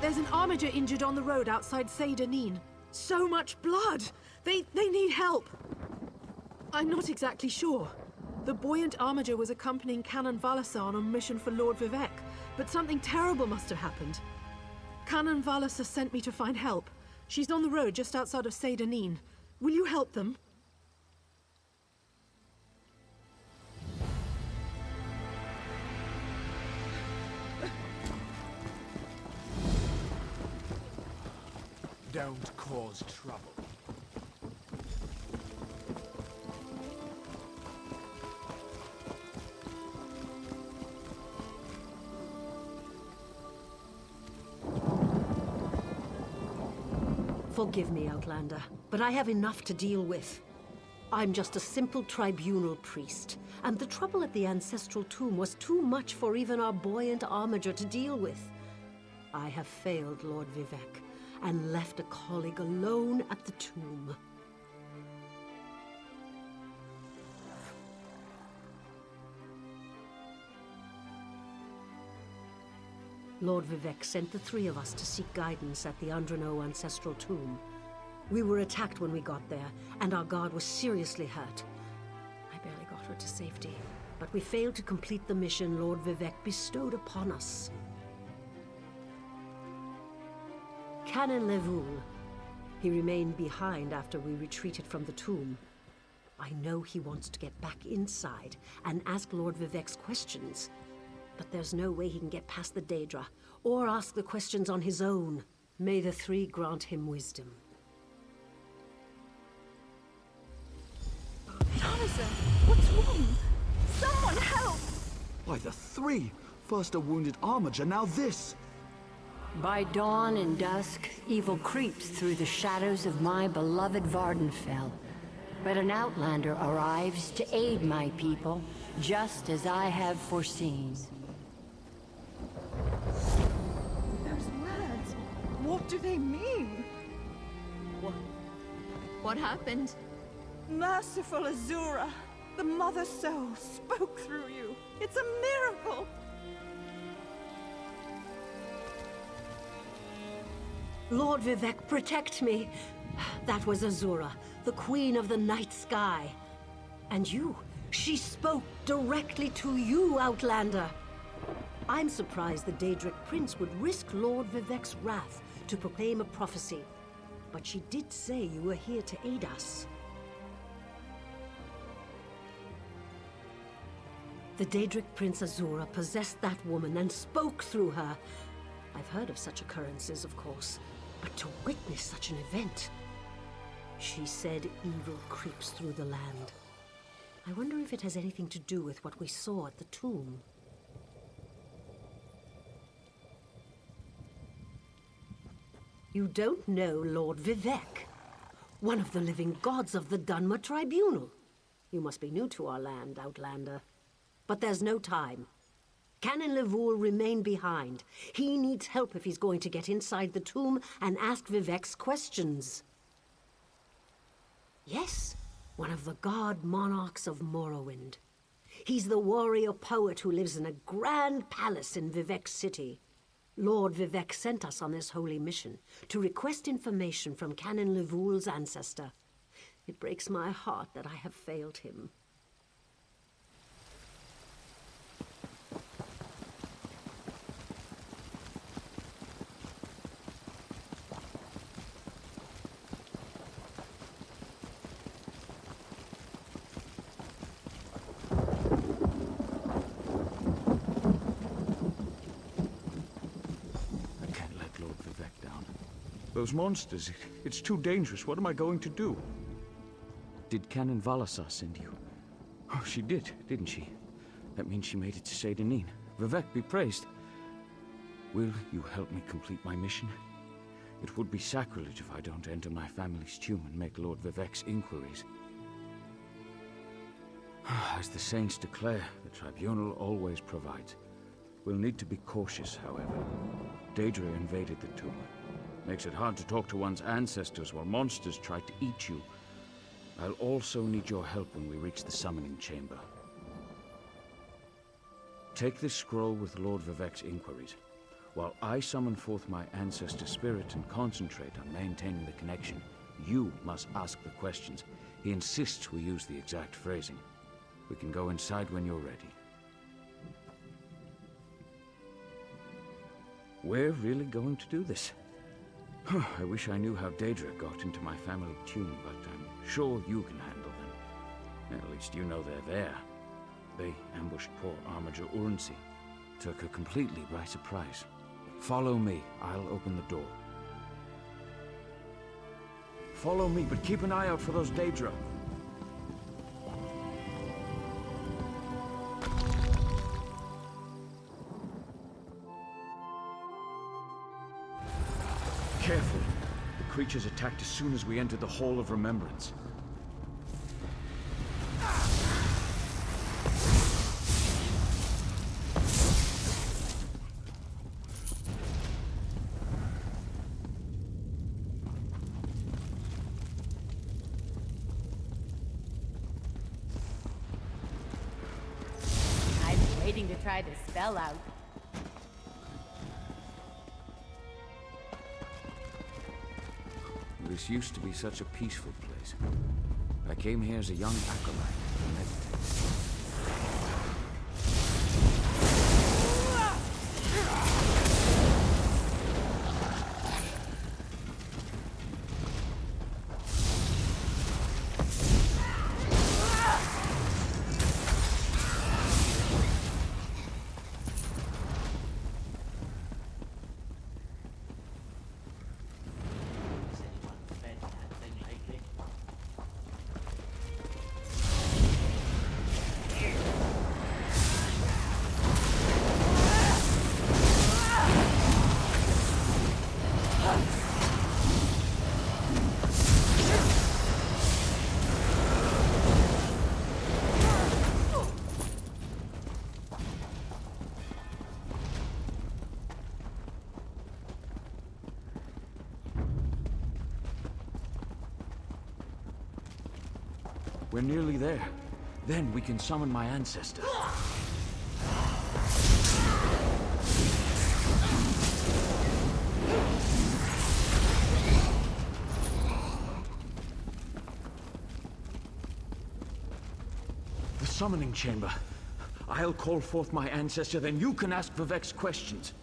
There's an armiger injured on the road outside Daedric. So much blood! They need help! I'm not exactly sure. The buoyant armiger was accompanying Canon Valasa on a mission for Lord Vivek, but something terrible must have happened. Canon Valasa sent me to find help. She's on the road just outside of Daedric. Will you help them? Don't cause trouble. Forgive me, Outlander, but I have enough to deal with. I'm just a simple tribunal priest, and the trouble at the ancestral tomb was too much for even our buoyant armiger to deal with. I have failed Lord Vivek, and left a colleague alone at the tomb. Lord Vivek sent the three of us to seek guidance at the Andrano ancestral tomb. We were attacked when we got there, and our guard was seriously hurt. I barely got her to safety, but we failed to complete the mission Lord Vivek bestowed upon us. Canon Levoul. He remained behind after we retreated from the tomb. I know he wants to get back inside and ask Lord Vivek's questions. But there's no way he can get past the Daedra, or ask the questions on his own. May the three grant him wisdom. Jonathan, what's wrong? Someone help! Why, the three! First a wounded armiger, now this! By dawn and dusk, evil creeps through the shadows of my beloved Vardenfell. But an outlander arrives to aid my people, just as I have foreseen. Those words, what do they mean? What happened? Merciful Azura, the Mother Soul spoke through you. It's a miracle! Lord Vivek, protect me! That was Azura, the Queen of the Night Sky. And you, she spoke directly to you, Outlander. I'm surprised the Daedric Prince would risk Lord Vivek's wrath to proclaim a prophecy. But she did say you were here to aid us. The Daedric Prince Azura possessed that woman and spoke through her. I've heard of such occurrences, of course, but to witness such an event... She said evil creeps through the land. I wonder if it has anything to do with what we saw at the tomb. You don't know Lord Vivek, one of the living gods of the Dunmer Tribunal. You must be new to our land, Outlander. But there's no time. Canon Levoul remain behind. He needs help if he's going to get inside the tomb and ask Vivek's questions. Yes, one of the god monarchs of Morrowind. He's the warrior poet who lives in a grand palace in Vivek City. Lord Vivek sent us on this holy mission to request information from Canon Levoul's ancestor. It breaks my heart that I have failed him. Those monsters, it's too dangerous. What am I going to do? Did Canon Valasa send you? Oh, she did, didn't she? That means she made it to Daedric. Vivek be praised. Will you help me complete my mission? It would be sacrilege if I don't enter my family's tomb and make Lord Vivek's inquiries. As the saints declare, the tribunal always provides. We'll need to be cautious, however. Daedra invaded the tomb. Makes it hard to talk to one's ancestors while monsters try to eat you. I'll also need your help when we reach the summoning chamber. Take this scroll with Lord Vivek's inquiries. While I summon forth my ancestor spirit and concentrate on maintaining the connection, you must ask the questions. He insists we use the exact phrasing. We can go inside when you're ready. We're really going to do this. I wish I knew how Daedric got into my family tune, but I'm sure you can handle them. At least you know they're there. They ambushed poor Armiger Urnsi. Took her completely by surprise. Follow me. I'll open the door. Follow me, but keep an eye out for those Daedra. Careful. The creatures attacked as soon as we entered the Hall of Remembrance. I've been waiting to try this spell out. This used to be such a peaceful place. I came here as a young acolyte to meditate. We're nearly there. Then we can summon my ancestor. The summoning chamber. I'll call forth my ancestor, then you can ask Vivek's questions.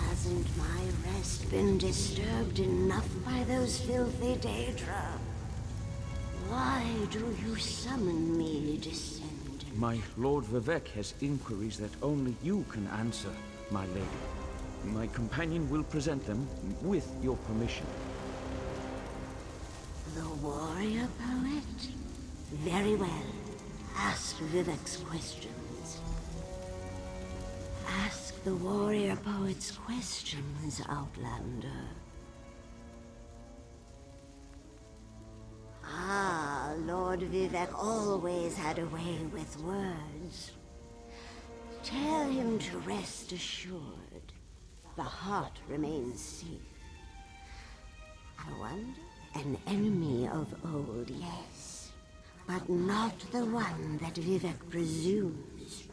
Hasn't my rest been disturbed enough by those filthy Daedra? Why do you summon me, descendant? My Lord Vivek has inquiries that only you can answer, my lady. My companion will present them with your permission. The warrior poet? Very well. Ask Vivek's questions. Ask the warrior poet's questions, Outlander. Ah, Lord Vivek always had a way with words. Tell him to rest assured. The heart remains safe. I wonder, an enemy of old, yes, but not the one that Vivek presumes.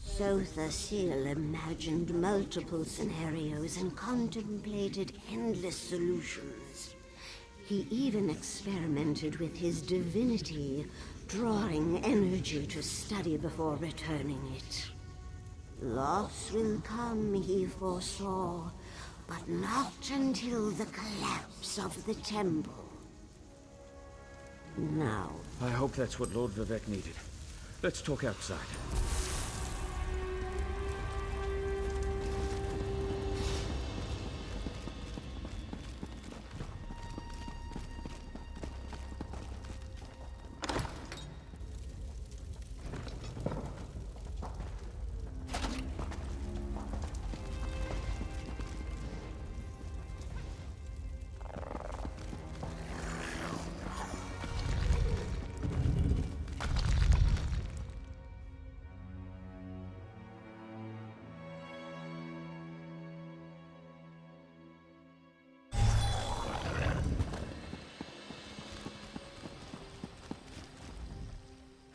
Sotha-Sil imagined multiple scenarios and contemplated endless solutions. He even experimented with his divinity, drawing energy to study before returning it. Loss will come, he foresaw, but not until the collapse of the temple. Now, I hope that's what Lord Vivek needed. Let's talk outside.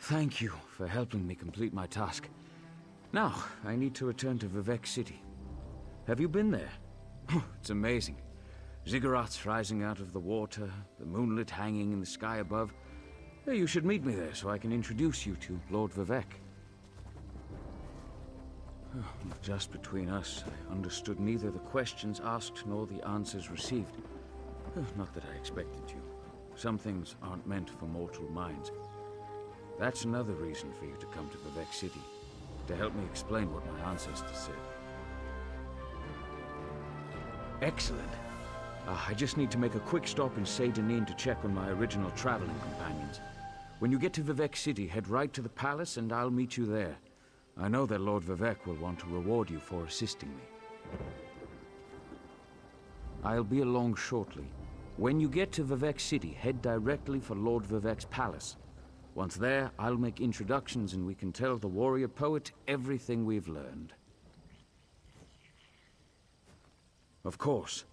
Thank you for helping me complete my task. Now, I need to return to Vivec City. Have you been there? It's amazing. Ziggurats rising out of the water, the moonlit hanging in the sky above. You should meet me there so I can introduce you to Lord Vivec. Just between us, I understood neither the questions asked nor the answers received. Not that I expected you. Some things aren't meant for mortal minds. That's another reason for you to come to Vivec City, to help me explain what my ancestors said. Excellent. I just need to make a quick stop in Saint-Denis to check on my original traveling companions. When you get to Vivec City, head right to the palace and I'll meet you there. I know that Lord Vivec will want to reward you for assisting me. I'll be along shortly. When you get to Vivec City, head directly for Lord Vivec's palace. Once there, I'll make introductions and we can tell the warrior poet everything we've learned. Of course.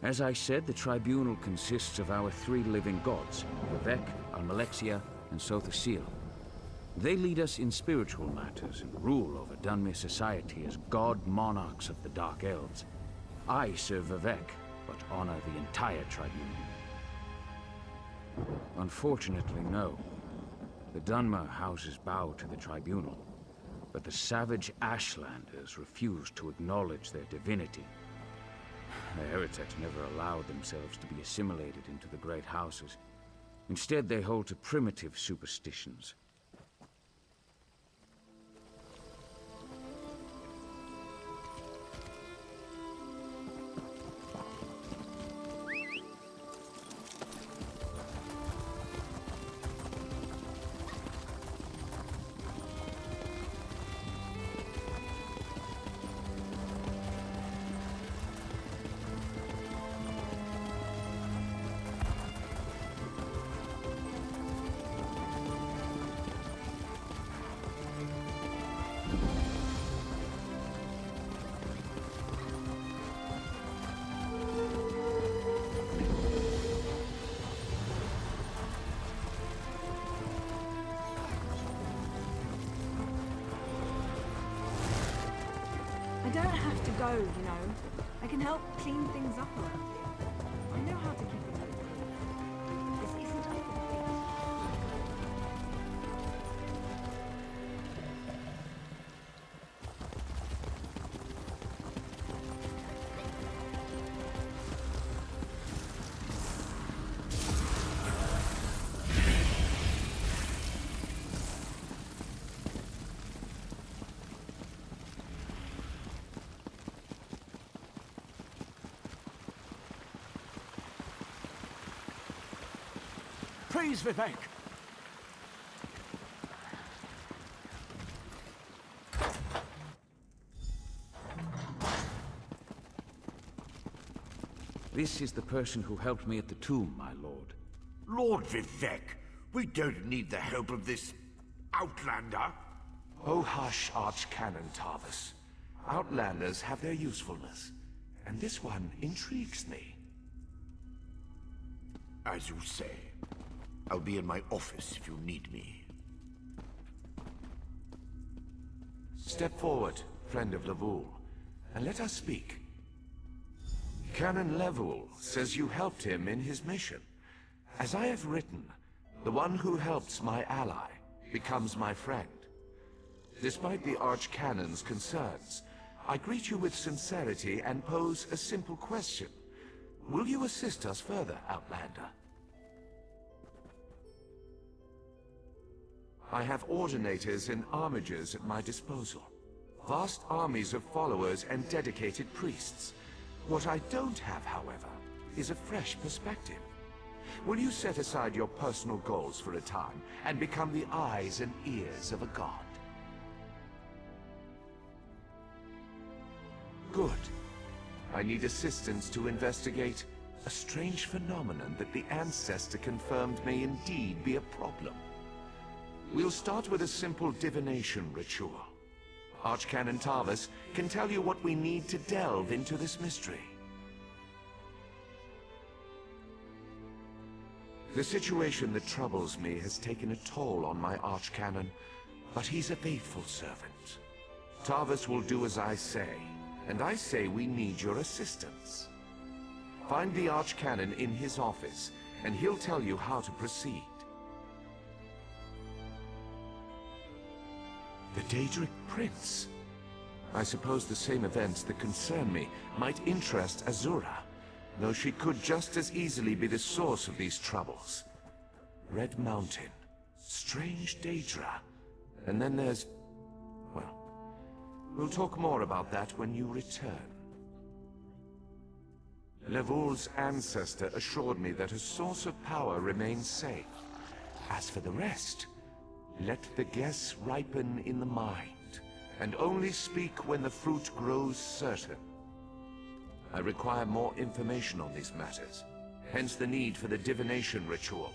As I said, the tribunal consists of our 3 living gods, Vivec, Almalexia, and Sothosil. They lead us in spiritual matters and rule over Dunmer society as god monarchs of the Dark Elves. I serve Vivec, but honor the entire tribunal. Unfortunately, no. The Dunmer houses bow to the tribunal, but the savage Ashlanders refuse to acknowledge their divinity. The heretics never allowed themselves to be assimilated into the great houses. Instead, they hold to primitive superstitions. I don't have to go, you know. I can help clean things up around here. I know how to keep it moving. This isn't a big deal. Praise Vivec! This is the person who helped me at the tomb, my lord. Lord Vivec, we don't need the help of this outlander. Oh hush, Archcanon Tarvis. Outlanders have their usefulness, and this one intrigues me. As you say. I'll be in my office if you need me. Step forward, friend of Levoul, and let us speak. Canon Levoul says you helped him in his mission. As I have written, the one who helps my ally becomes my friend. Despite the Archcanon's concerns, I greet you with sincerity and pose a simple question. Will you assist us further, Outlander? I have ordinators and armigers at my disposal. Vast armies of followers and dedicated priests. What I don't have, however, is a fresh perspective. Will you set aside your personal goals for a time and become the eyes and ears of a god? Good. I need assistance to investigate a strange phenomenon that the Ancestor confirmed may indeed be a problem. We'll start with a simple divination ritual. Archcanon Tarvis can tell you what we need to delve into this mystery. The situation that troubles me has taken a toll on my archcanon, but he's a faithful servant. Tarvis will do as I say, and I say we need your assistance. Find the archcanon in his office, and he'll tell you how to proceed. The Daedric Prince. I suppose the same events that concern me might interest Azura, though she could just as easily be the source of these troubles. Red Mountain, strange Daedra, and then there's... well, we'll talk more about that when you return. Levoul's ancestor assured me that a source of power remains safe. As for the rest, let the guess ripen in the mind, and only speak when the fruit grows certain. I require more information on these matters, hence the need for the divination ritual.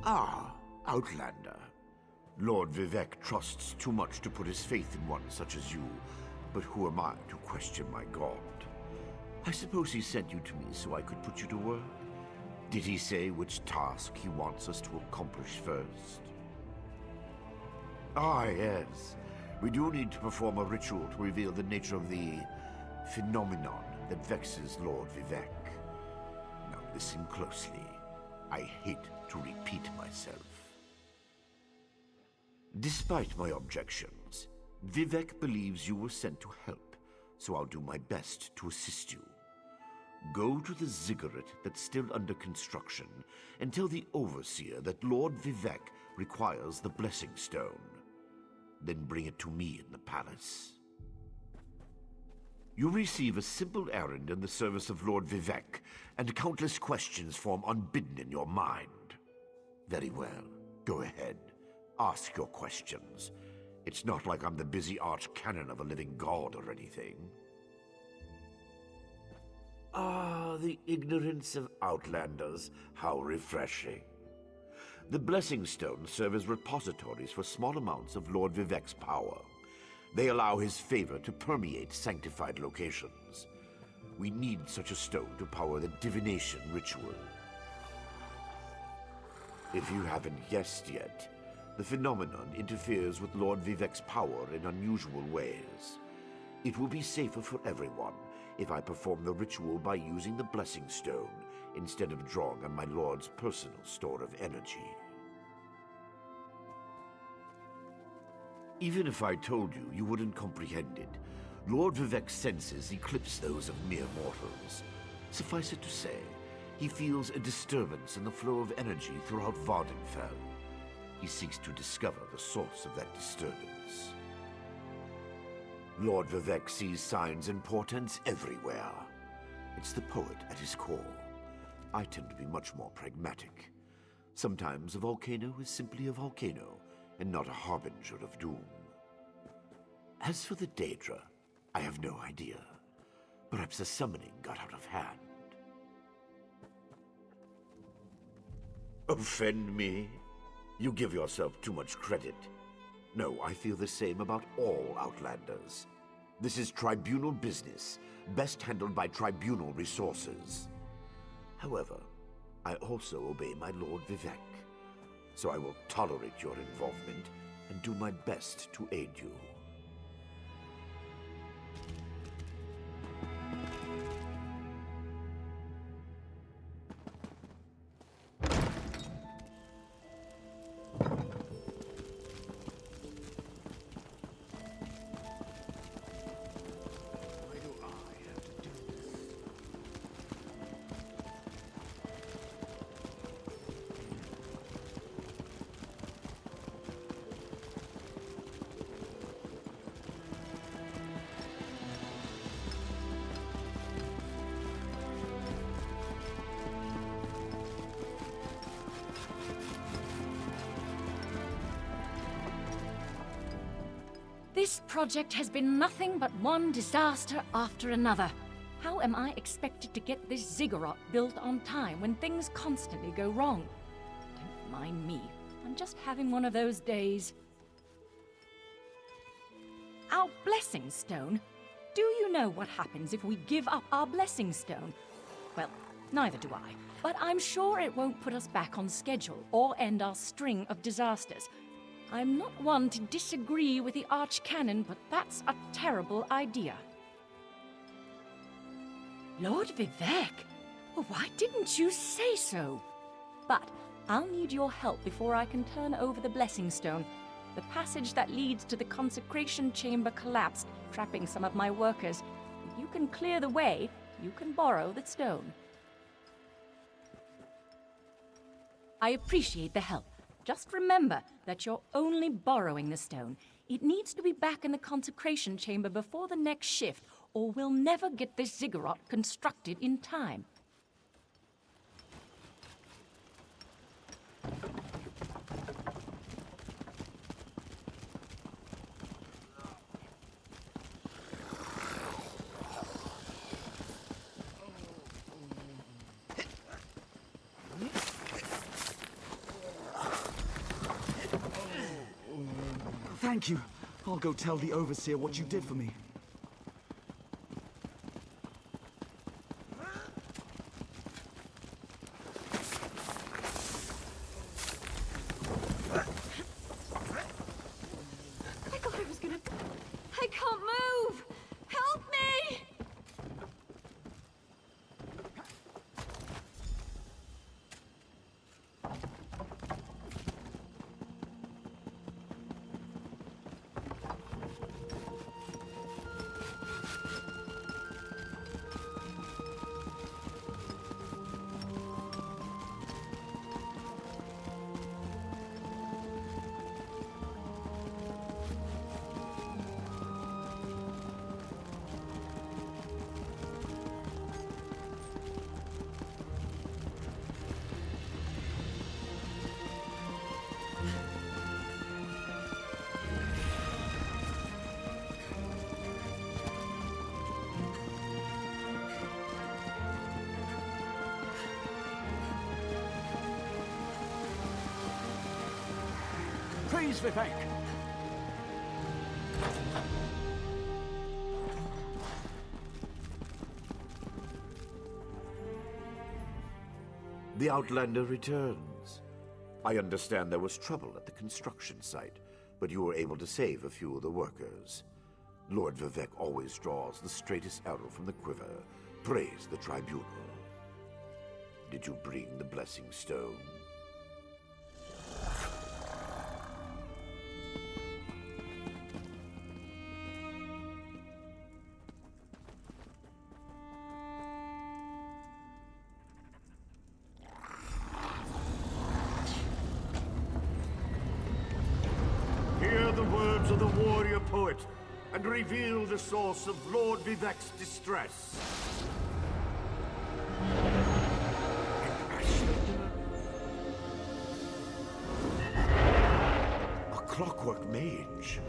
Ah, Outlander. Lord Vivec trusts too much to put his faith in one such as you, but who am I to question my god? I suppose he sent you to me so I could put you to work? Did he say which task he wants us to accomplish first? Ah, yes. We do need to perform a ritual to reveal the nature of the phenomenon that vexes Lord Vivec. Now listen closely. I hate to repeat myself. Despite my objections, Vivec believes you were sent to help, so I'll do my best to assist you. Go to the ziggurat that's still under construction and tell the Overseer that Lord Vivec requires the Blessing Stone. Then bring it to me in the palace. You receive a simple errand in the service of Lord Vivec, and countless questions form unbidden in your mind. Very well. Go ahead. Ask your questions. It's not like I'm the busy archcanon of a living god or anything. Ah, the ignorance of Outlanders. How refreshing. The Blessing Stones serve as repositories for small amounts of Lord Vivec's power. They allow his favor to permeate sanctified locations. We need such a stone to power the divination ritual. If you haven't guessed yet, the phenomenon interferes with Lord Vivec's power in unusual ways. It will be safer for everyone if I perform the ritual by using the Blessing Stone instead of drawing on my Lord's personal store of energy. Even if I told you, you wouldn't comprehend it. Lord Vivec's senses eclipse those of mere mortals. Suffice it to say, he feels a disturbance in the flow of energy throughout Vardenfell. He seeks to discover the source of that disturbance. Lord Vivec sees signs and portents everywhere. It's the poet at his core. I tend to be much more pragmatic. Sometimes a volcano is simply a volcano, and not a harbinger of doom. As for the Daedra, I have no idea. Perhaps the summoning got out of hand. Offend me? You give yourself too much credit. No, I feel the same about all Outlanders. This is tribunal business, best handled by tribunal resources. However, I also obey my Lord Vivec, so I will tolerate your involvement and do my best to aid you. project has been nothing but one disaster after another. How am I expected to get this ziggurat built on time when things constantly go wrong? Don't mind me. I'm just having one of those days. Our blessing stone? Do you know what happens if we give up our blessing stone? Well, neither do I. But I'm sure it won't put us back on schedule or end our string of disasters. I'm not one to disagree with the Archcanon, but that's a terrible idea. Lord Vivek, well, why didn't you say so? But I'll need your help before I can turn over the blessing stone. The passage that leads to the consecration chamber collapsed, trapping some of my workers. If you can clear the way, you can borrow the stone. I appreciate the help. Just remember that you're only borrowing the stone. It needs to be back in the consecration chamber before the next shift, or we'll never get this ziggurat constructed in time. Thank you. I'll go tell the Overseer what you did for me. I thought I was gonna... I can't move! Help me! Praise Vivek! The Outlander returns. I understand there was trouble at the construction site, but you were able to save a few of the workers. Lord Vivek always draws the straightest arrow from the quiver. Praise the Tribunal. Did you bring the Blessing Stone? Hear the words of the warrior poet, and reveal the source of Lord Vivek's distress. A clockwork mage.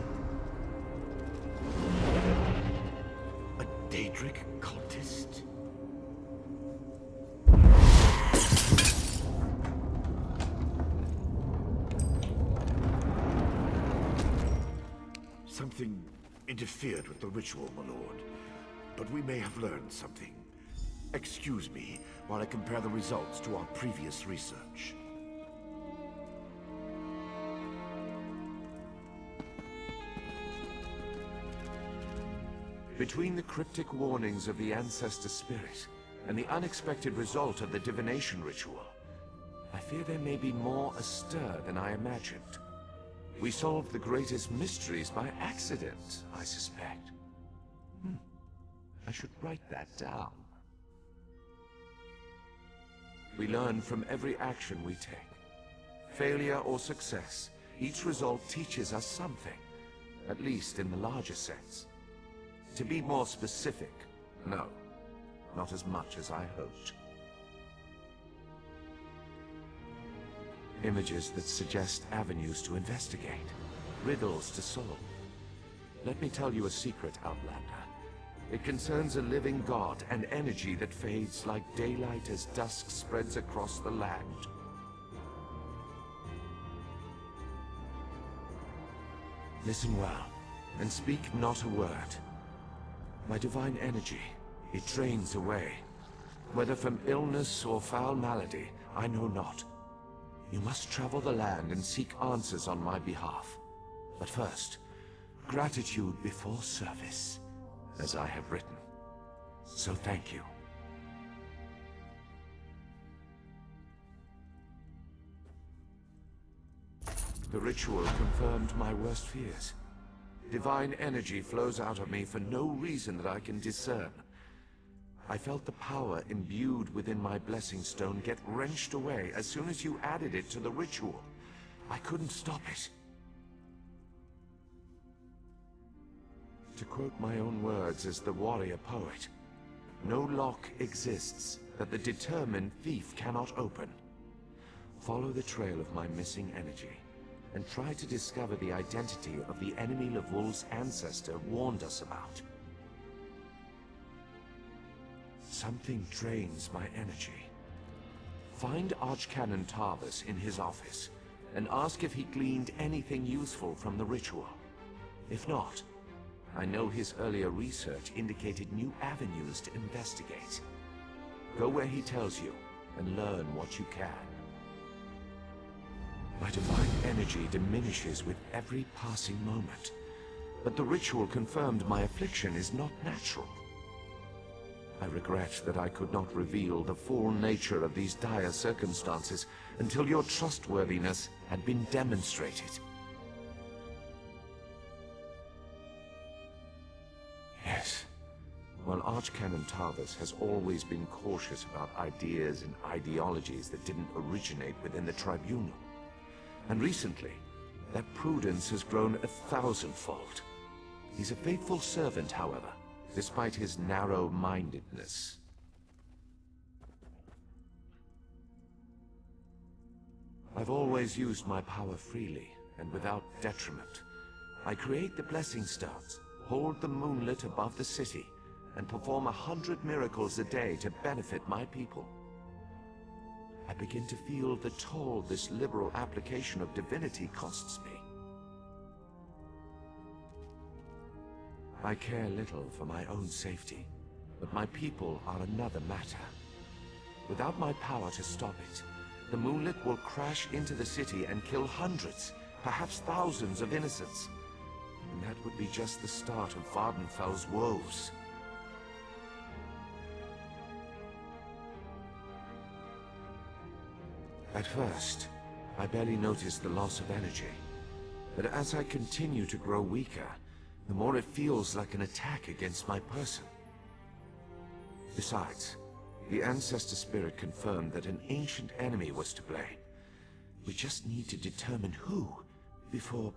A Daedric cultist. Something interfered with the ritual, my lord. But we may have learned something. Excuse me while I compare the results to our previous research. Between the cryptic warnings of the ancestor spirit and the unexpected result of the divination ritual, I fear there may be more astir than I imagined. We solved the greatest mysteries by accident, I suspect. I should write that down. We learn from every action we take. Failure or success, each result teaches us something, at least in the larger sense. To be more specific, no, not as much as I hoped. Images that suggest avenues to investigate, riddles to solve. Let me tell you a secret, Outlander. It concerns a living god and energy that fades like daylight as dusk spreads across the land. Listen well, and speak not a word. My divine energy, it drains away. Whether from illness or foul malady, I know not. You must travel the land and seek answers on my behalf. But first, gratitude before service, as I have written. So thank you. The ritual confirmed my worst fears. Divine energy flows out of me for no reason that I can discern. I felt the power imbued within my blessing stone get wrenched away as soon as you added it to the ritual. I couldn't stop it. To quote my own words as the warrior poet, no lock exists that the determined thief cannot open. Follow the trail of my missing energy, and try to discover the identity of the enemy Levul's ancestor warned us about. Something drains my energy. Find Archcanon Tarvis in his office, and ask if he gleaned anything useful from the ritual. If not, I know his earlier research indicated new avenues to investigate. Go where he tells you, and learn what you can. My divine energy diminishes with every passing moment, but the ritual confirmed my affliction is not natural. I regret that I could not reveal the full nature of these dire circumstances until your trustworthiness had been demonstrated. Yes, while Archcanon Tarvis has always been cautious about ideas and ideologies that didn't originate within the Tribunal. And recently, that prudence has grown 1,000-fold. He's a faithful servant, however, despite his narrow-mindedness. I've always used my power freely, and without detriment. I create the Blessing Stones, hold the moonlit above the city, and perform 100 miracles a day to benefit my people. I begin to feel the toll this liberal application of divinity costs me. I care little for my own safety, but my people are another matter. Without my power to stop it, the moonlit will crash into the city and kill hundreds, perhaps thousands of innocents. And that would be just the start of Vardenfell's woes. At first, I barely noticed the loss of energy. But as I continue to grow weaker, the more it feels like an attack against my person. Besides, the Ancestor Spirit confirmed that an ancient enemy was to blame. We just need to determine who before...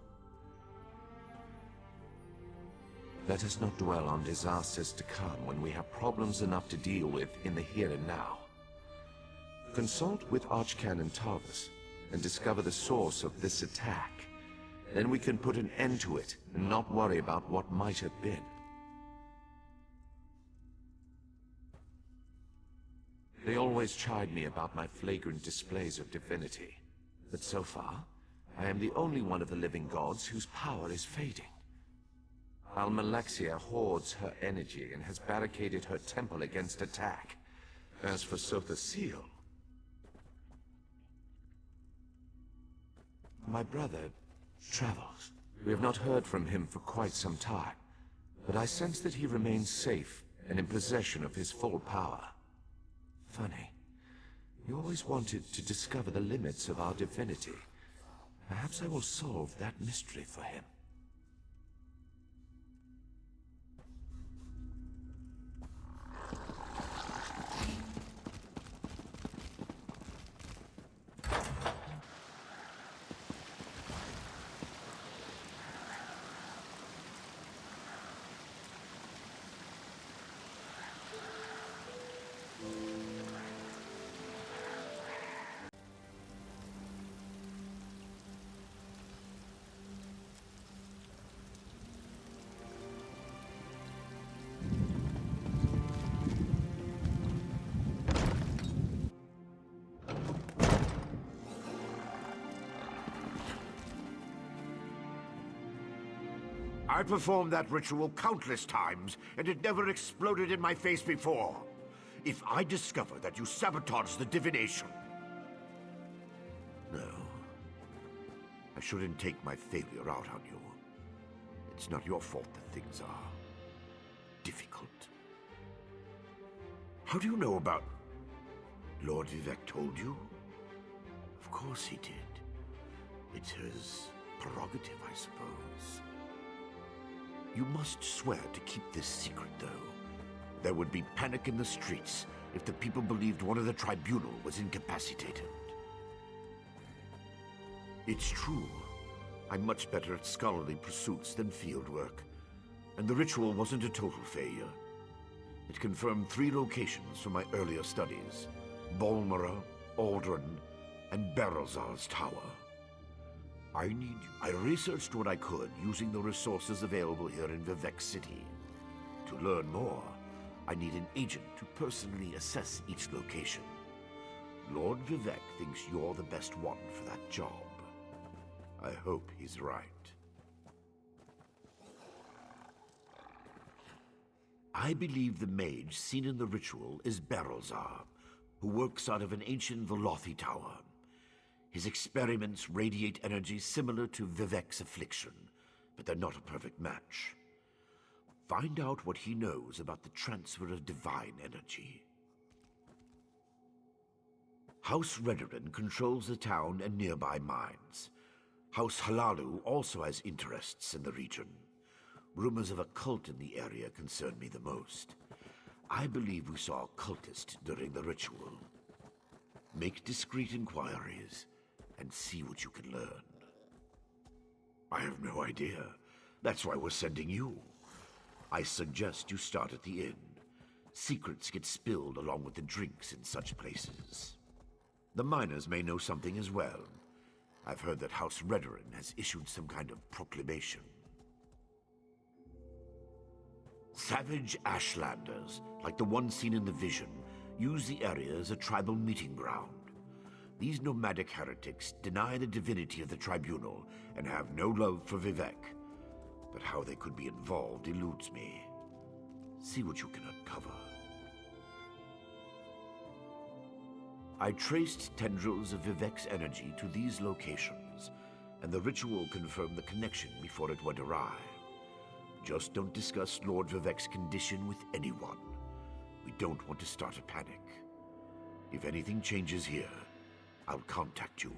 Let us not dwell on disasters to come when we have problems enough to deal with in the here and now. Consult with Archcanon Tarvis and discover the source of this attack. Then we can put an end to it and not worry about what might have been. They always chide me about my flagrant displays of divinity, but so far, I am the only one of the living gods whose power is fading. Almalexia hoards her energy and has barricaded her temple against attack. As for Sotha's seal... My brother travels. We have not heard from him for quite some time, but I sense that he remains safe and in possession of his full power. Funny. He always wanted to discover the limits of our divinity. Perhaps I will solve that mystery for him. I performed that ritual countless times, and it never exploded in my face before. If I discover that you sabotaged the divination... No. I shouldn't take my failure out on you. It's not your fault that things are... difficult. How do you know about... Lord Vivec told you? Of course he did. It's his prerogative, I suppose. You must swear to keep this secret, though. There would be panic in the streets if the people believed one of the tribunal was incapacitated. It's true. I'm much better at scholarly pursuits than field work. And the ritual wasn't a total failure. It confirmed 3 locations from my earlier studies. Bolmora, Aldrin, and Berelzar's tower. I researched what I could using the resources available here in Vivec City. To learn more, I need an agent to personally assess each location. Lord Vivec thinks you're the best one for that job. I hope he's right. I believe the mage seen in the ritual is Berelzar, who works out of an ancient Velothi tower. His experiments radiate energy similar to Vivec's affliction, but they're not a perfect match. Find out what he knows about the transfer of divine energy. House Redoran controls the town and nearby mines. House Halalu also has interests in the region. Rumors of a cult in the area concern me the most. I believe we saw a cultist during the ritual. Make discreet inquiries and see what you can learn. I have no idea. That's why we're sending you. I suggest you start at the inn. Secrets get spilled along with the drinks in such places. The miners may know something as well. I've heard that House Redoran has issued some kind of proclamation. Savage Ashlanders, like the one seen in the vision, use the area as a tribal meeting ground. These nomadic heretics deny the divinity of the tribunal and have no love for Vivec. But how they could be involved eludes me. See what you can uncover. I traced tendrils of Vivec's energy to these locations, and the ritual confirmed the connection before it went awry. Just don't discuss Lord Vivec's condition with anyone. We don't want to start a panic. If anything changes here, I'll contact you.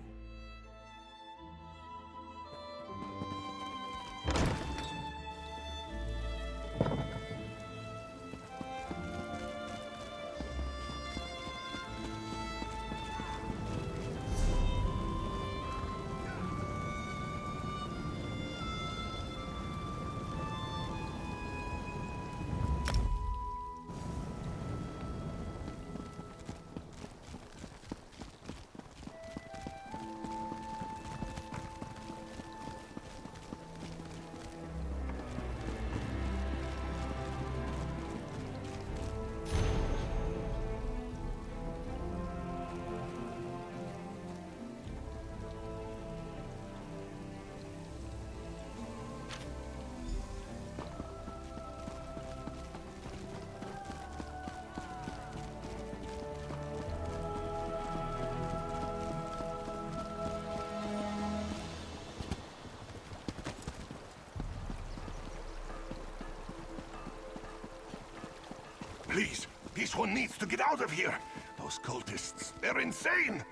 Please, this one needs to get out of here. Those cultists, they're insane.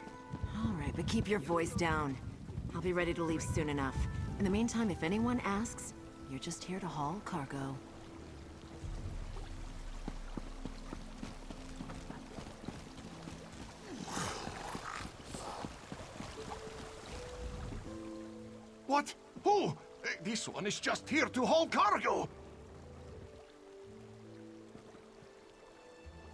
All right, but keep your voice down. I'll be ready to leave soon enough. In the meantime, if anyone asks, you're just here to haul cargo. What? Who? This one is just here to haul cargo.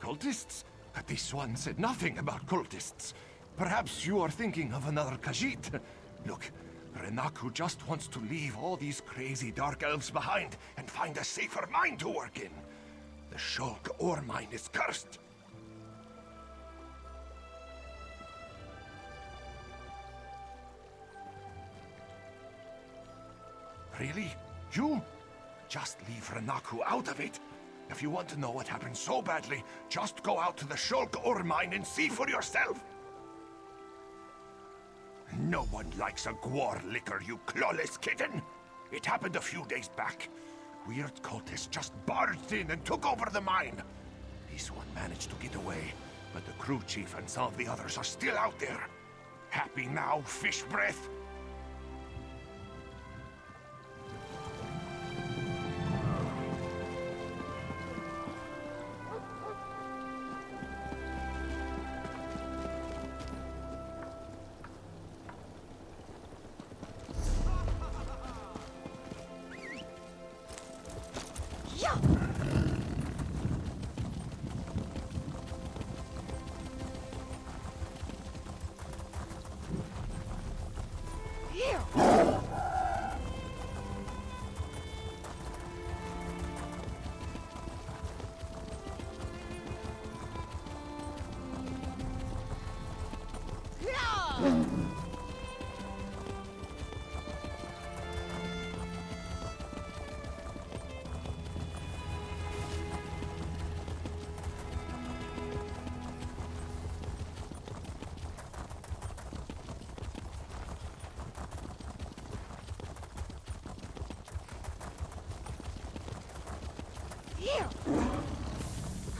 Cultists? This one said nothing about cultists. Perhaps you are thinking of another Khajiit. Look, Renaku just wants to leave all these crazy dark elves behind and find a safer mine to work in. The Shulk ore mine is cursed. Really? You? Just leave Renaku out of it. If you want to know what happened so badly, just go out to the Shulk ore mine and see for yourself. No one likes a Gwar liquor, you clawless kitten. It happened a few days back. Weird cultists just barged in and took over the mine. This one managed to get away, but the crew chief and some of the others are still out there. Happy now, fish breath?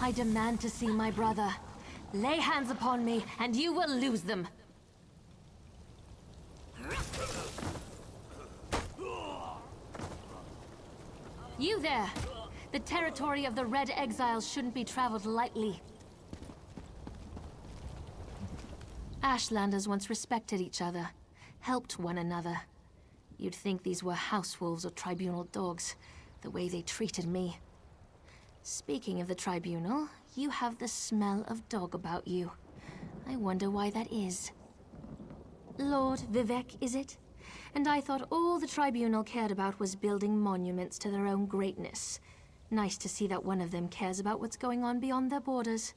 I demand to see my brother. Lay hands upon me, and you will lose them. You there! The territory of the Red Exiles shouldn't be traveled lightly. Ashlanders once respected each other, helped one another. You'd think these were house wolves or tribunal dogs, the way they treated me. Speaking of the tribunal, you have the smell of dog about you. I wonder why that is. Lord Vivek, is it? And I thought all the tribunal cared about was building monuments to their own greatness. Nice to see that one of them cares about what's going on beyond their borders.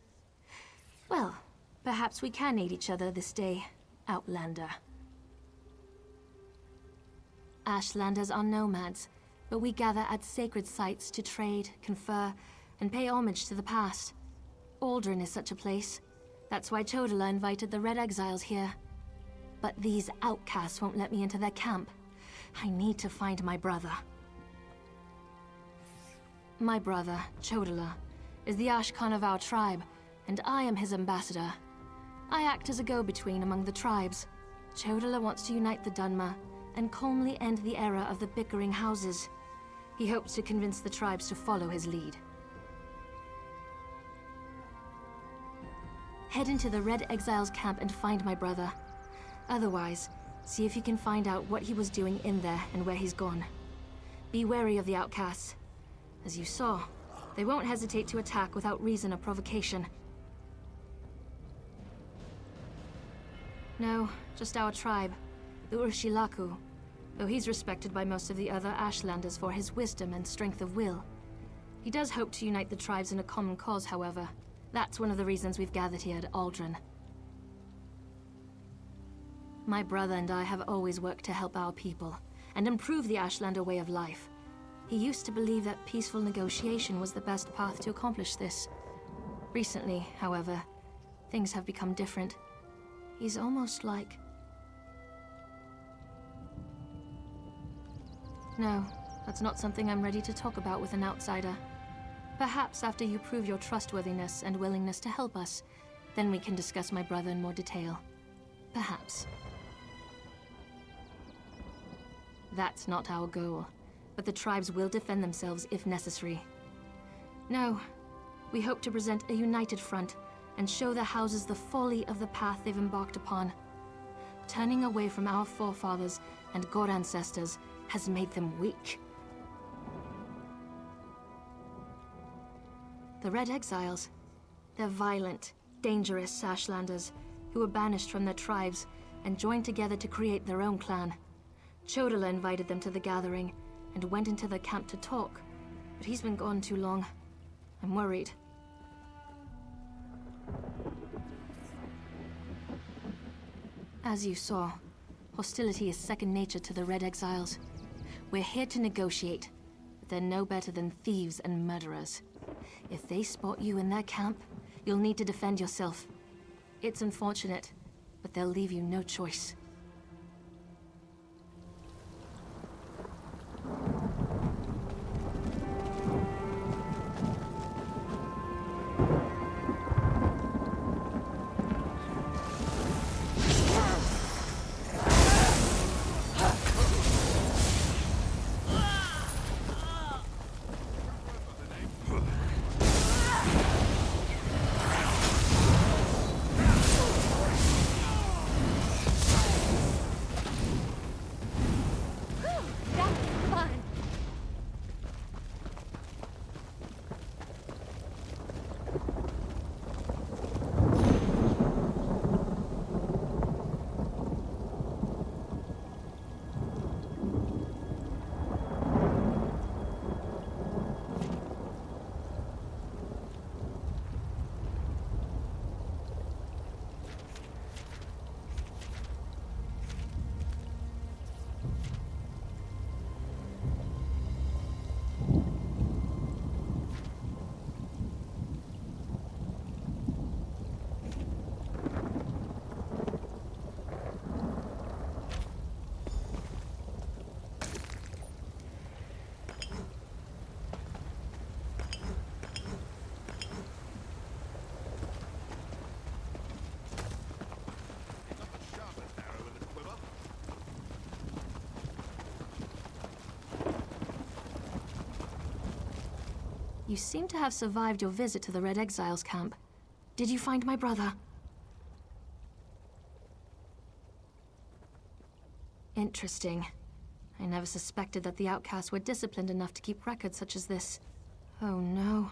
Well, perhaps we can aid each other this day, Outlander. Ashlanders are nomads, but we gather at sacred sites to trade, confer, and pay homage to the past. Aldrin is such a place. That's why Chodala invited the Red Exiles here. But these outcasts won't let me into their camp. I need to find my brother. My brother, Chodala, is the Ashkan of our tribe, and I am his ambassador. I act as a go-between among the tribes. Chodala wants to unite the Dunmer and calmly end the era of the bickering houses. He hopes to convince the tribes to follow his lead. Head into the Red Exiles camp and find my brother. Otherwise, see if you can find out what he was doing in there and where he's gone. Be wary of the outcasts. As you saw, they won't hesitate to attack without reason or provocation. No, just our tribe, the Urshilaku, though he's respected by most of the other Ashlanders for his wisdom and strength of will. He does hope to unite the tribes in a common cause, however. That's one of the reasons we've gathered here at Aldrin. My brother and I have always worked to help our people, and improve the Ashlander way of life. He used to believe that peaceful negotiation was the best path to accomplish this. Recently, however, things have become different. He's almost like... No, that's not something I'm ready to talk about with an outsider. Perhaps after you prove your trustworthiness and willingness to help us, then we can discuss my brother in more detail. Perhaps. That's not our goal, but the tribes will defend themselves if necessary. No, we hope to present a united front and show the houses the folly of the path they've embarked upon. Turning away from our forefathers and god ancestors has made them weak. The Red Exiles. They're violent, dangerous Ashlanders who were banished from their tribes and joined together to create their own clan. Chodala invited them to the gathering and went into their camp to talk, but he's been gone too long. I'm worried. As you saw, hostility is second nature to the Red Exiles. We're here to negotiate, they're no better than thieves and murderers. If they spot you in their camp, you'll need to defend yourself. It's unfortunate, but they'll leave you no choice. You seem to have survived your visit to the Red Exiles camp. Did you find my brother? Interesting. I never suspected that the outcasts were disciplined enough to keep records such as this. Oh no.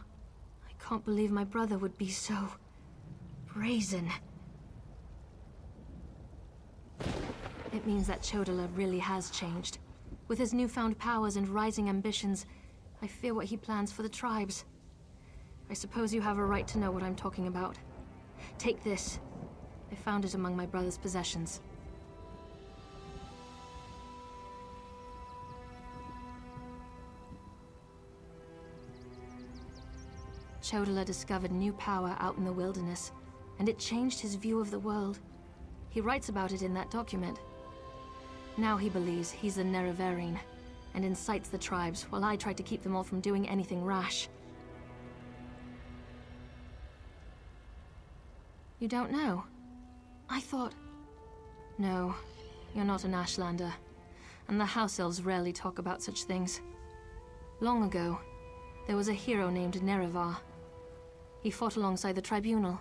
I can't believe my brother would be so... brazen. It means that Chodala really has changed. With his newfound powers and rising ambitions, I fear what he plans for the tribes. I suppose you have a right to know what I'm talking about. Take this. I found it among my brother's possessions. Chodala discovered new power out in the wilderness, and it changed his view of the world. He writes about it in that document. Now he believes he's the Nerevarine, and incites the tribes, while I try to keep them all from doing anything rash. You don't know? I thought... No, you're not an Ashlander, and the House Elves rarely talk about such things. Long ago, there was a hero named Nerevar. He fought alongside the Tribunal,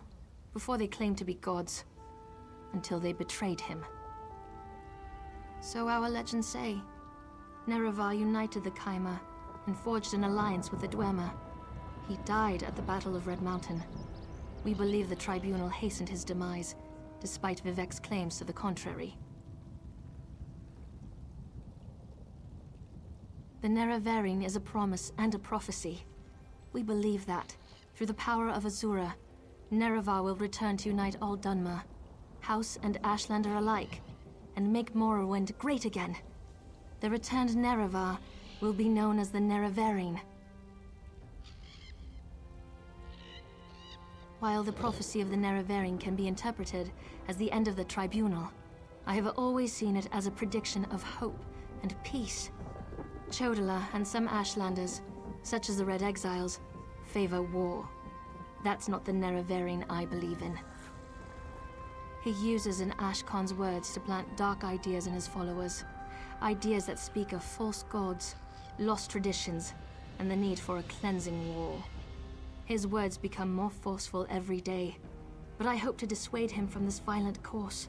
before they claimed to be gods, until they betrayed him. So our legends say. Nerevar united the Kaima and forged an alliance with the Dwemer. He died at the Battle of Red Mountain. We believe the Tribunal hastened his demise, despite Vivek's claims to the contrary. The Nerevarine is a promise and a prophecy. We believe that, through the power of Azura, Nerevar will return to unite all Dunmer, House and Ashlander alike, and make Morrowind great again. The returned Nerevar will be known as the Nerevarine. While the prophecy of the Nerevarine can be interpreted as the end of the Tribunal, I have always seen it as a prediction of hope and peace. Chodala and some Ashlanders, such as the Red Exiles, favor war. That's not the Nerevarine I believe in. He uses an Ashkon's words to plant dark ideas in his followers. Ideas that speak of false gods, lost traditions, and the need for a cleansing war. His words become more forceful every day, but I hope to dissuade him from this violent course.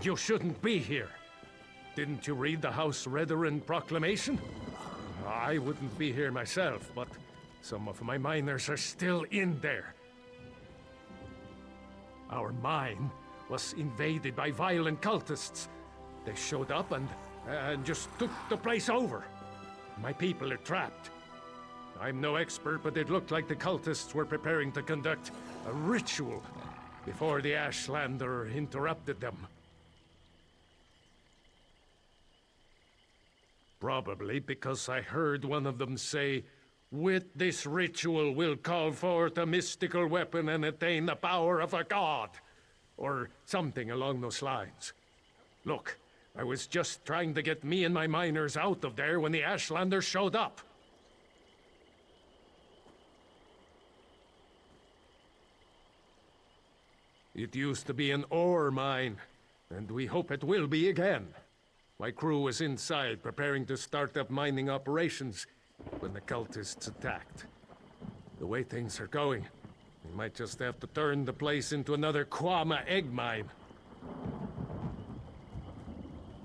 You shouldn't be here. Didn't you read the House Redoran proclamation? I wouldn't be here myself, but some of my miners are still in there. Our mine was invaded by violent cultists. They showed up and just took the place over. My people are trapped. I'm no expert, but it looked like the cultists were preparing to conduct a ritual before the Ashlander interrupted them. Probably because I heard one of them say, "With this ritual we'll call forth a mystical weapon and attain the power of a god." Or something along those lines. Look, I was just trying to get me and my miners out of there when the Ashlander showed up. It used to be an ore mine, and we hope it will be again. My crew was inside preparing to start up mining operations when the cultists attacked. The way things are going, we might just have to turn the place into another Kwama egg mine.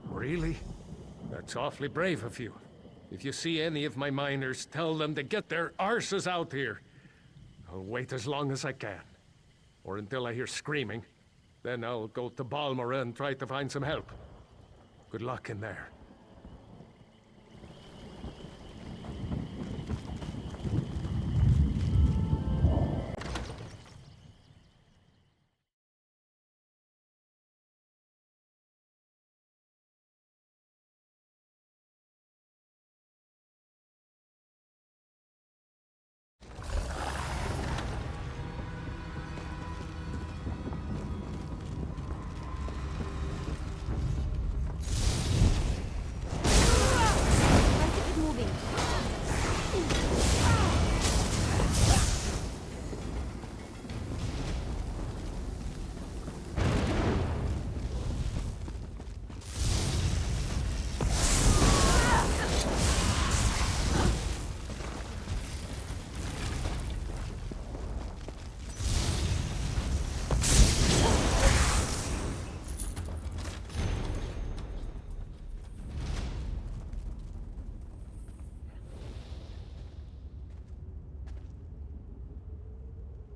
Really? That's awfully brave of you. If you see any of my miners, tell them to get their arses out here. I'll wait as long as I can. Or until I hear screaming. Then I'll go to Balmora and try to find some help. Good luck in there.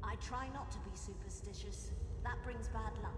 I try not to be superstitious. That brings bad luck.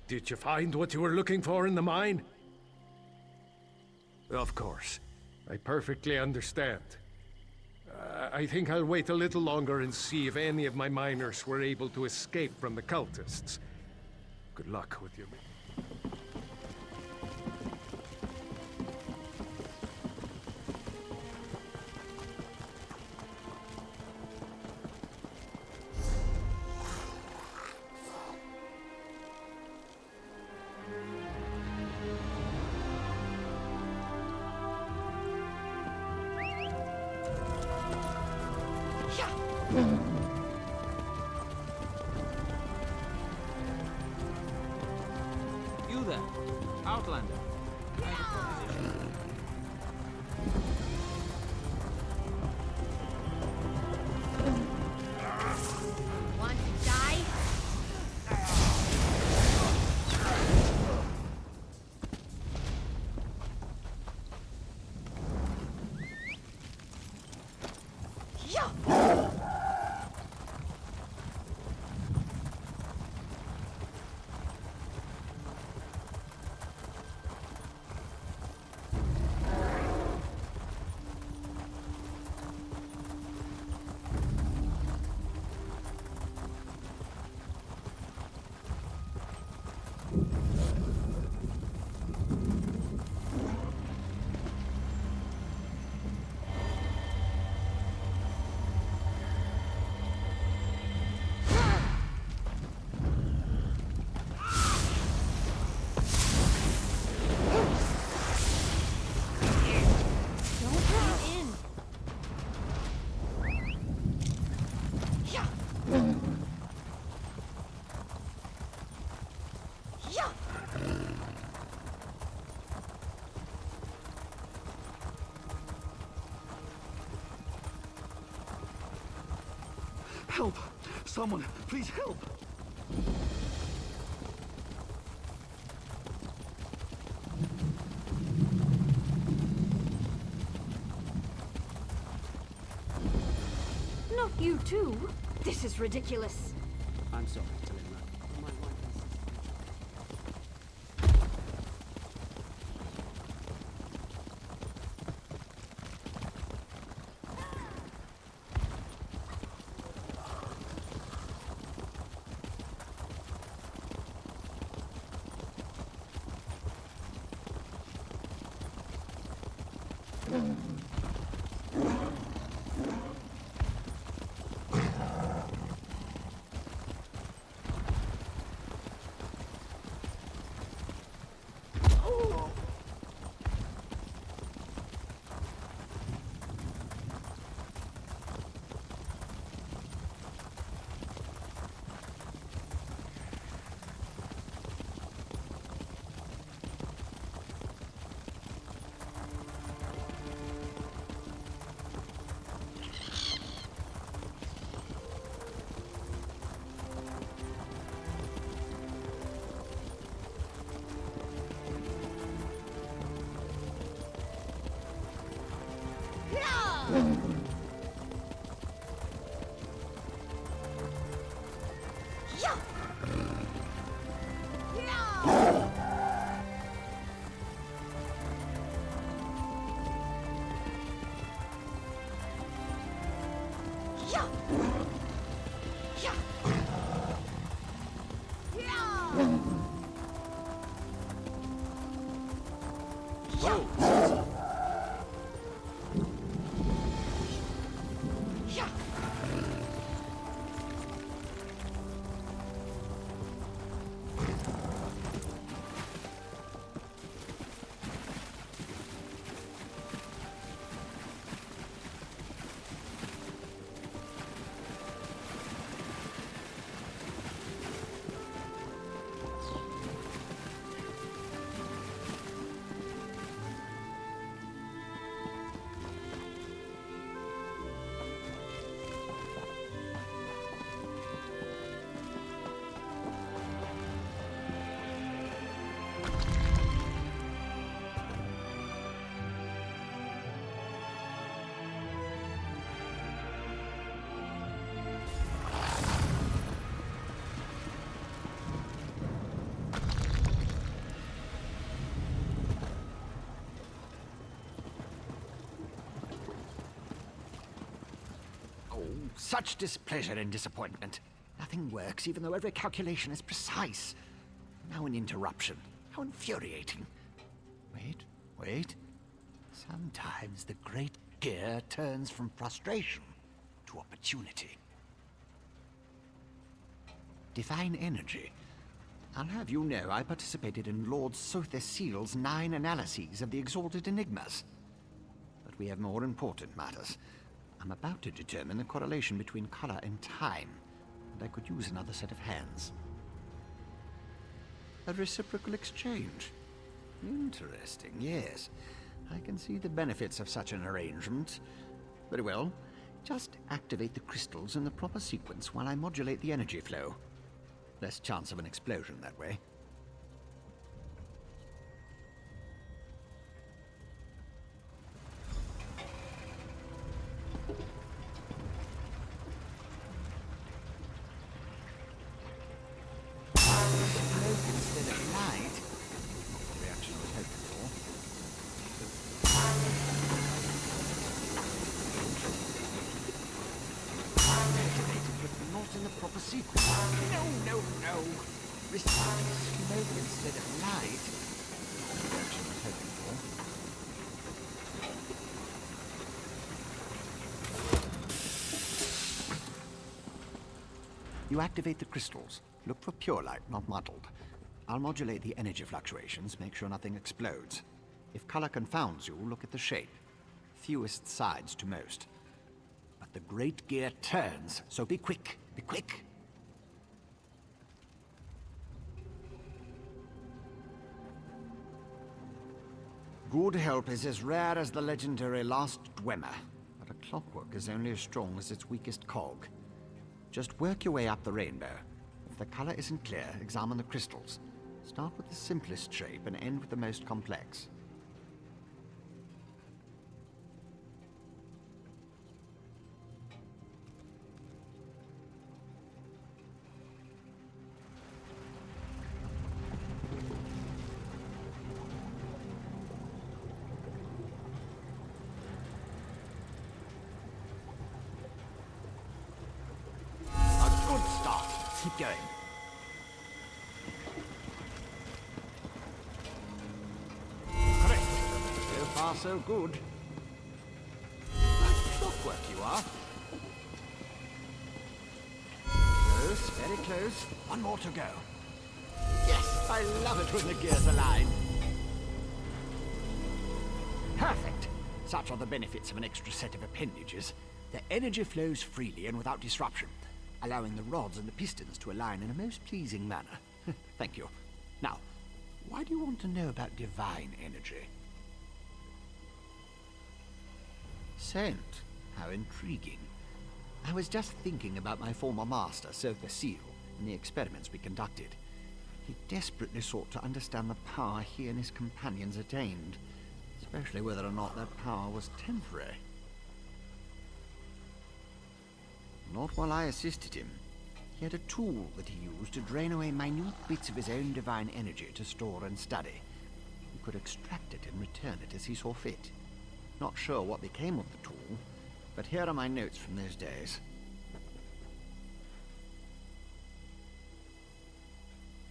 Did you find what you were looking for in the mine? Of course. I perfectly understand. I think I'll wait a little longer and see if any of my miners were able to escape from the cultists. Good luck with your... You there, Outlander. I have a proposition. Want to die? Help! Someone, please help! Not you too. This is ridiculous. I'm sorry, Talima. such displeasure and disappointment. Nothing works, even though every calculation is precise. Now an interruption. How infuriating. Wait. Sometimes the great gear turns from frustration to opportunity. Divine energy. I'll have you know I participated in Lord Sother Seal's 9 analyses of the Exalted Enigmas. But we have more important matters. I'm about to determine the correlation between color and time, and I could use another set of hands. A reciprocal exchange. Interesting, yes. I can see the benefits of such an arrangement. Very well. Just activate the crystals in the proper sequence while I modulate the energy flow. Less chance of an explosion that way. Smoke instead of light. Not the reaction I was hoping for. Activated, but not in the proper sequence. No. Receiving smoke instead of light. Not the reaction I was hoping for. You activate the crystals. Look for pure light, not muddled. I'll modulate the energy fluctuations, make sure nothing explodes. If color confounds you, look at the shape. Fewest sides to most. But the great gear turns, so be quick. Be quick. Good help is as rare as the legendary Last Dwemer, but a clockwork is only as strong as its weakest cog. Just work your way up the rainbow. If the color isn't clear, examine the crystals. Start with the simplest shape and end with the most complex. Keep going. Correct. So far, so good. Like clockwork you are. Close, very close. One more to go. Yes, I love it when the gears align. Perfect. Such are the benefits of an extra set of appendages. The energy flows freely and without disruption, allowing the rods and the pistons to align in a most pleasing manner. Thank you. Now, why do you want to know about divine energy? Scent. How intriguing. I was just thinking about my former master, Sother Seal, and the experiments we conducted. He desperately sought to understand the power he and his companions attained, especially whether or not that power was temporary. Not while I assisted him. He had a tool that he used to drain away minute bits of his own divine energy to store and study. He could extract it and return it as he saw fit. Not sure what became of the tool, but here are my notes from those days.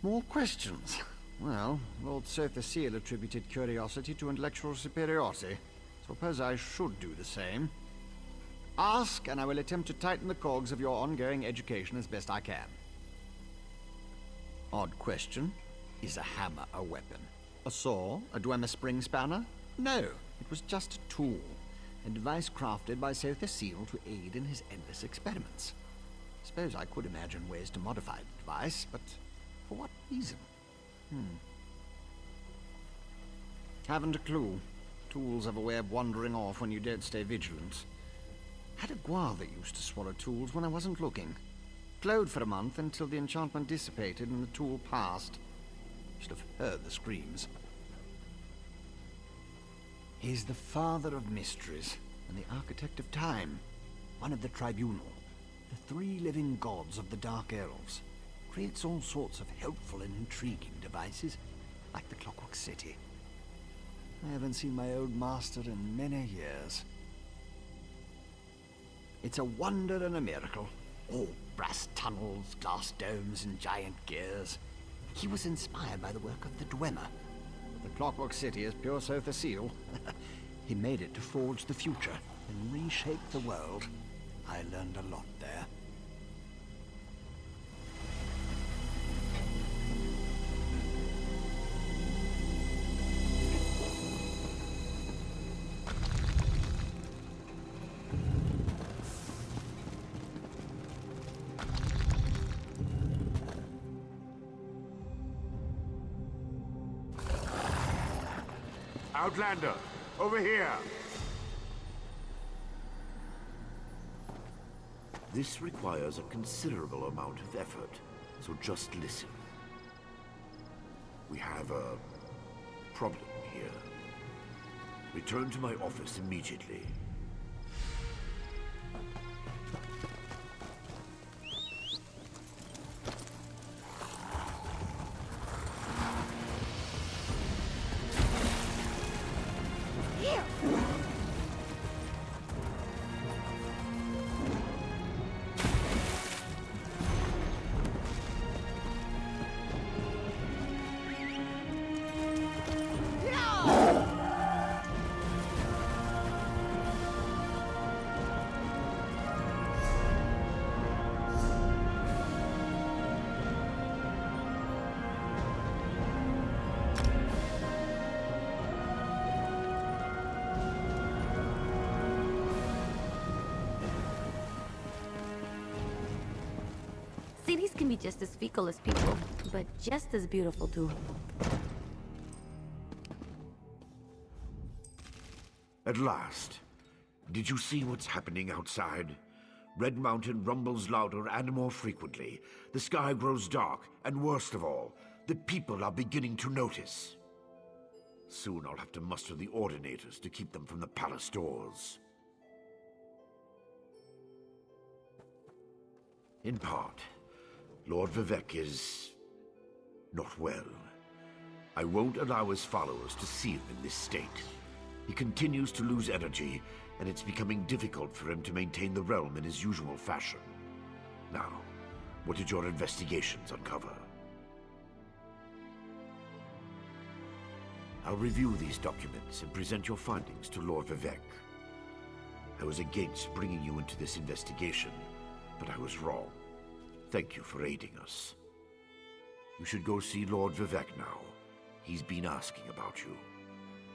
More questions? Well, Lord Sother Seal attributed curiosity to intellectual superiority. Suppose I should do the same. Ask, and I will attempt to tighten the cogs of your ongoing education as best I can. Odd question. Is a hammer a weapon? A saw? A Dwemer spring spanner? No, it was just a tool. A device crafted by Sother Seal to aid in his endless experiments. Suppose I could imagine ways to modify the device, but for what reason? Haven't a clue. Tools have a way of wandering off when you don't stay vigilant. Had a guar that used to swallow tools when I wasn't looking. Glowed for a month until the enchantment dissipated and the tool passed. Should have heard the screams. He's the father of mysteries and the architect of time. One of the tribunal. The 3 living gods of the Dark Elves. Creates all sorts of helpful and intriguing devices, like the Clockwork City. I haven't seen my old master in many years. It's a wonder and a miracle. All brass tunnels, glass domes, and giant gears. He was inspired by the work of the Dwemer. The Clockwork City is pure Sotha Seal. He made it to forge the future and reshape the world. I learned a lot there. Outlander, over here! This requires a considerable amount of effort, so just listen. We have a problem here. Return to my office immediately. Cities can be just as fecal as people, but just as beautiful too. At last. Did you see what's happening outside? Red Mountain rumbles louder and more frequently. The sky grows dark, and worst of all, the people are beginning to notice. Soon I'll have to muster the Ordinators to keep them from the palace doors. In part, Lord Vivec is not well. I won't allow his followers to see him in this state. He continues to lose energy, and it's becoming difficult for him to maintain the realm in his usual fashion. Now, what did your investigations uncover? I'll review these documents and present your findings to Lord Vivec. I was against bringing you into this investigation, but I was wrong. Thank you for aiding us. You should go see Lord Vivec now. He's been asking about you.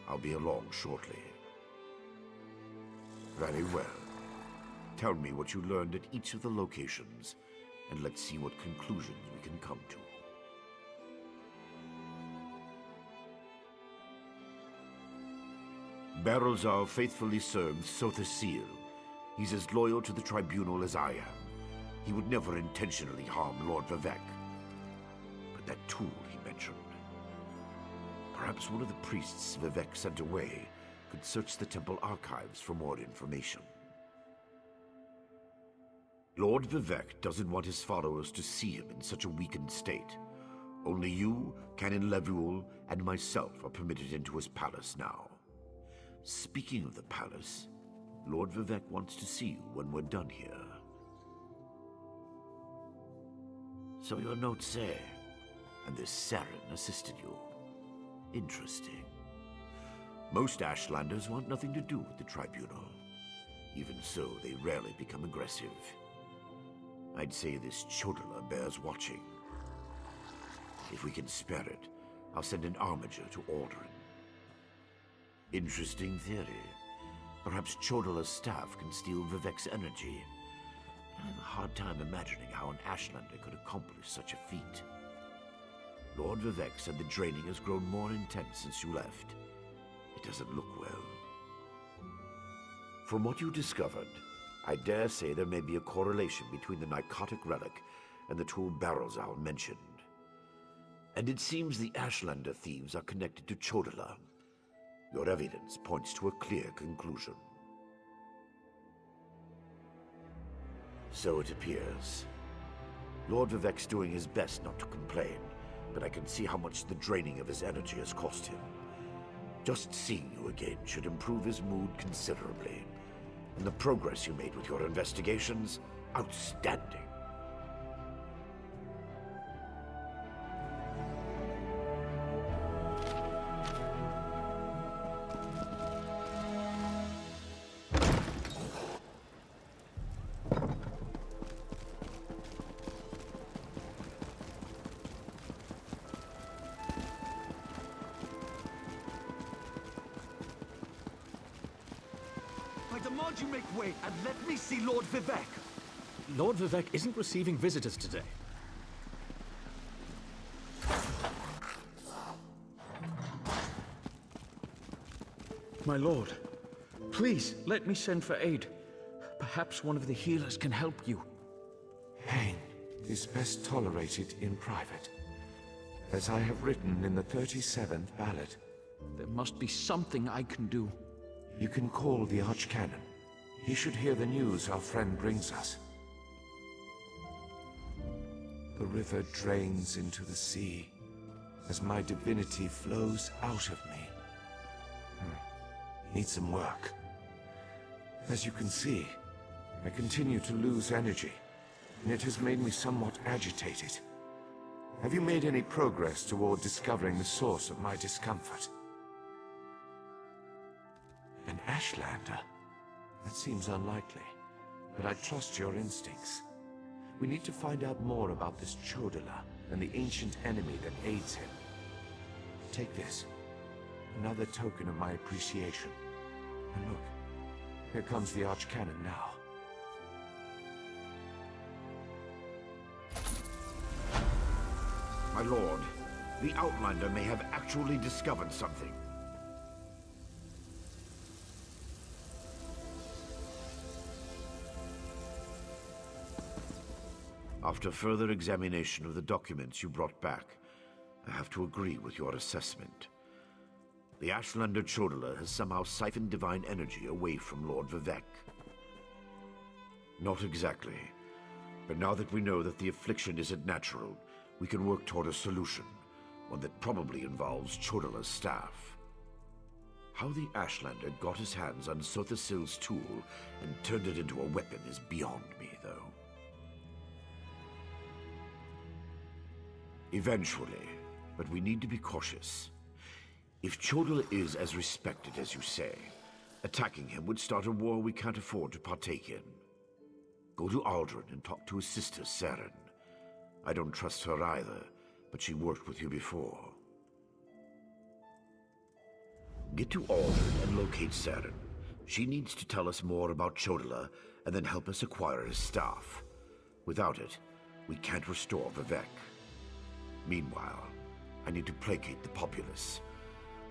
I'll be along shortly. Very well. Tell me what you learned at each of the locations, and let's see what conclusions we can come to. Barrelzal faithfully serves Sotha Seal. He's as loyal to the Tribunal as I am. He would never intentionally harm Lord Vivec. But that tool he mentioned... Perhaps one of the priests Vivec sent away could search the temple archives for more information. Lord Vivec doesn't want his followers to see him in such a weakened state. Only you, Canon Levuel, and myself are permitted into his palace now. Speaking of the palace, Lord Vivec wants to see you when we're done here. So your notes say, and this Saren assisted you. Interesting. Most Ashlanders want nothing to do with the Tribunal. Even so, they rarely become aggressive. I'd say this Chodala bears watching. If we can spare it, I'll send an armiger to Aldrin. Interesting theory. Perhaps Chodala's staff can steal Vivec's energy. I have a hard time imagining how an Ashlander could accomplish such a feat. Lord Vivec said the draining has grown more intense since you left. It doesn't look well. From what you discovered, I dare say there may be a correlation between the narcotic relic and the tool Barrelzal mentioned. And it seems the Ashlander thieves are connected to Chodala. Your evidence points to a clear conclusion. So it appears. Lord Vivec's doing his best not to complain, but I can see how much the draining of his energy has cost him. Just seeing you again should improve his mood considerably, And the progress you made with your investigations, outstanding. I demand you make way and let me see Lord Vivek. Lord Vivek isn't receiving visitors today. My lord, please let me send for aid. Perhaps one of the healers can help you. Pain is best tolerated in private, as I have written in the 37th ballad. There must be something I can do. You can call the Archcanon. He should hear the news our friend brings us. The river drains into the sea as my divinity flows out of me. Needs some work. As you can see, I continue to lose energy, and it has made me somewhat agitated. Have you made any progress toward discovering the source of my discomfort? An Ashlander? That seems unlikely, but I trust your instincts. We need to find out more about this Chodala and the ancient enemy that aids him. Take this. Another token of my appreciation. And look, here comes the Archcanon now. My lord, the Outlander may have actually discovered something. After further examination of the documents you brought back, I have to agree with your assessment. The Ashlander Chodala has somehow siphoned divine energy away from Lord Vivek. Not exactly, but now that we know that the affliction isn't natural, we can work toward a solution, one that probably involves Chodala's staff. How the Ashlander got his hands on Sothasil's tool and turned it into a weapon is beyond me, though. Eventually, but we need to be cautious. If Chodala is as respected as you say, attacking him would start a war we can't afford to partake in. Go to Aldrin and talk to his sister, Saren. I don't trust her either, but she worked with you before. Get to Aldrin and locate Saren. She needs to tell us more about Chodala and then help us acquire his staff. Without it, we can't restore Vivek. Meanwhile, I need to placate the populace.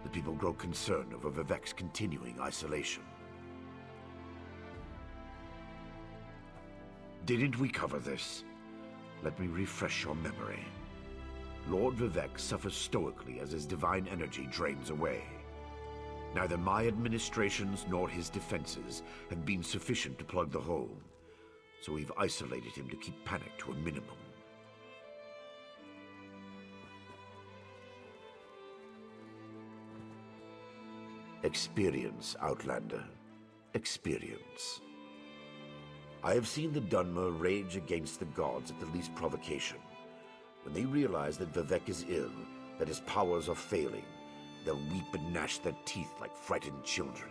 The people grow concerned over Vivek's continuing isolation. Didn't we cover this? Let me refresh your memory. Lord Vivek suffers stoically as his divine energy drains away. Neither my administrations nor his defenses have been sufficient to plug the hole, so we've isolated him to keep panic to a minimum. Experience, Outlander. Experience. I have seen the Dunmer rage against the gods at the least provocation. When they realize that Vivek is ill, that his powers are failing, they'll weep and gnash their teeth like frightened children.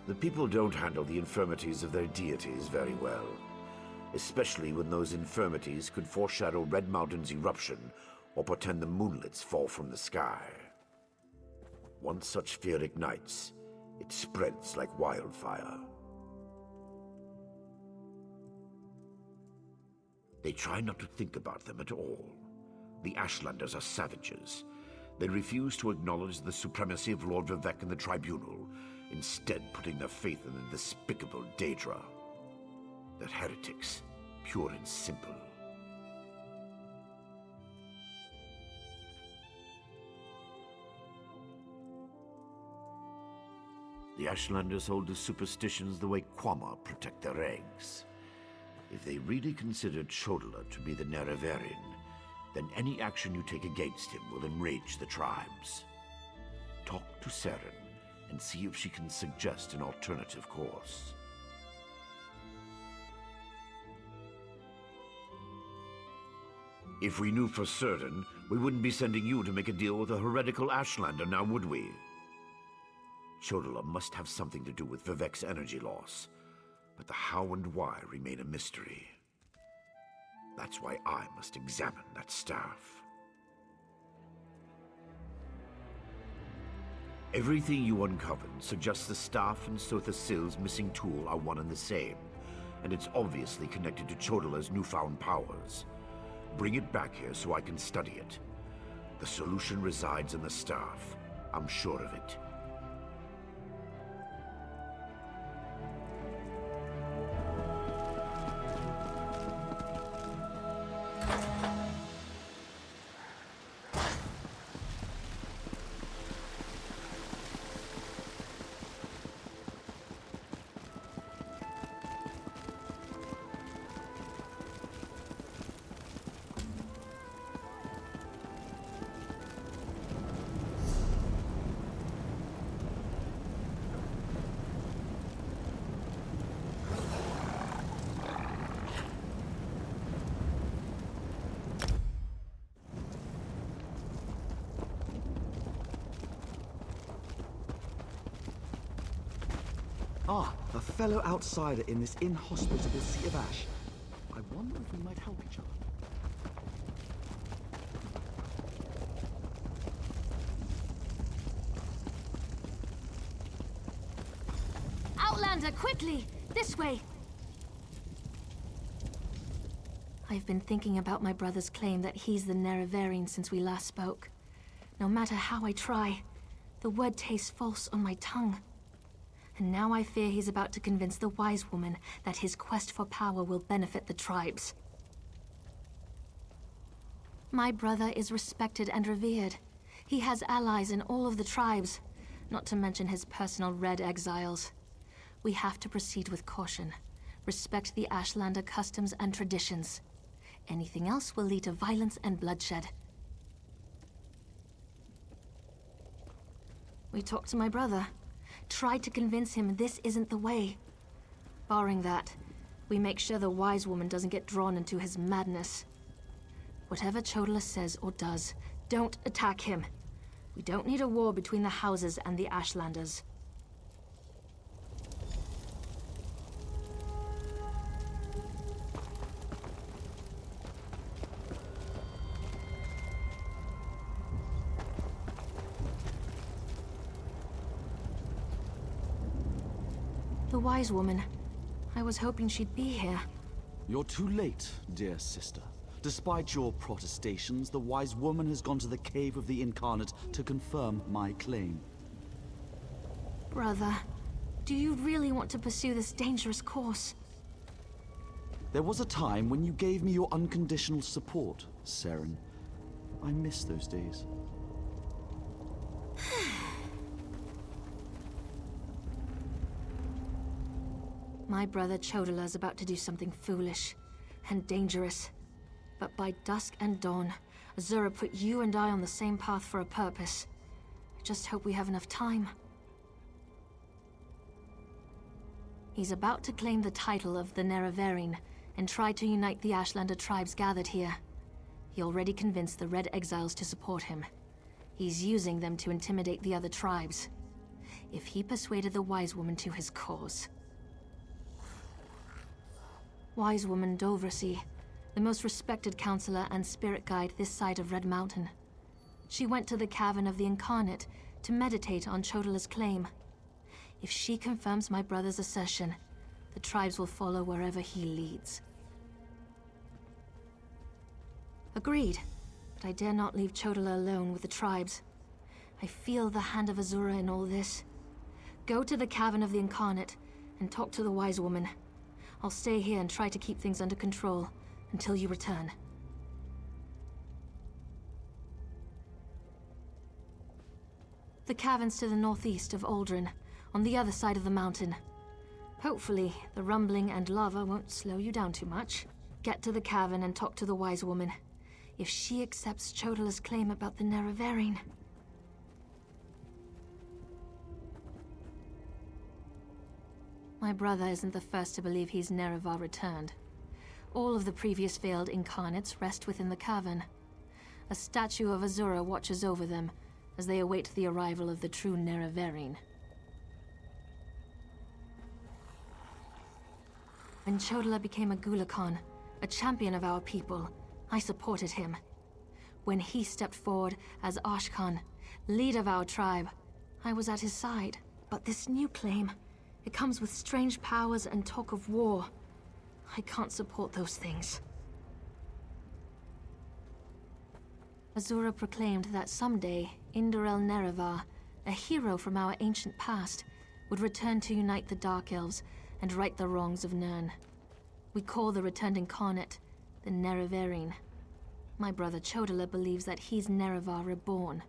The people don't handle the infirmities of their deities very well, especially when those infirmities could foreshadow Red Mountain's eruption or portend the moonlets fall from the sky. Once such fear ignites, it spreads like wildfire. They try not to think about them at all. The Ashlanders are savages. They refuse to acknowledge the supremacy of Lord Vivek and the Tribunal, instead putting their faith in the despicable Daedra. They're heretics, pure and simple. The Ashlanders hold to superstitions the way Quama protect their eggs. If they really considered Chodala to be the Nerevarin, then any action you take against him will enrage the tribes. Talk to Saren. and see if she can suggest an alternative course. If we knew for certain, we wouldn't be sending you to make a deal with a heretical Ashlander, now would we? Chodola must have something to do with Vivek's energy loss, but the how and why remain a mystery. That's why I must examine that staff. Everything you uncovered suggests the staff and Sotha Sil's missing tool are one and the same, and it's obviously connected to Chodola's newfound powers. Bring it back here so I can study it. The solution resides in the staff. I'm sure of it. Ah, a fellow outsider in this inhospitable Sea of Ash. I wonder if we might help each other. Outlander, quickly! This way! I've been thinking about my brother's claim that he's the Nerevarine since we last spoke. No matter how I try, the word tastes false on my tongue. And now I fear he's about to convince the wise woman that his quest for power will benefit the tribes. My brother is respected and revered. He has allies in all of the tribes, not to mention his personal Red Exiles. We have to proceed with caution. Respect the Ashlander customs and traditions. Anything else will lead to violence and bloodshed. We talked to my brother. Tried to convince him this isn't the way. Barring that, we make sure the wise woman doesn't get drawn into his madness. Whatever Chodola says or does, don't attack him. We don't need a war between the houses and the Ashlanders. The wise woman. I was hoping she'd be here. You're too late, dear sister. Despite your protestations, the wise woman has gone to the Cave of the Incarnate to confirm my claim. Brother, do you really want to pursue this dangerous course? There was a time when you gave me your unconditional support, Seren. I miss those days. My brother Chodola's about to do something foolish and dangerous. But by dusk and dawn, Azura put you and I on the same path for a purpose. I just hope we have enough time. He's about to claim the title of the Nerevarine and try to unite the Ashlander tribes gathered here. He already convinced the Red Exiles to support him. He's using them to intimidate the other tribes. If he persuaded the Wise Woman to his cause... Wise Woman Dovrasi, the most respected counselor and spirit guide this side of Red Mountain. She went to the Cavern of the Incarnate to meditate on Chodola's claim. If she confirms my brother's assertion, the tribes will follow wherever he leads. Agreed, but I dare not leave Chodola alone with the tribes. I feel the hand of Azura in all this. Go to the Cavern of the Incarnate and talk to the Wise Woman. I'll stay here and try to keep things under control until you return. The cavern's to the northeast of Aldrin, on the other side of the mountain. Hopefully, the rumbling and lava won't slow you down too much. Get to the cavern and talk to the Wise Woman. If she accepts Chodola's claim about the Nerevarine... My brother isn't the first to believe he's Nerevar returned. All of the previous failed incarnates rest within the cavern. A statue of Azura watches over them as they await the arrival of the true Nerevarine. When Chodala became a Gulakhan, a champion of our people, I supported him. When he stepped forward as Ashkan, leader of our tribe, I was at his side. But this new claim, it comes with strange powers and talk of war. I can't support those things. Azura proclaimed that someday, Indorel Nerevar, a hero from our ancient past, would return to unite the Dark Elves and right the wrongs of Nirn. We call the returned incarnate the Nerevarine. My brother Chodala believes that he's Nerevar reborn.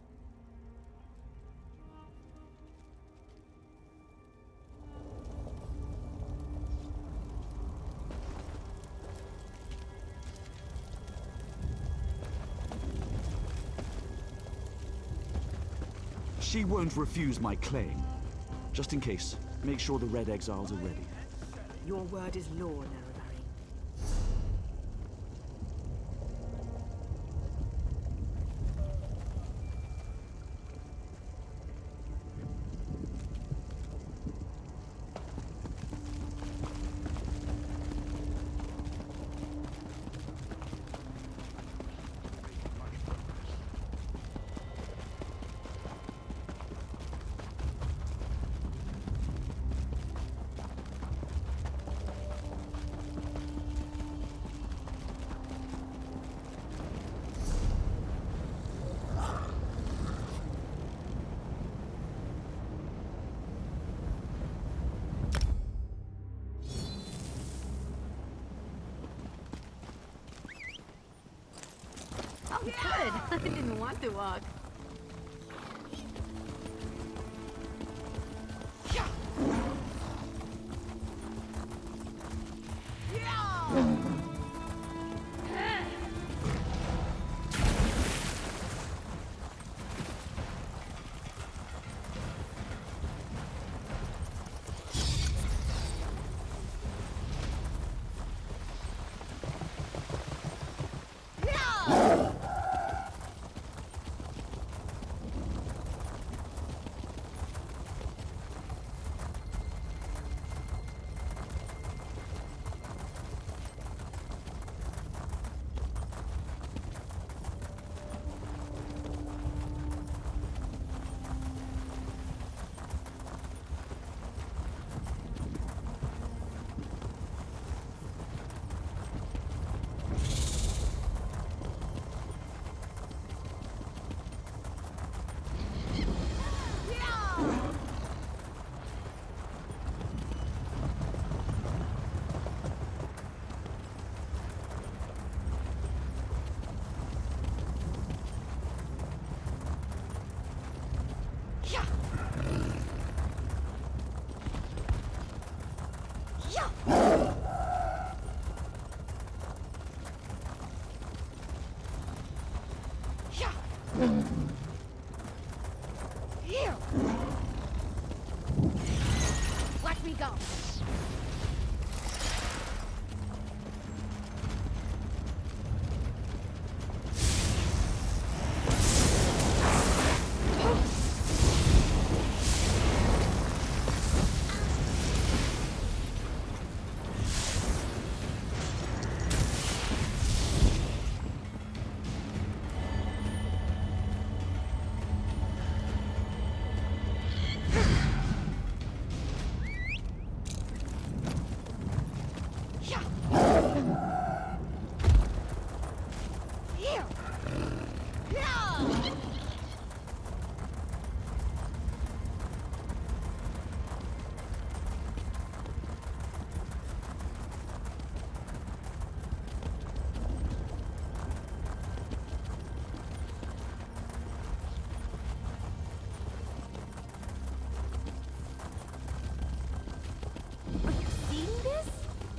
She won't refuse my claim. Just in case, make sure the Red Exiles are ready. Your word is law, Nerevarine. Good. I didn't want to walk. Here! Let me go!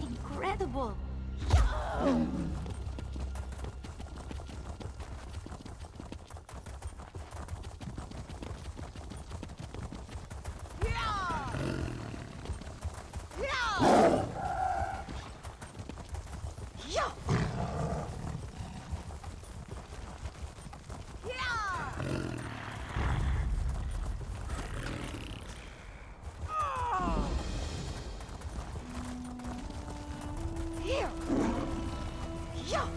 Incredible! Here! Yeah!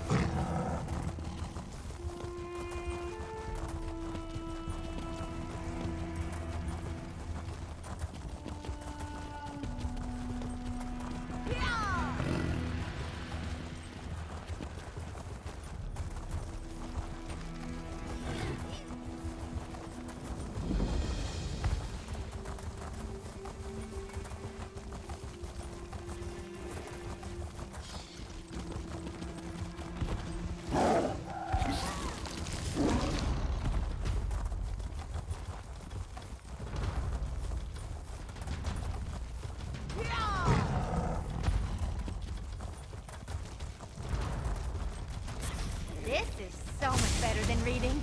This is so much better than reading.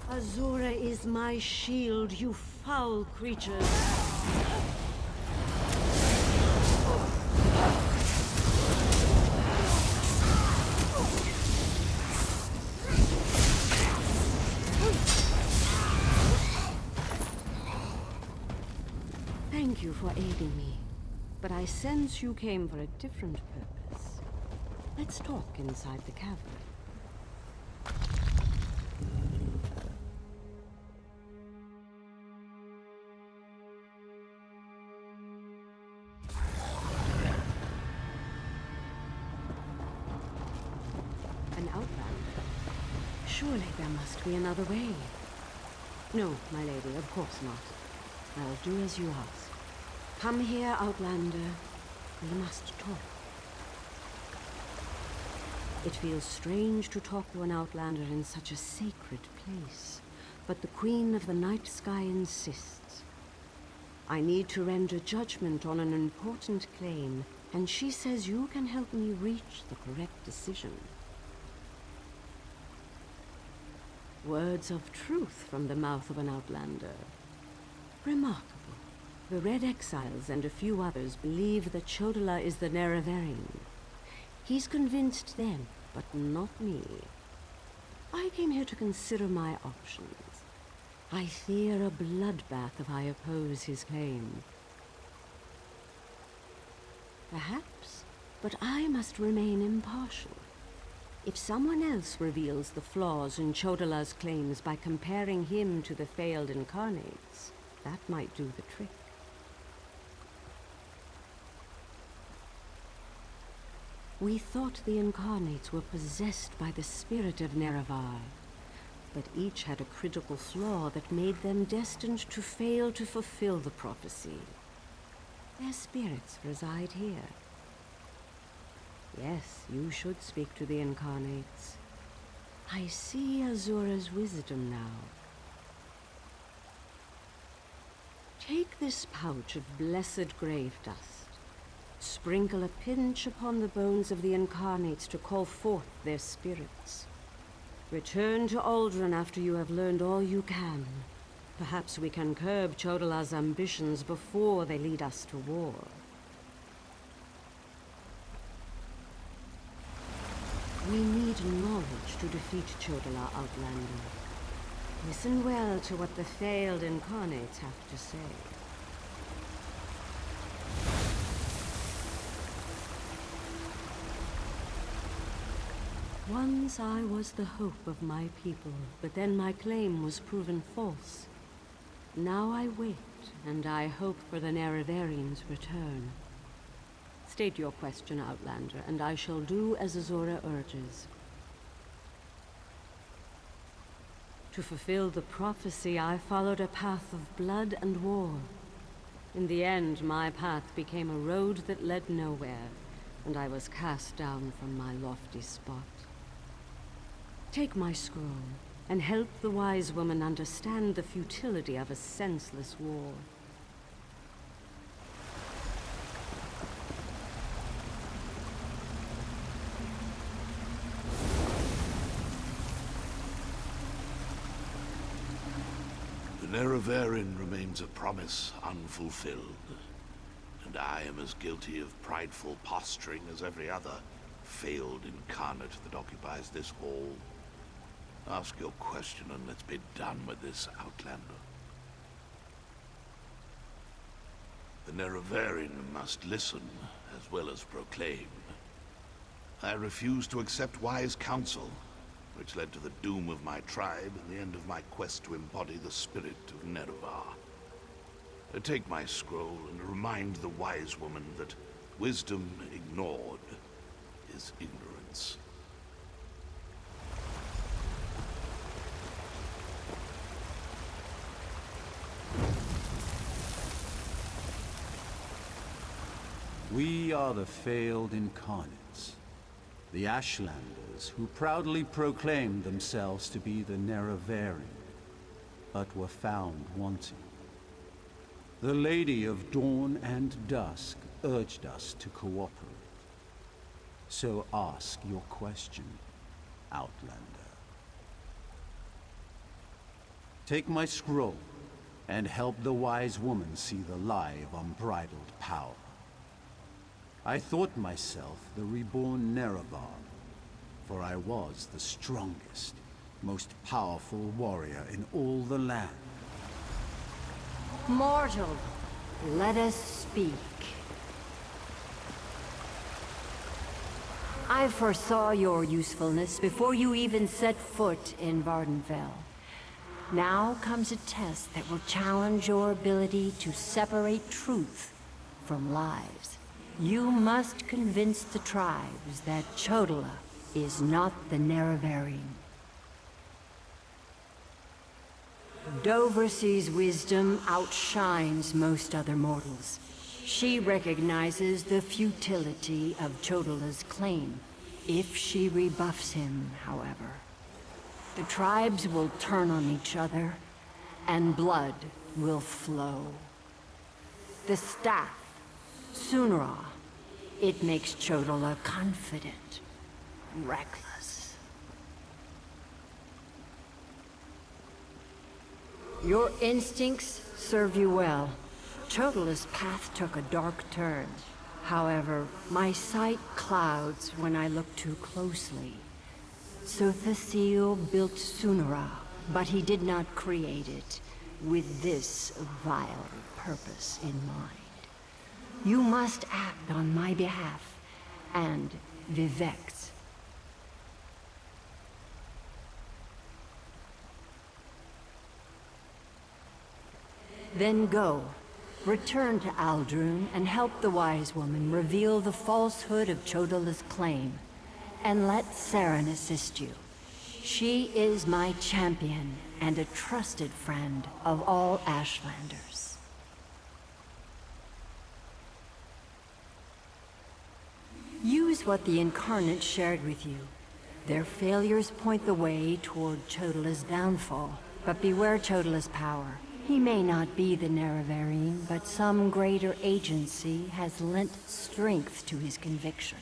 Azura is my shield, you foul creatures. Thank you for aiding me, but I sense you came for a different purpose. Let's talk inside the cavern. An outlander? Surely there must be another way. No, my lady, of course not. I'll do as you ask. Come here, outlander. We must talk. It feels strange to talk to an outlander in such a sacred place, but the Queen of the Night Sky insists. I need to render judgment on an important claim, and she says you can help me reach the correct decision. Words of truth from the mouth of an outlander. Remarkable. The Red Exiles and a few others believe that Chodala is the Nerevarine. He's convinced them, but not me. I came here to consider my options. I fear a bloodbath if I oppose his claim. Perhaps, but I must remain impartial. If someone else reveals the flaws in Chodala's claims by comparing him to the failed incarnates, that might do the trick. We thought the incarnates were possessed by the spirit of Nerevar, but each had a critical flaw that made them destined to fail to fulfill the prophecy. Their spirits reside here. Yes, you should speak to the incarnates. I see Azura's wisdom now. Take this pouch of blessed grave dust. Sprinkle a pinch upon the bones of the incarnates to call forth their spirits. Return to Aldrin after you have learned all you can. Perhaps we can curb Chodala's ambitions before they lead us to war. We need knowledge to defeat Chodala, Outlander. Listen well to what the failed incarnates have to say. Once I was the hope of my people, but then my claim was proven false. Now I wait, and I hope for the Nerevarion's return. State your question, Outlander, and I shall do as Azora urges. To fulfill the prophecy, I followed a path of blood and war. In the end, my path became a road that led nowhere, and I was cast down from my lofty spot. Take my scroll, and help the wise woman understand the futility of a senseless war. The Nerevarine remains a promise unfulfilled, and I am as guilty of prideful posturing as every other failed incarnate that occupies this hall. Ask your question and let's be done with this, Outlander. The Nerevarine must listen as well as proclaim. I refuse to accept wise counsel, which led to the doom of my tribe and the end of my quest to embody the spirit of Nerevar. Take my scroll and remind the wise woman that wisdom ignored is ignorance. We are the failed incarnates, the Ashlanders who proudly proclaimed themselves to be the Nerevarine, but were found wanting. The Lady of Dawn and Dusk urged us to cooperate. So ask your question, Outlander. Take my scroll, and help the wise woman see the lie of unbridled power. I thought myself the reborn Nerevar, for I was the strongest, most powerful warrior in all the land. Mortal, let us speak. I foresaw your usefulness before you even set foot in Vardenfell. Now comes a test that will challenge your ability to separate truth from lies. You must convince the tribes that Chodola is not the Nerevarine. Doversee's wisdom outshines most other mortals. She recognizes the futility of Chodola's claim. If she rebuffs him, however, the tribes will turn on each other, and blood will flow. The staff, Sunra, it makes Chodola confident, reckless. Your instincts serve you well. Chodola's path took a dark turn. However, my sight clouds when I look too closely. Sothasil built Sunra, but he did not create it with this vile purpose in mind. You must act on my behalf, and Vivek's. Then go. Return to Aldrune and help the wise woman reveal the falsehood of Chodola's claim. And let Saren assist you. She is my champion and a trusted friend of all Ashlanders. Use what the Incarnate shared with you. Their failures point the way toward Chodola's downfall, but beware Chodola's power. He may not be the Nerevarine, but some greater agency has lent strength to his conviction.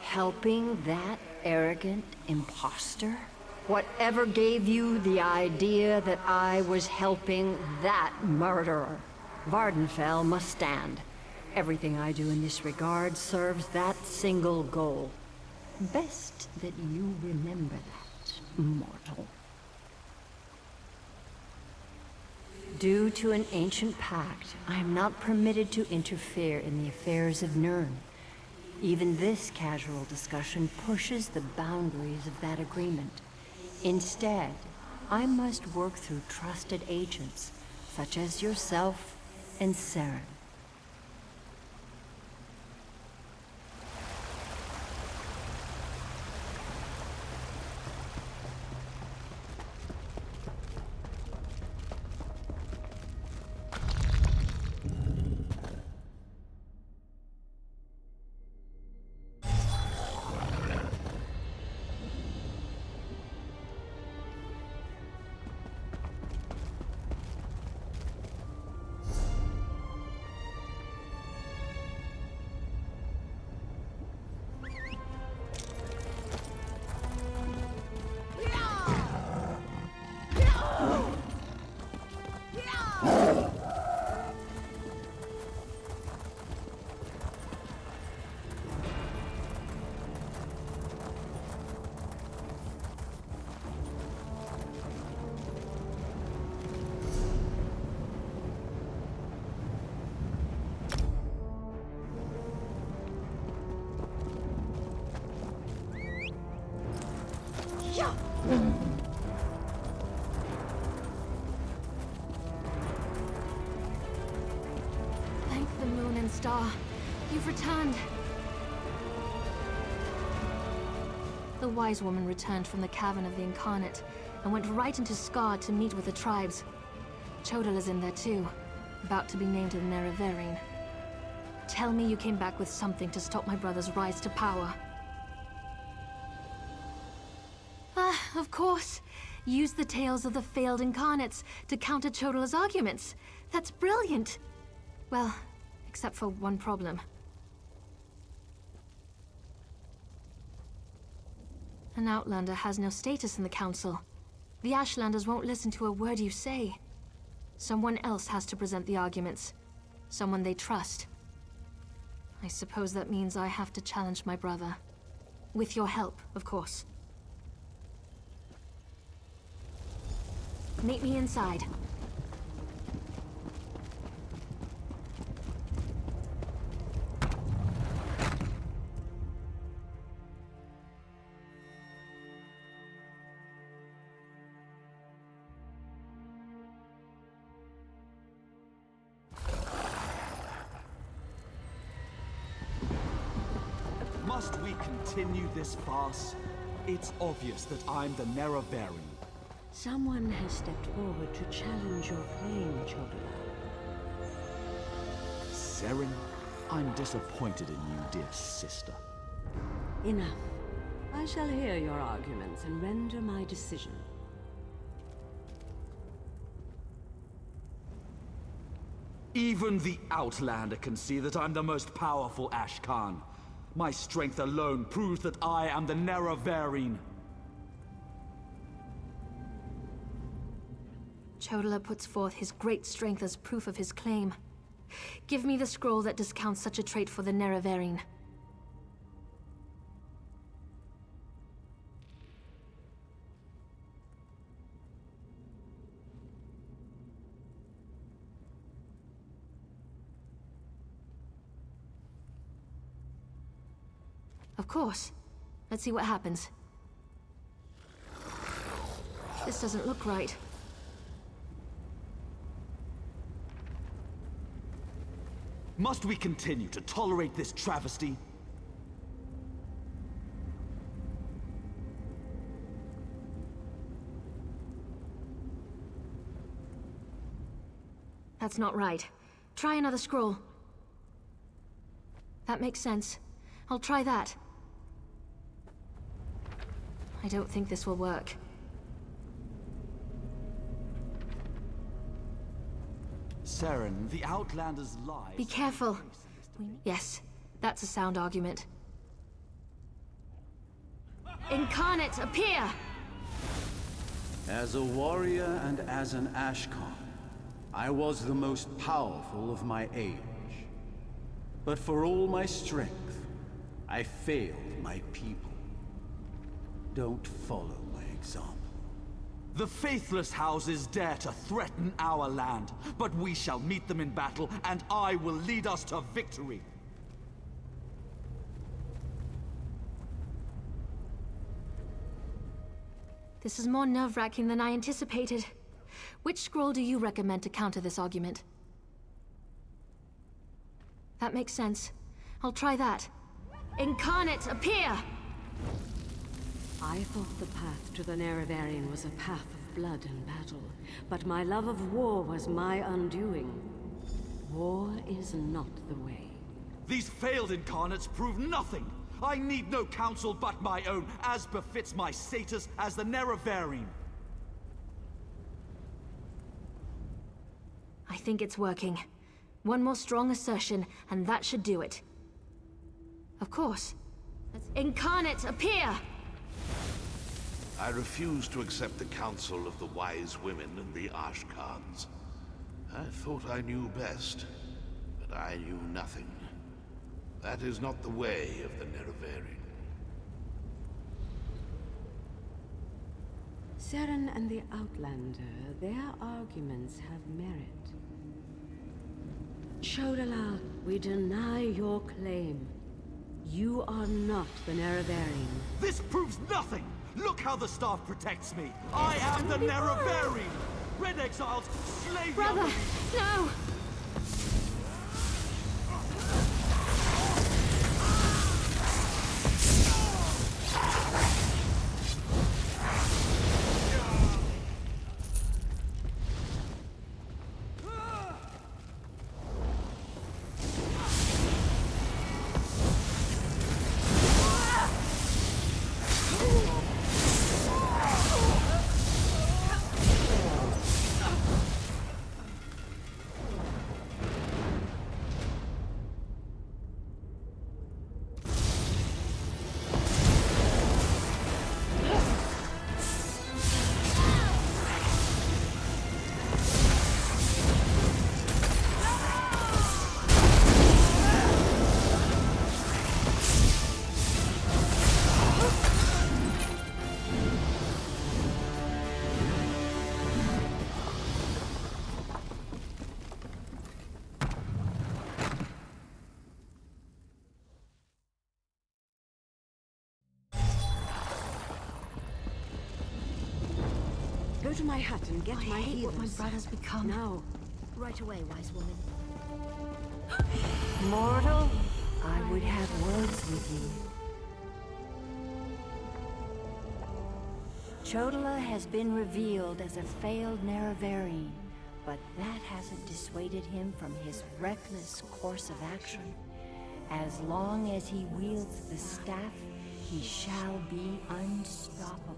Helping that arrogant imposter? Whatever gave you the idea that I was helping that murderer? Vardenfell must stand. Everything I do in this regard serves that single goal. Best that you remember that, mortal. Due to an ancient pact, I am not permitted to interfere in the affairs of Nirn. Even this casual discussion pushes the boundaries of that agreement. Instead, I must work through trusted agents, such as yourself and Saren. Thank the moon and star. You've returned. The wise woman returned from the Cavern of the Incarnate and went right into Scar to meet with the tribes. Chodal is in there too, about to be named to the Nerevarine. Tell me you came back with something to stop my brother's rise to power. Ah, of course. Use the tales of the failed incarnates to counter Chodal's arguments. That's brilliant. Well, except for one problem. An Outlander has no status in the Council. The Ashlanders won't listen to a word you say. Someone else has to present the arguments. Someone they trust. I suppose that means I have to challenge my brother. With your help, of course. Meet me inside. Must we continue this farce? It's obvious that I'm the Nerevarine. Someone has stepped forward to challenge your claim, Chodala. Saren, I'm disappointed in you, dear sister. Enough. I shall hear your arguments and render my decision. Even the Outlander can see that I'm the most powerful Ashkan. My strength alone proves that I am the Nerevarine. Chodala puts forth his great strength as proof of his claim. Give me the scroll that discounts such a trait for the Nerevarine. Of course. Let's see what happens. This doesn't look right. Must we continue to tolerate this travesty? That's not right. Try another scroll. That makes sense. I'll try that. I don't think this will work. Saren, the Outlander's lies... Be careful. Yes, that's a sound argument. Incarnate, appear! As a warrior and as an Ashkan, I was the most powerful of my age. But for all my strength, I failed my people. Don't follow my example. The faithless houses dare to threaten our land, but we shall meet them in battle, and I will lead us to victory. This is more nerve-wracking than I anticipated. Which scroll do you recommend to counter this argument? That makes sense. I'll try that. Incarnate, appear! I thought the path to the Nerevarine was a path of blood and battle, but my love of war was my undoing. War is not the way. These failed incarnates prove nothing! I need no counsel but my own, as befits my status as the Nerevarine. I think it's working. One more strong assertion, and that should do it. Of course. Incarnate, appear! I refuse to accept the counsel of the wise women and the Ashkans. I thought I knew best, but I knew nothing. That is not the way of the Nerevarine. Seren and the Outlander, their arguments have merit. Chodala, we deny your claim. You are not the Nerevarine. This proves nothing! Look how the staff protects me! I am the Nerevarine! Red Exiles, slay Brother, no! Go to my hut and get my hate healers. what my brother's become. Now. Right away, wise woman. Mortal, I would have words with you. Chodala has been revealed as a failed Nerevarine, but that hasn't dissuaded him from his reckless course of action. As long as he wields the staff, he shall be unstoppable.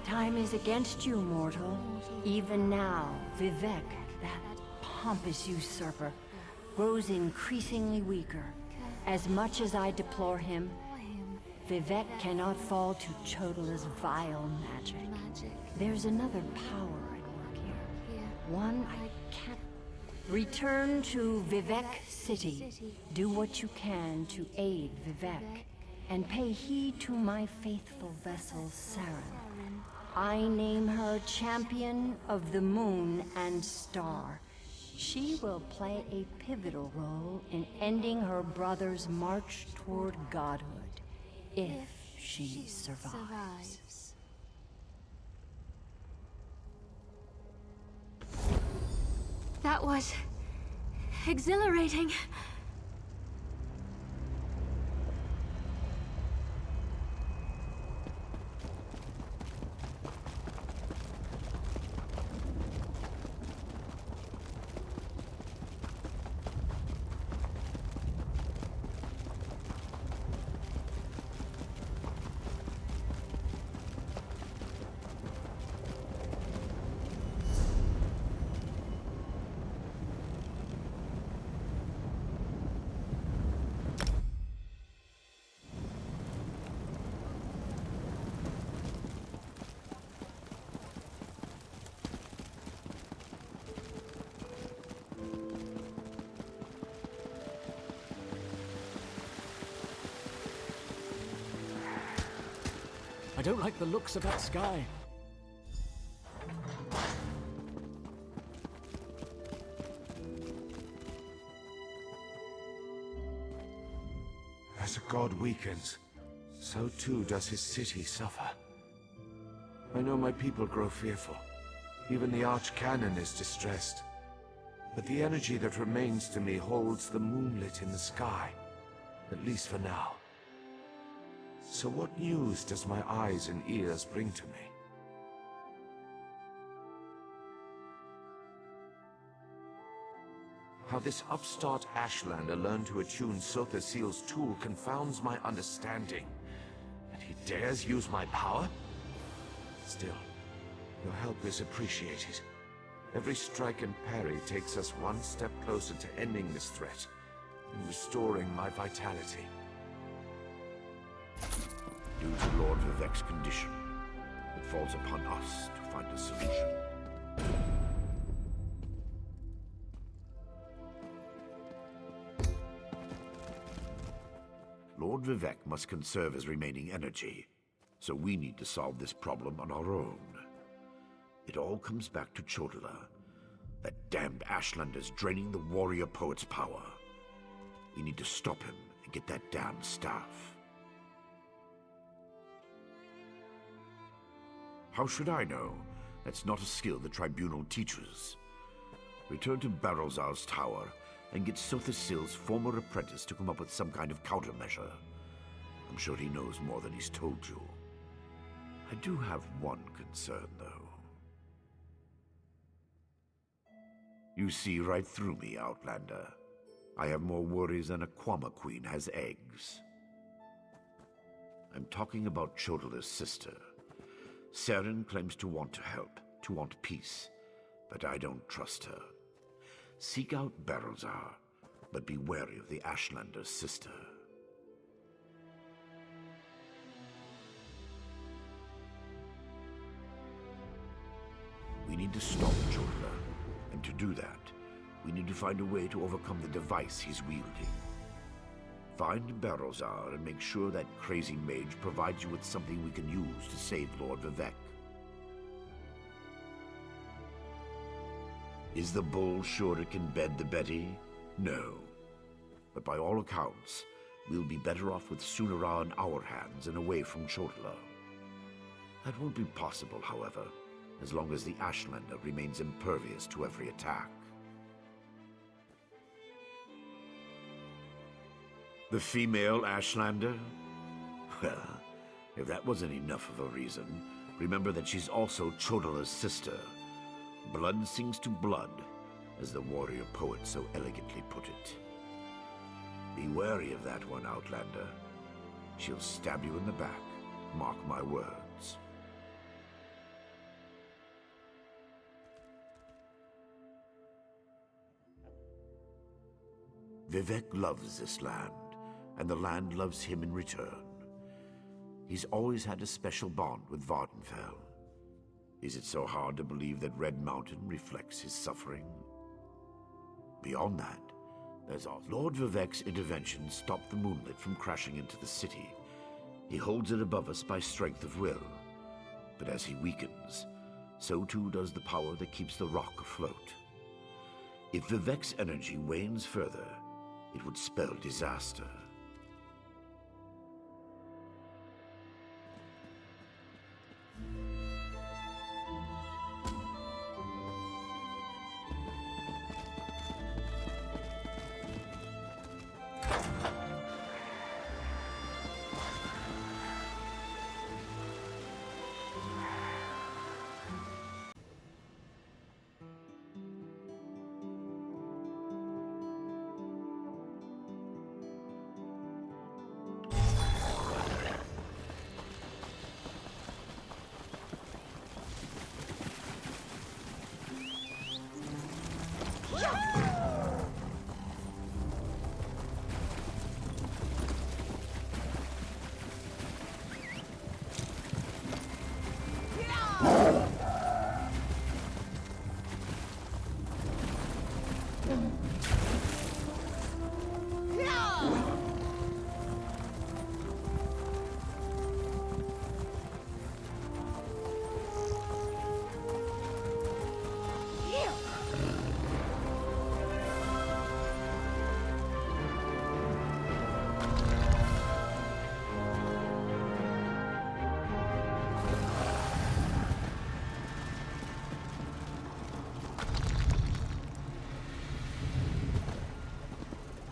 Time is against you, mortal. Even now, Vivek, that pompous usurper, grows increasingly weaker. As much as I deplore him, Vivek cannot fall to Chodala's vile magic. There's another power at work here. One I can't... Return to Vivek City. Do what you can to aid Vivek, and pay heed to my faithful vessel, Saren. I name her Champion of the Moon and Star. She will play a pivotal role in ending her brother's march toward godhood, if she survives. That was... exhilarating. don't like the looks of that sky. As a god weakens, so too does his city suffer. I know my people grow fearful. Even the Archcanon is distressed. But the energy that remains to me holds the moonlit in the sky, at least for now. So what news does my eyes and ears bring to me? How this upstart Ashlander learned to attune Sotha Seal's tool confounds my understanding. And he dares use my power? Still, your help is appreciated. Every strike and parry takes us one step closer to ending this threat and restoring my vitality. Due to Lord Vivek's condition, it falls upon us to find a solution. Lord Vivek must conserve his remaining energy, so we need to solve this problem on our own. It all comes back to Chodala. That damned Ashlander's draining the warrior poet's power. We need to stop him and get that damned staff. How should I know? That's not a skill the Tribunal teaches. Return to Barrelzar's tower and get Sotha Seal's former apprentice to come up with some kind of countermeasure. I'm sure he knows more than he's told you. I do have one concern, though. You see right through me, Outlander. I have more worries than a Kwama queen has eggs. I'm talking about Chodala's sister. Seren claims to want to help, to want peace, but I don't trust her. Seek out Barrelzar, but be wary of the Ashlander's sister. We need to stop Chodala, and to do that, we need to find a way to overcome the device he's wielding. Find Barrelzar and make sure that crazy mage provides you with something we can use to save Lord Vivek. Is the bull sure it can bed the Betty? No. But by all accounts, we'll be better off with Sunara in our hands and away from Chodala. That won't be possible, however, as long as the Ashlander remains impervious to every attack. The female Ashlander? Well, if that wasn't enough of a reason, remember that she's also Chodala's sister. Blood sings to blood, as the warrior poet so elegantly put it. Be wary of that one, Outlander. She'll stab you in the back, mark my words. Vivek loves this land, and the land loves him in return. He's always had a special bond with Vardenfell. Is it so hard to believe that Red Mountain reflects his suffering? Beyond that, there's all. Lord Vivek's intervention stopped the moonlit from crashing into the city. He holds it above us by strength of will. But as he weakens, so too does the power that keeps the rock afloat. If Vivek's energy wanes further, it would spell disaster.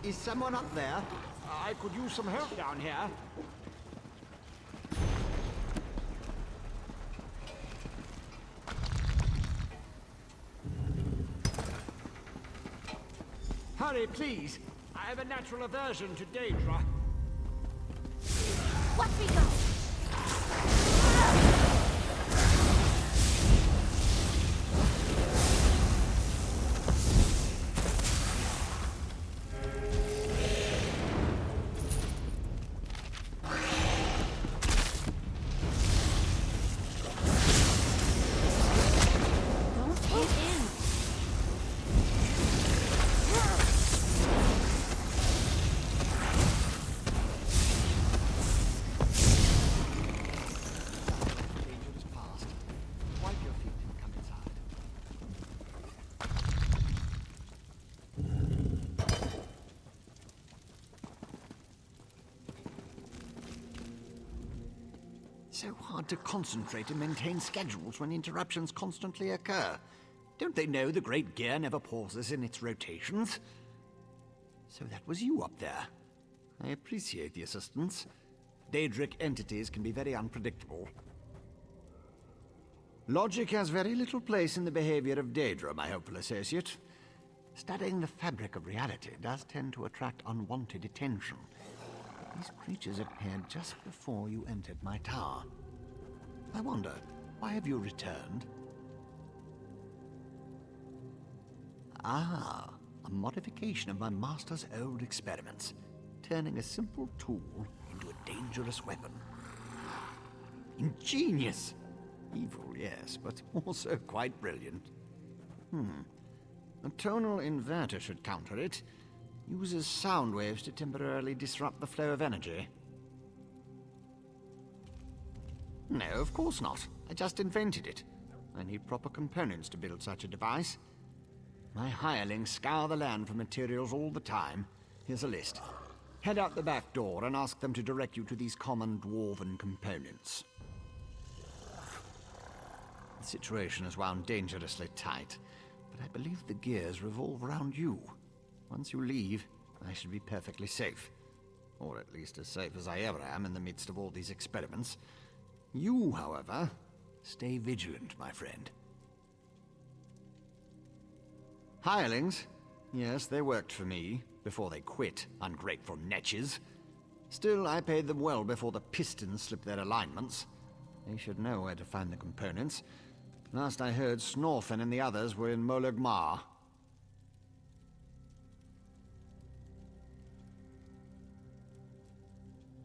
Is someone up there? I could use some help down here. Hurry, please. I have a natural aversion to Daedra. Watch me go! So hard to concentrate and maintain schedules when interruptions constantly occur. Don't they know the Great Gear never pauses in its rotations? So that was you up there. I appreciate the assistance. Daedric entities can be very unpredictable. Logic has very little place in the behavior of Daedra, my hopeful associate. Studying the fabric of reality does tend to attract unwanted attention. These creatures appeared just before you entered my tower. I wonder, why have you returned? Ah, a modification of my master's old experiments, turning a simple tool into a dangerous weapon. Ingenious! Evil, yes, but also quite brilliant. A tonal inverter should counter it. Uses sound waves to temporarily disrupt the flow of energy. No, of course not. I just invented it. I need proper components to build such a device. My hirelings scour the land for materials all the time. Here's a list. Head out the back door and ask them to direct you to these common dwarven components. The situation is wound dangerously tight, but I believe the gears revolve around you. Once you leave, I should be perfectly safe. Or at least as safe as I ever am in the midst of all these experiments. You, however, stay vigilant, my friend. Hirelings? Yes, they worked for me, before they quit, ungrateful netches. Still, I paid them well before the pistons slipped their alignments. They should know where to find the components. Last I heard, Snorfen and the others were in Molag Mar.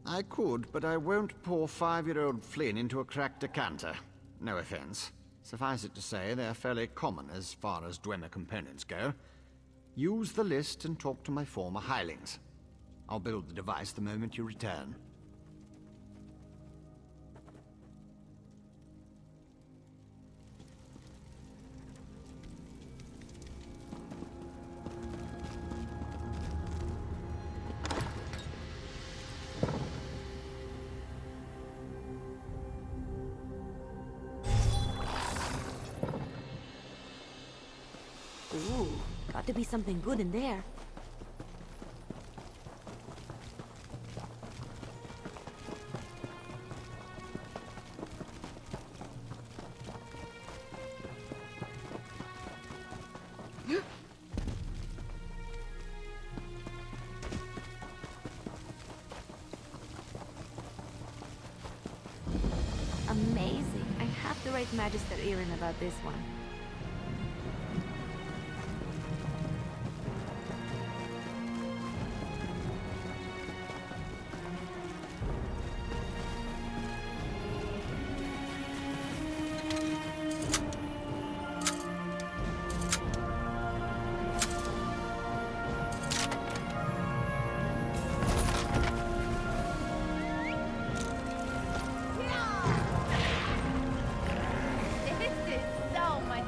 I could, but I won't pour 5-year-old Flynn into a cracked decanter. No offense. Suffice it to say, they're fairly common as far as Dwemer components go. Use the list and talk to my former hirelings. I'll build the device the moment you return. Ooh, got to be something good in there. Amazing. I have to write Magister Erin about this one. This is so much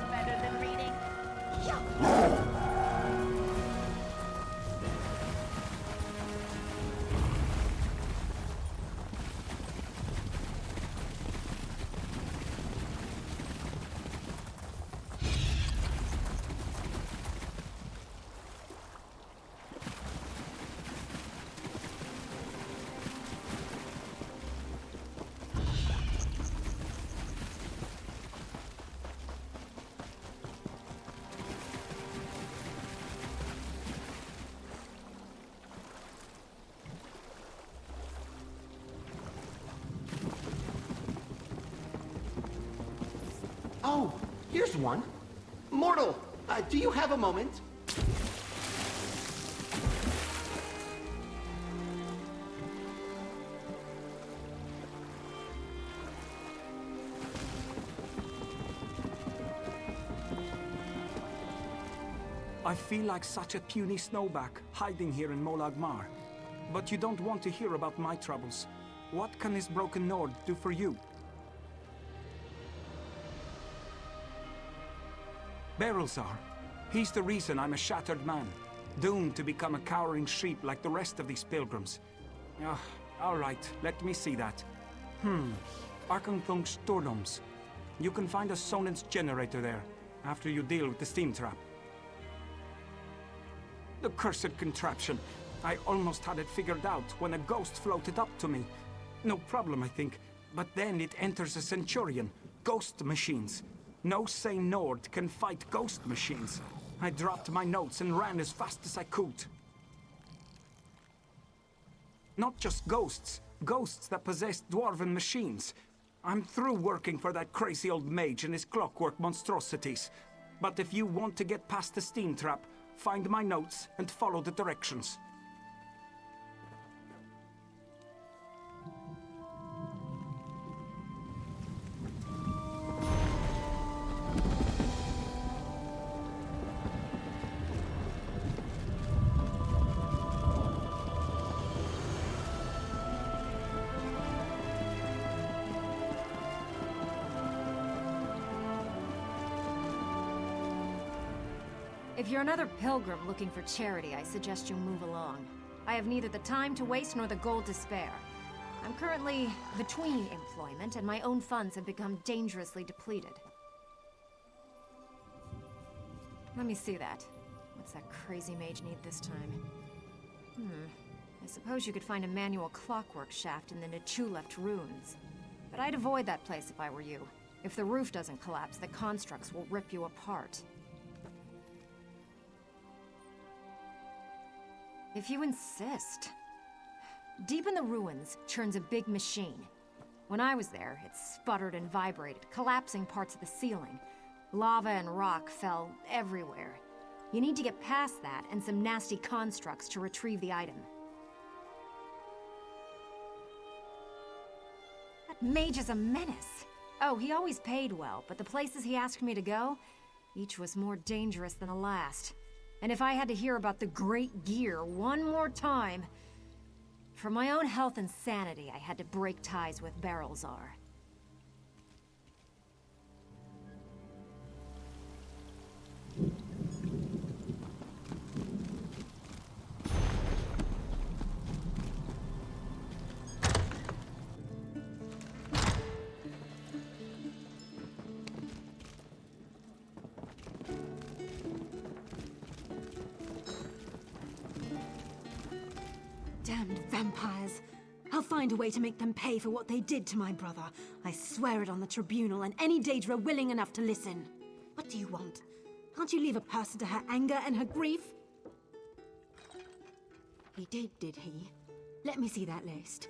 Oh, here's one. Mortal, do you have a moment? I feel like such a puny snowback, hiding here in Molag Mar. But you don't want to hear about my troubles. What can this broken Nord do for you? Berylzar. He's the reason I'm a shattered man, doomed to become a cowering sheep like the rest of these pilgrims. All right, let me see that. Arkanthung Stordoms. You can find a Sonance generator there, after you deal with the steam trap. The cursed contraption. I almost had it figured out when a ghost floated up to me. No problem, I think. But then it enters a Centurion. Ghost machines. No sane Nord can fight ghost machines. I dropped my notes and ran as fast as I could. Not just ghosts. Ghosts that possess dwarven machines. I'm through working for that crazy old mage and his clockwork monstrosities. But if you want to get past the steam trap, find my notes and follow the directions. If you're another pilgrim looking for charity, I suggest you move along. I have neither the time to waste nor the gold to spare. I'm currently between employment, and my own funds have become dangerously depleted. Let me see that. What's that crazy mage need this time? I suppose you could find a manual clockwork shaft in the Nichuleft ruins. But I'd avoid that place if I were you. If the roof doesn't collapse, the constructs will rip you apart. If you insist. Deep in the ruins churns a big machine. When I was there, it sputtered and vibrated, collapsing parts of the ceiling. Lava and rock fell everywhere. You need to get past that and some nasty constructs to retrieve the item. That mage is a menace. Oh, he always paid well, but the places he asked me to go, each was more dangerous than the last. And if I had to hear about the Great Gear one more time... For my own health and sanity, I had to break ties with Berylzar. Damned vampires. I'll find a way to make them pay for what they did to my brother. I swear it on the tribunal and any Daedra willing enough to listen. What do you want? Can't you leave a person to her anger and her grief? He did he? Let me see that list.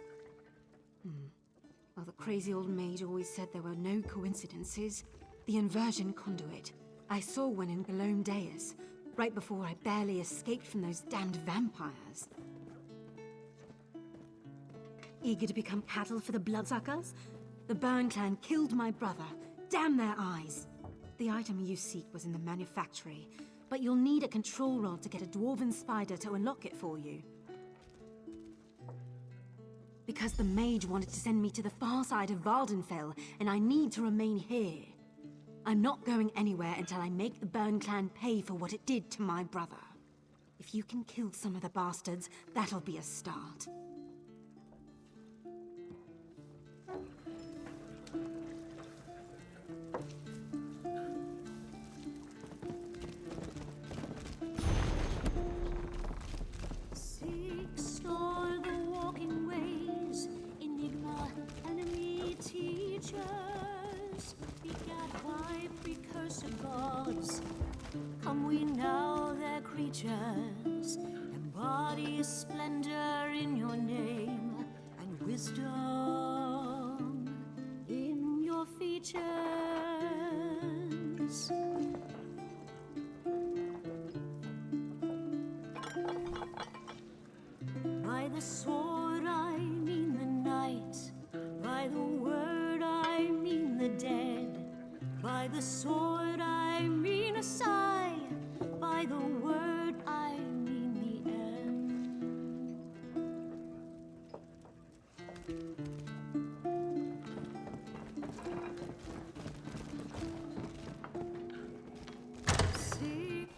Well, the crazy old mage always said there were no coincidences. The inversion conduit. I saw one in Galome Deus, right before I barely escaped from those damned vampires. Eager to become cattle for the Bloodsuckers? The Burn clan killed my brother. Damn their eyes! The item you seek was in the manufactory, but you'll need a control rod to get a dwarven spider to unlock it for you. Because the mage wanted to send me to the far side of Vardenfell, and I need to remain here. I'm not going anywhere until I make the Burn clan pay for what it did to my brother. If you can kill some of the bastards, that'll be a start. Explore the walking ways, enigma, enemy teachers, begat by precursor gods. Come we now, their creatures, embody splendor in your name, and wisdom in your features. By the sword I mean the night, by the word I mean the dead, by the sword I mean a sigh, by the word I mean the end. See.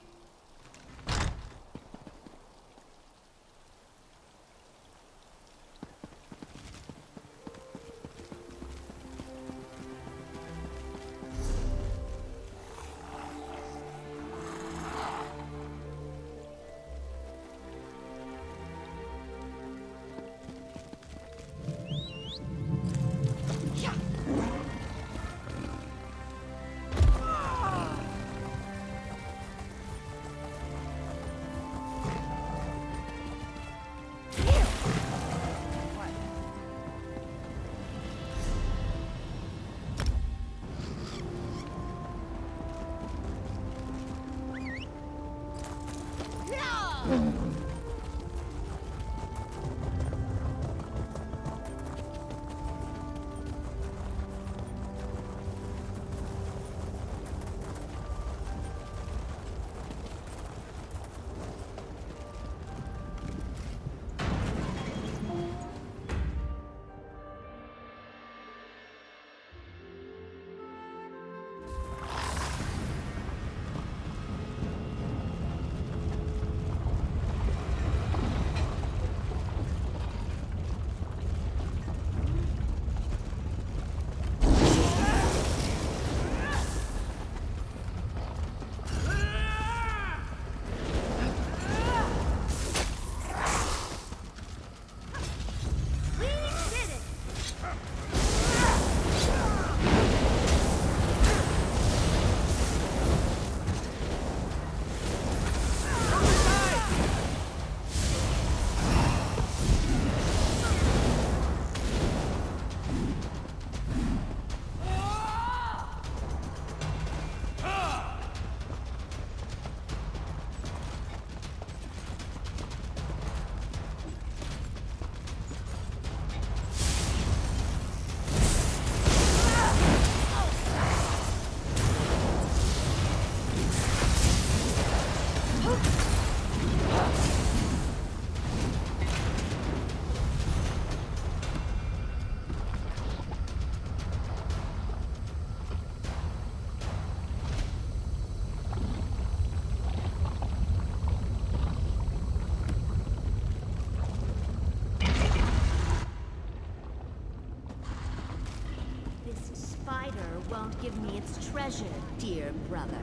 Won't give me its treasure, dear brother.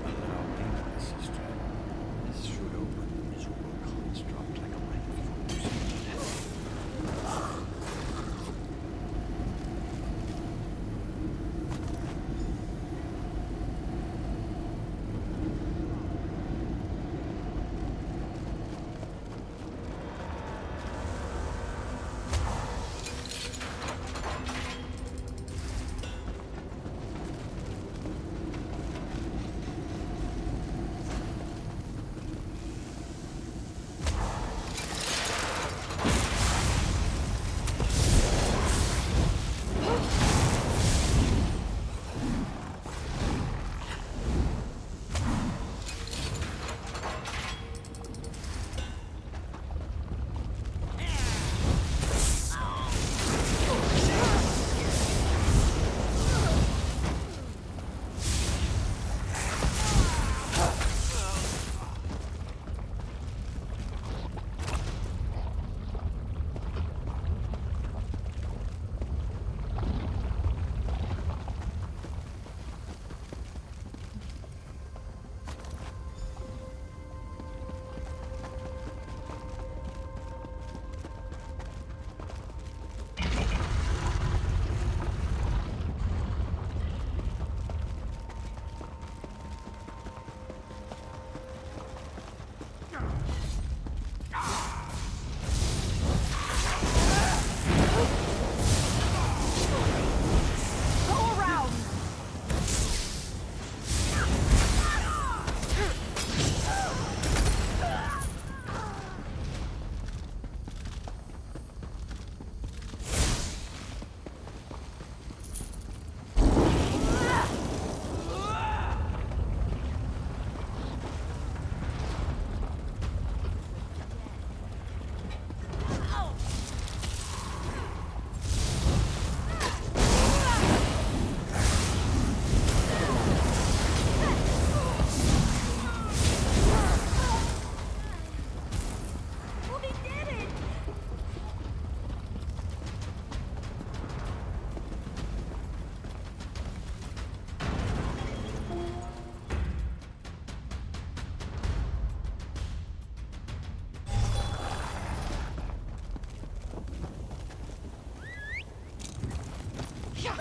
How dangerous, sister. This should open the miserable construct like a rifle.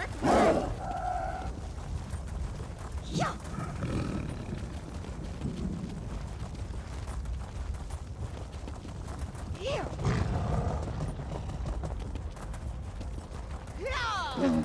Let's run! Yeah! Here! Yeah!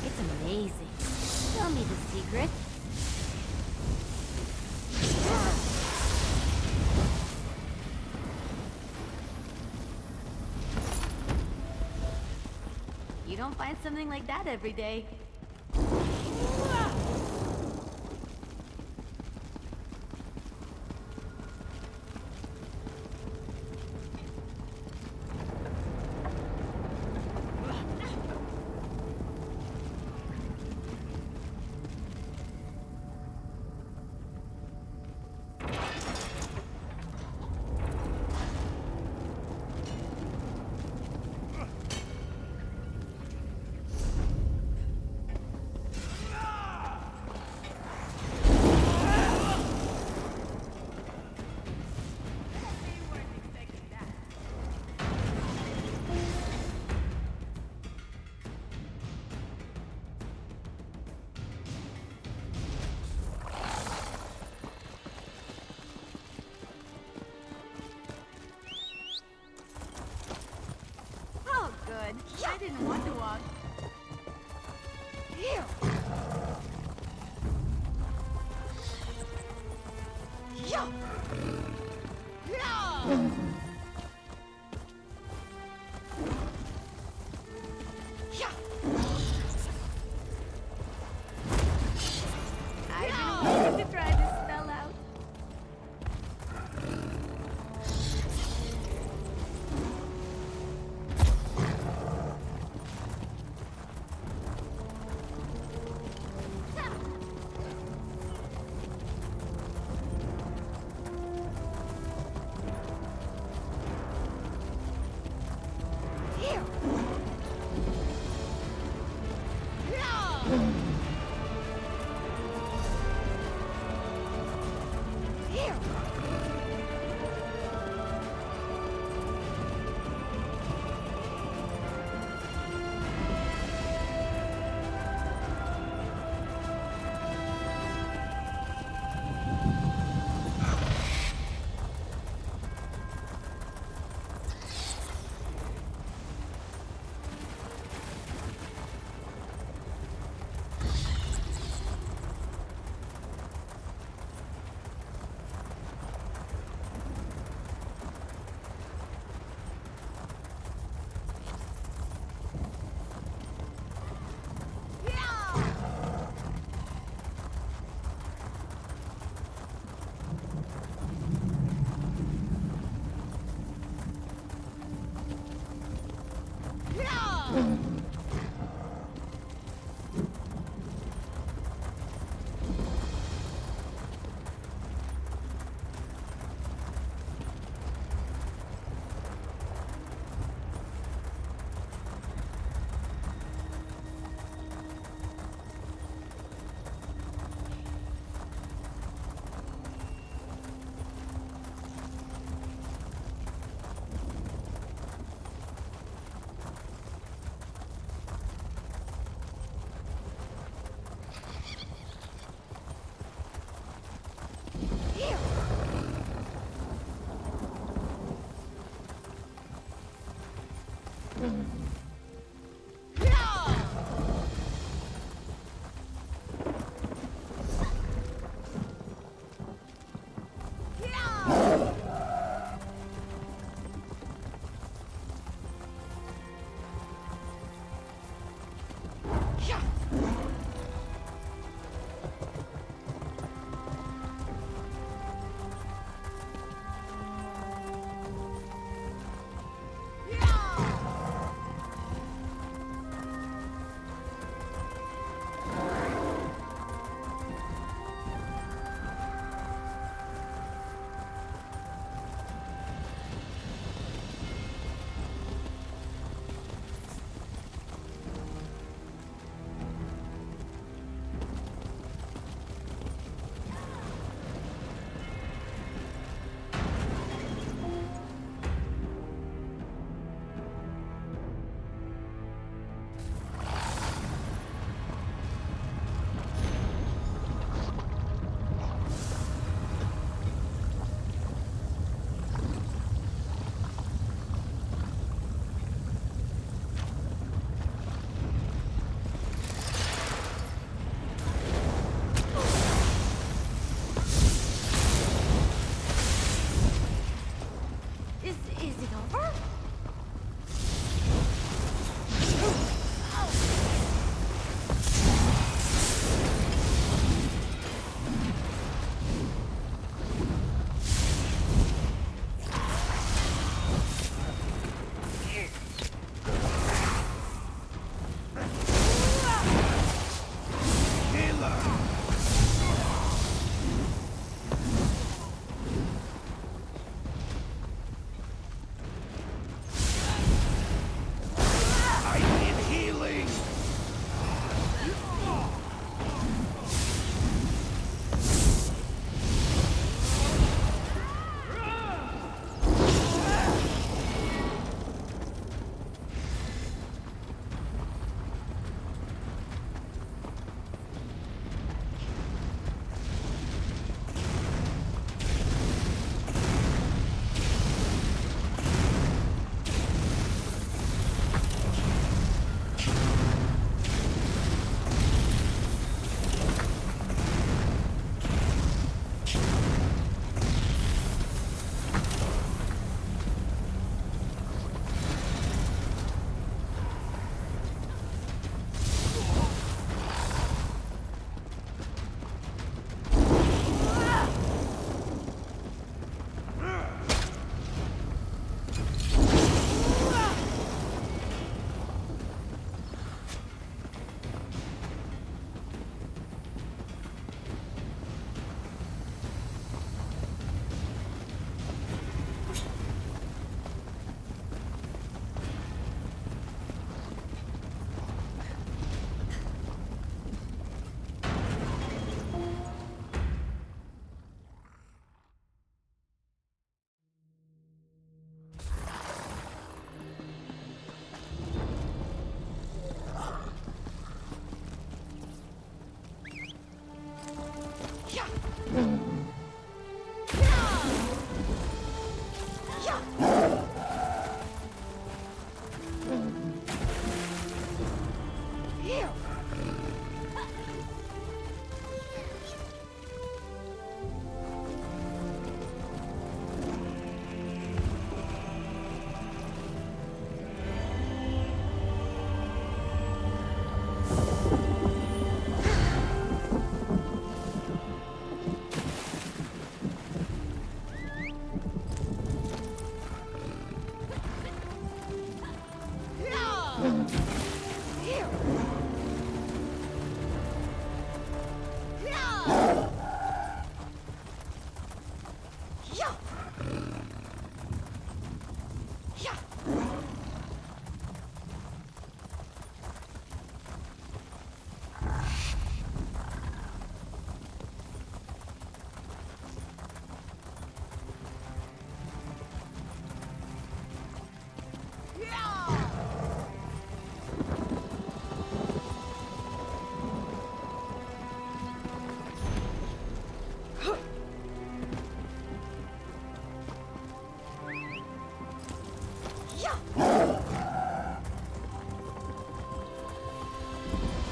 It's amazing. Tell me the secret. You don't find something like that every day. didn't want to walk. Here. Yeah. Yeah. I've been waiting to try this spell out. Here. Yeah. Here.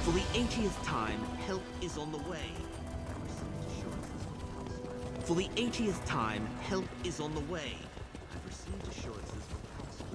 For the 80th time, help is on the way. For the 80th time, help is on the way. I've received assurances from Council.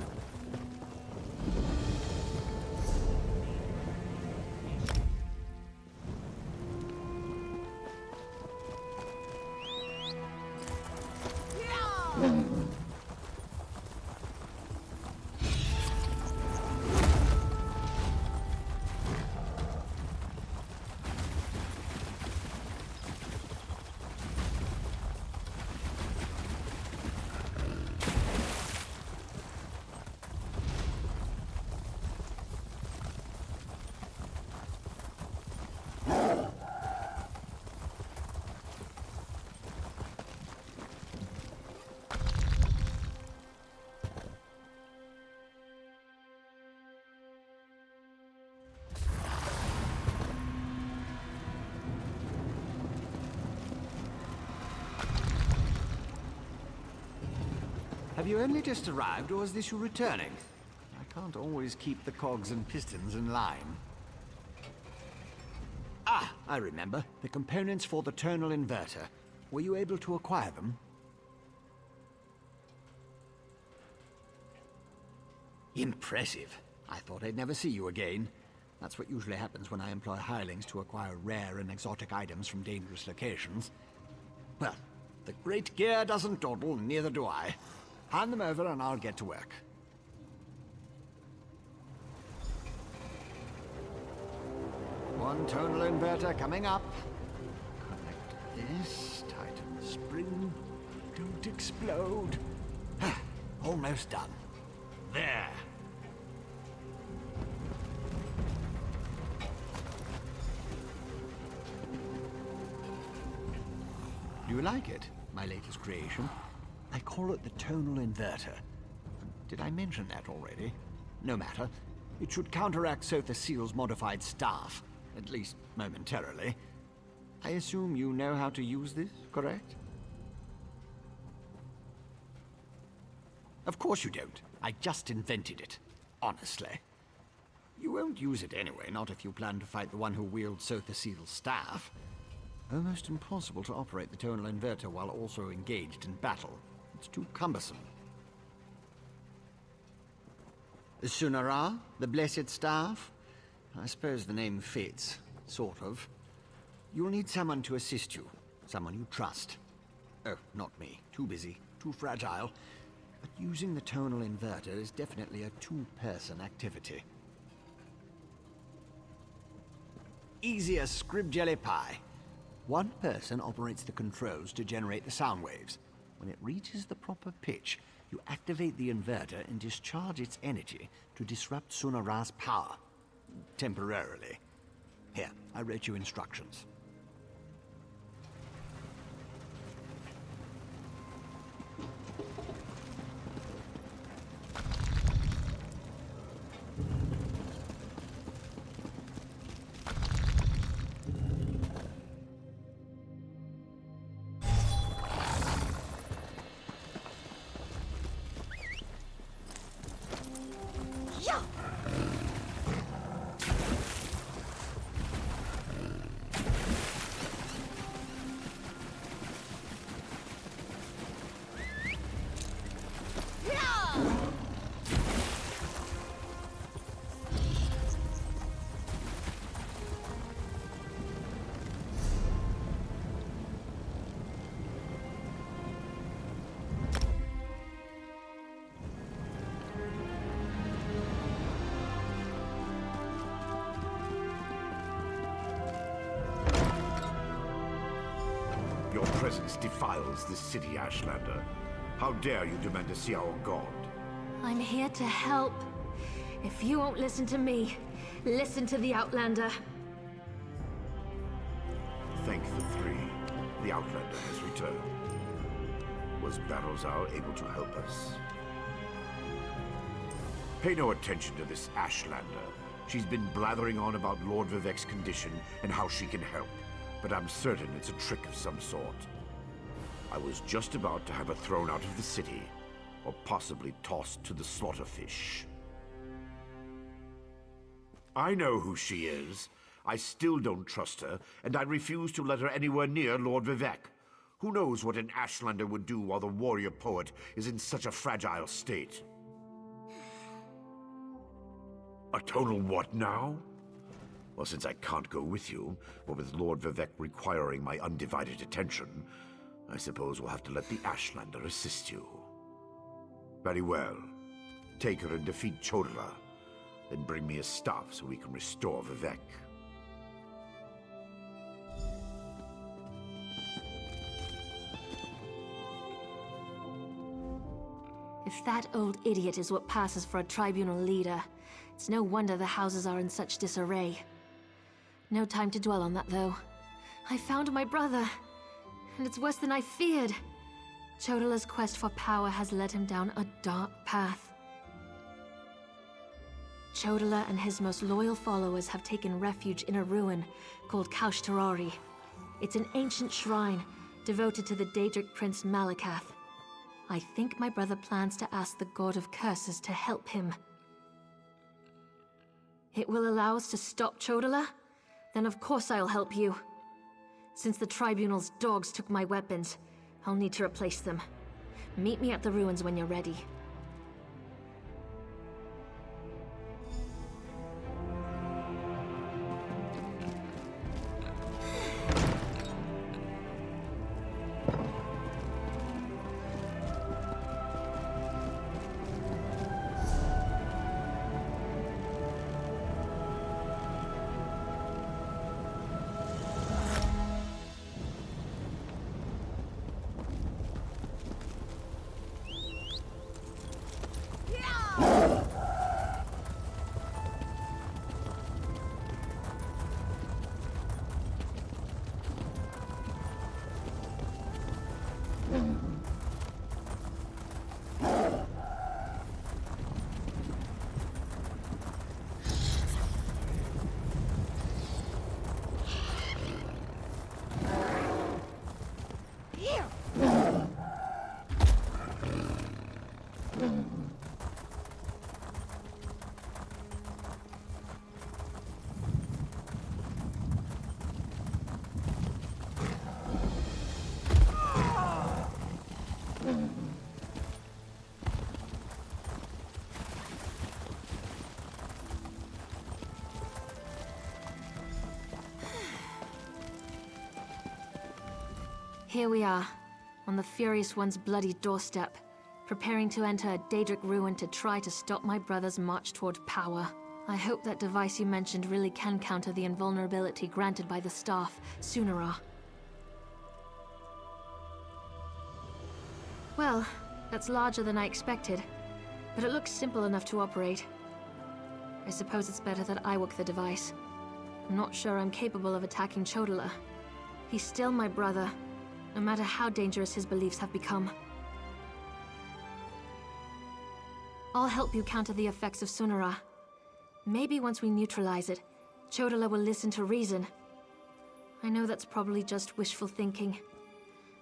Have you only just arrived, or is this you returning? I can't always keep the cogs and pistons in line. Ah, I remember. The components for the tonal inverter. Were you able to acquire them? Impressive. I thought I'd never see you again. That's what usually happens when I employ hirelings to acquire rare and exotic items from dangerous locations. Well, the great gear doesn't dawdle, and neither do I. Hand them over and I'll get to work. One tonal inverter coming up. Connect this, tighten the spring. Don't explode. Almost done. There. Do you like it, my latest creation? I call it the tonal inverter. Did I mention that already? No matter. It should counteract Sotha Seal's modified staff, at least momentarily. I assume you know how to use this, correct? Of course you don't. I just invented it. Honestly. You won't use it anyway, not if you plan to fight the one who wields Sotha Seal's staff. Almost impossible to operate the tonal inverter while also engaged in battle. It's too cumbersome. The Sunara, the Blessed Staff? I suppose the name fits, sort of. You'll need someone to assist you, someone you trust. Oh, not me. Too busy, too fragile. But using the tonal inverter is definitely a two-person activity. Easy as scrib jelly pie. One person operates the controls to generate the sound waves. When it reaches the proper pitch, you activate the inverter and discharge its energy to disrupt Sunara's power. Temporarily. Here, I wrote you instructions. Your presence defiles this city, Ashlander. How dare you demand to see our god? I'm here to help. If you won't listen to me, listen to the Outlander. Thank the three. The Outlander has returned. Was Barrowsar able to help us? Pay no attention to this Ashlander. She's been blathering on about Lord Vivek's condition and how she can help, but I'm certain it's a trick of some sort. I was just about to have her thrown out of the city, or possibly tossed to the slaughterfish. I know who she is. I still don't trust her, and I refuse to let her anywhere near Lord Vivek. Who knows what an Ashlander would do while the warrior poet is in such a fragile state? A total what now? Well, since I can't go with you, or with Lord Vivek requiring my undivided attention, I suppose we'll have to let the Ashlander assist you. Very well. Take her and defeat Chodala, then bring me his staff so we can restore Vivek. If that old idiot is what passes for a tribunal leader, it's no wonder the houses are in such disarray. No time to dwell on that, though. I found my brother, and it's worse than I feared. Chodala's quest for power has led him down a dark path. Chodala and his most loyal followers have taken refuge in a ruin called Kaushtarari. It's an ancient shrine devoted to the Daedric prince Malakath. I think my brother plans to ask the God of Curses to help him. It will allow us to stop Chodala? Then of course I'll help you. Since the Tribunal's dogs took my weapons, I'll need to replace them. Meet me at the ruins when you're ready. Here we are, on the Furious One's bloody doorstep, preparing to enter a Daedric ruin to try to stop my brother's march toward power. I hope that device you mentioned really can counter the invulnerability granted by the staff, Sunara. Well, that's larger than I expected, but it looks simple enough to operate. I suppose it's better that I work the device. I'm not sure I'm capable of attacking Chodala. He's still my brother, no matter how dangerous his beliefs have become. I'll help you counter the effects of Sunara. Maybe once we neutralize it, Chodala will listen to reason. I know that's probably just wishful thinking.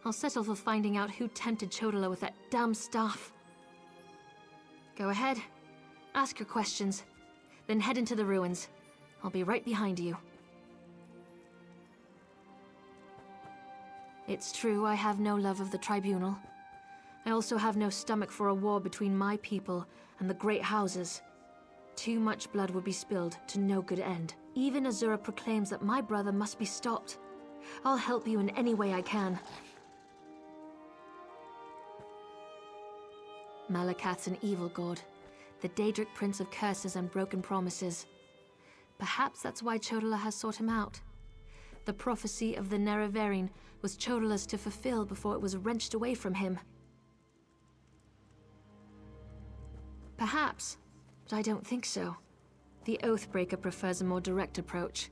I'll settle for finding out who tempted Chodala with that damn staff. Go ahead. Ask your questions. Then head into the ruins. I'll be right behind you. It's true, I have no love of the Tribunal. I also have no stomach for a war between my people and the Great Houses. Too much blood would be spilled to no good end. Even Azura proclaims that my brother must be stopped. I'll help you in any way I can. Malakath's an evil god, the Daedric Prince of Curses and Broken Promises. Perhaps that's why Chodala has sought him out. The prophecy of the Nerevarine was Chodala's to fulfill before it was wrenched away from him. Perhaps, but I don't think so. The Oathbreaker prefers a more direct approach.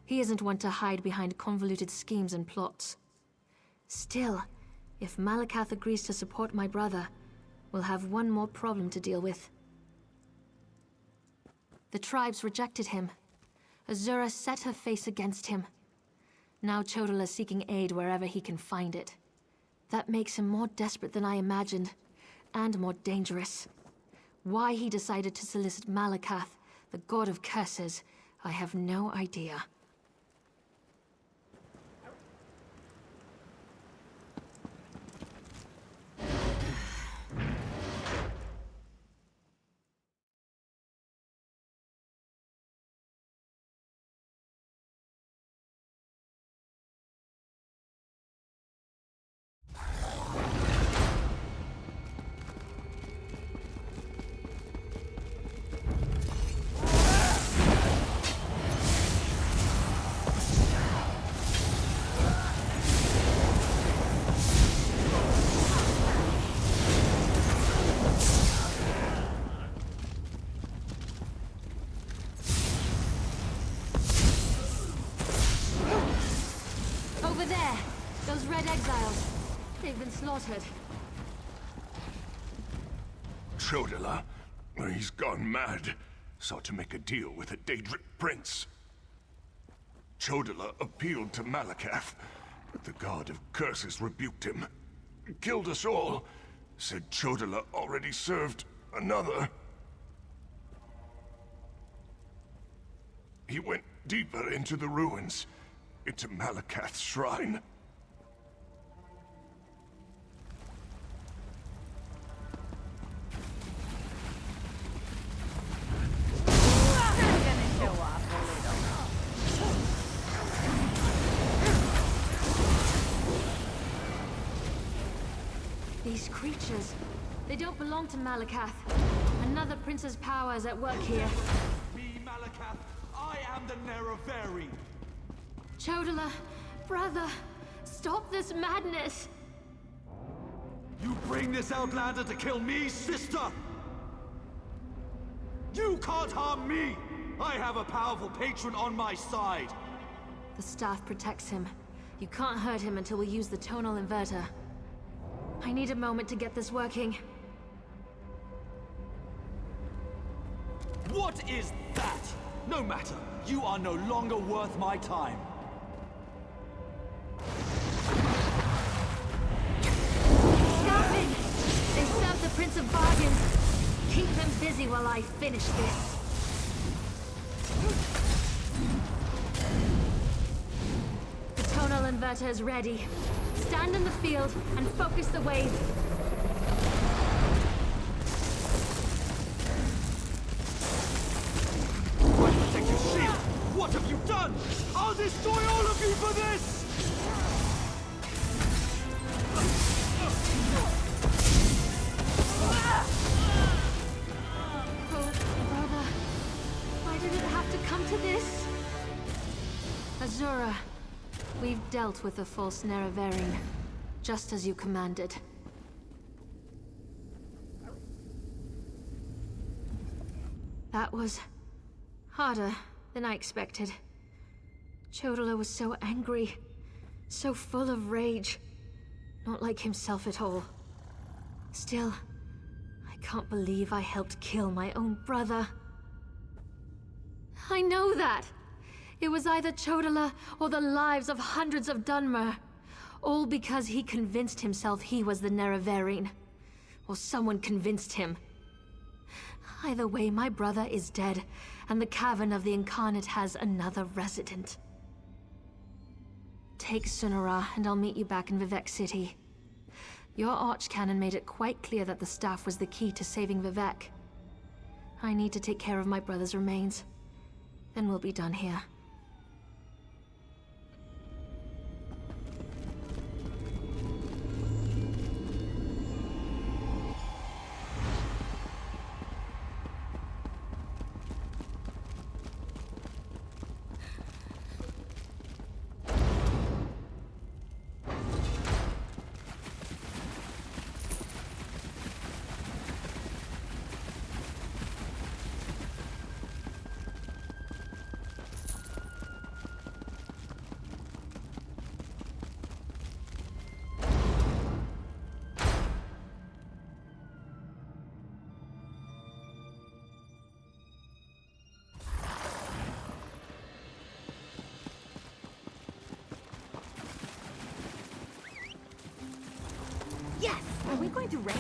He isn't one to hide behind convoluted schemes and plots. Still, if Malakath agrees to support my brother, we'll have one more problem to deal with. The tribes rejected him. Azura set her face against him. Now Chodala's seeking aid wherever he can find it. That makes him more desperate than I imagined, and more dangerous. Why he decided to solicit Malakath, the god of curses, I have no idea. Over there! Those red exiles. They've been slaughtered. Chodala? He's gone mad. Sought to make a deal with a Daedric prince. Chodala appealed to Malakath, but the god of curses rebuked him. Killed us all. Said Chodala already served another. He went deeper into the ruins, into Malakath's shrine. These creatures, they don't belong to Malakath. Another prince's power is at work here. Me, Malakath, I am the Nerevarine. Chodala, brother, stop this madness! You bring this outlander to kill me, sister? You can't harm me! I have a powerful patron on my side! The staff protects him. You can't hurt him until we use the tonal inverter. I need a moment to get this working. What is that? No matter. You are no longer worth my time. Scouting! They serve the Prince of Bargains. Keep them busy while I finish this. The tonal inverter is ready. Stand in the field and focus the wave. Protect your shield! What have you done? I'll destroy all of you for this! Oh, brother. Why did it have to come to this? Azura, we've dealt with the false Nerevarine, just as you commanded. That was harder than I expected. Chodala was so angry, so full of rage. Not like himself at all. Still, I can't believe I helped kill my own brother. I know that! It was either Chodala or the lives of hundreds of Dunmer. All because he convinced himself he was the Nerevarine. Or someone convinced him. Either way, my brother is dead, and the Cavern of the Incarnate has another resident. Take Sunara, and I'll meet you back in Vivec City. Your Archcanon made it quite clear that the staff was the key to saving Vivec. I need to take care of my brother's remains. Then we'll be done here. Are we going to race?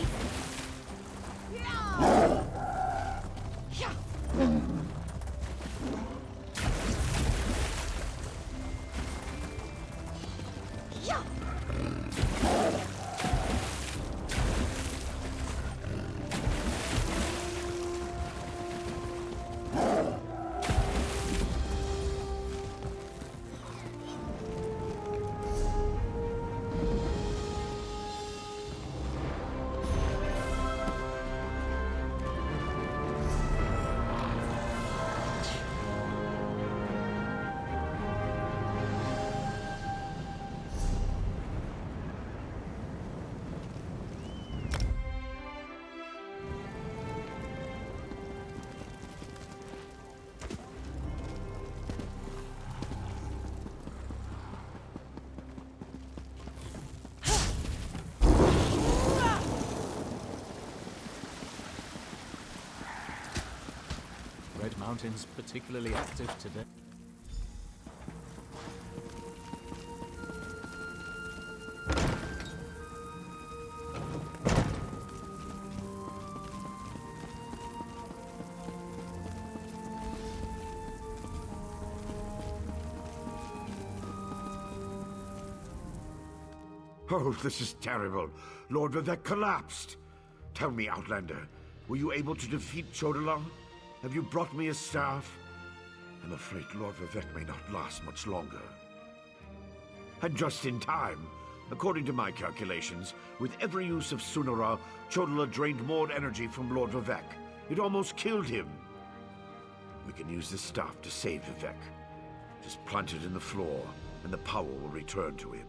Red Mountain's particularly active today. Oh, this is terrible. Lord Vivec collapsed. Tell me, Outlander, were you able to defeat Chodola? Have you brought me a staff? I'm afraid Lord Vivec may not last much longer. And just in time. According to my calculations, with every use of Sunara, Chodola drained more energy from Lord Vivec. It almost killed him. We can use this staff to save Vivec. Just plant it in the floor, and the power will return to him.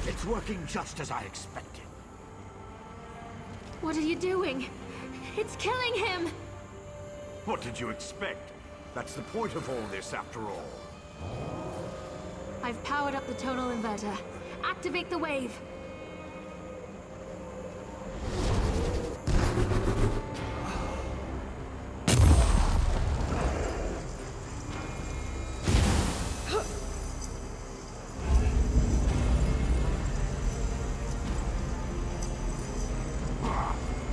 It's working just as I expected. What are you doing? It's killing him! What did you expect? That's the point of all this, after all. I've powered up the tonal inverter. Activate the wave!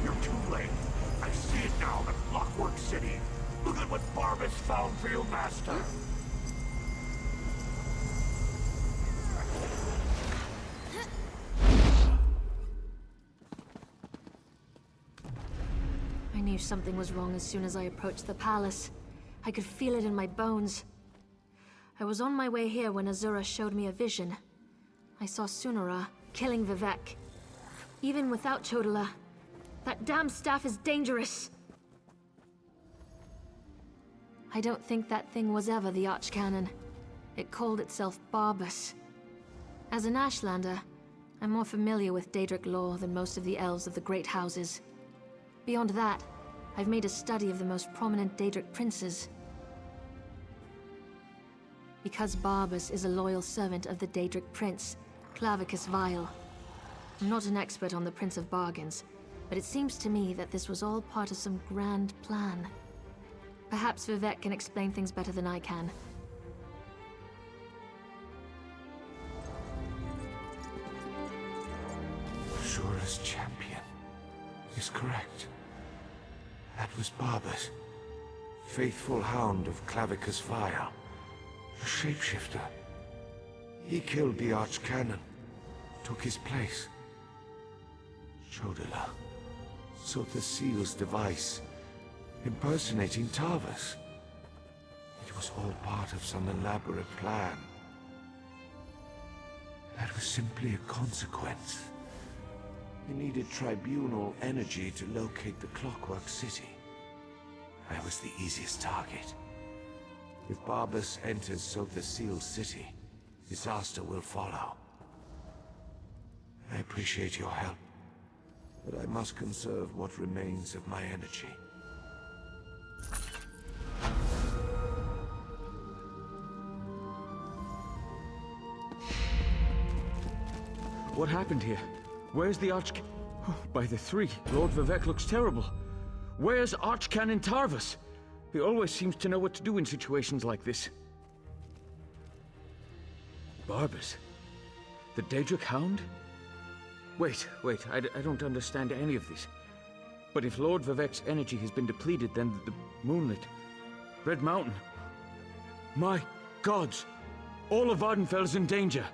You're too late. I see it now, the Clockwork City. Look at what Barbas found for your master. I knew something was wrong as soon as I approached the palace. I could feel it in my bones. I was on my way here when Azura showed me a vision. I saw Sunara killing Vivec. Even without Chodola, that damn staff is dangerous. I don't think that thing was ever the Archcanon. It called itself Barbas. As an Ashlander, I'm more familiar with Daedric lore than most of the elves of the Great Houses. Beyond that, I've made a study of the most prominent Daedric princes. Because Barbas is a loyal servant of the Daedric prince, Clavicus Vile. I'm not an expert on the Prince of Bargains, but it seems to me that this was all part of some grand plan. Perhaps Vivec can explain things better than I can. Azura's champion is correct. That was Barbas, faithful hound of Clavicus Vile, a shapeshifter. He killed the Archcanon, took his place. Chodola sought the seal's device, impersonating Tarvas. It was all part of some elaborate plan. That was simply a consequence. We needed tribunal energy to locate the Clockwork City. I was the easiest target. If Barbas enters Sotha Seal's city, disaster will follow. I appreciate your help, but I must conserve what remains of my energy. What happened here? Where's the Oh, by the three, Lord Vivec looks terrible. Where's Archcanon Tarvus? He always seems to know what to do in situations like this. Barbas? The Daedric Hound? Wait, I don't understand any of this. But if Lord Vivec's energy has been depleted, then the Moonlit... Red Mountain... My gods! All of Vardenfell's in danger!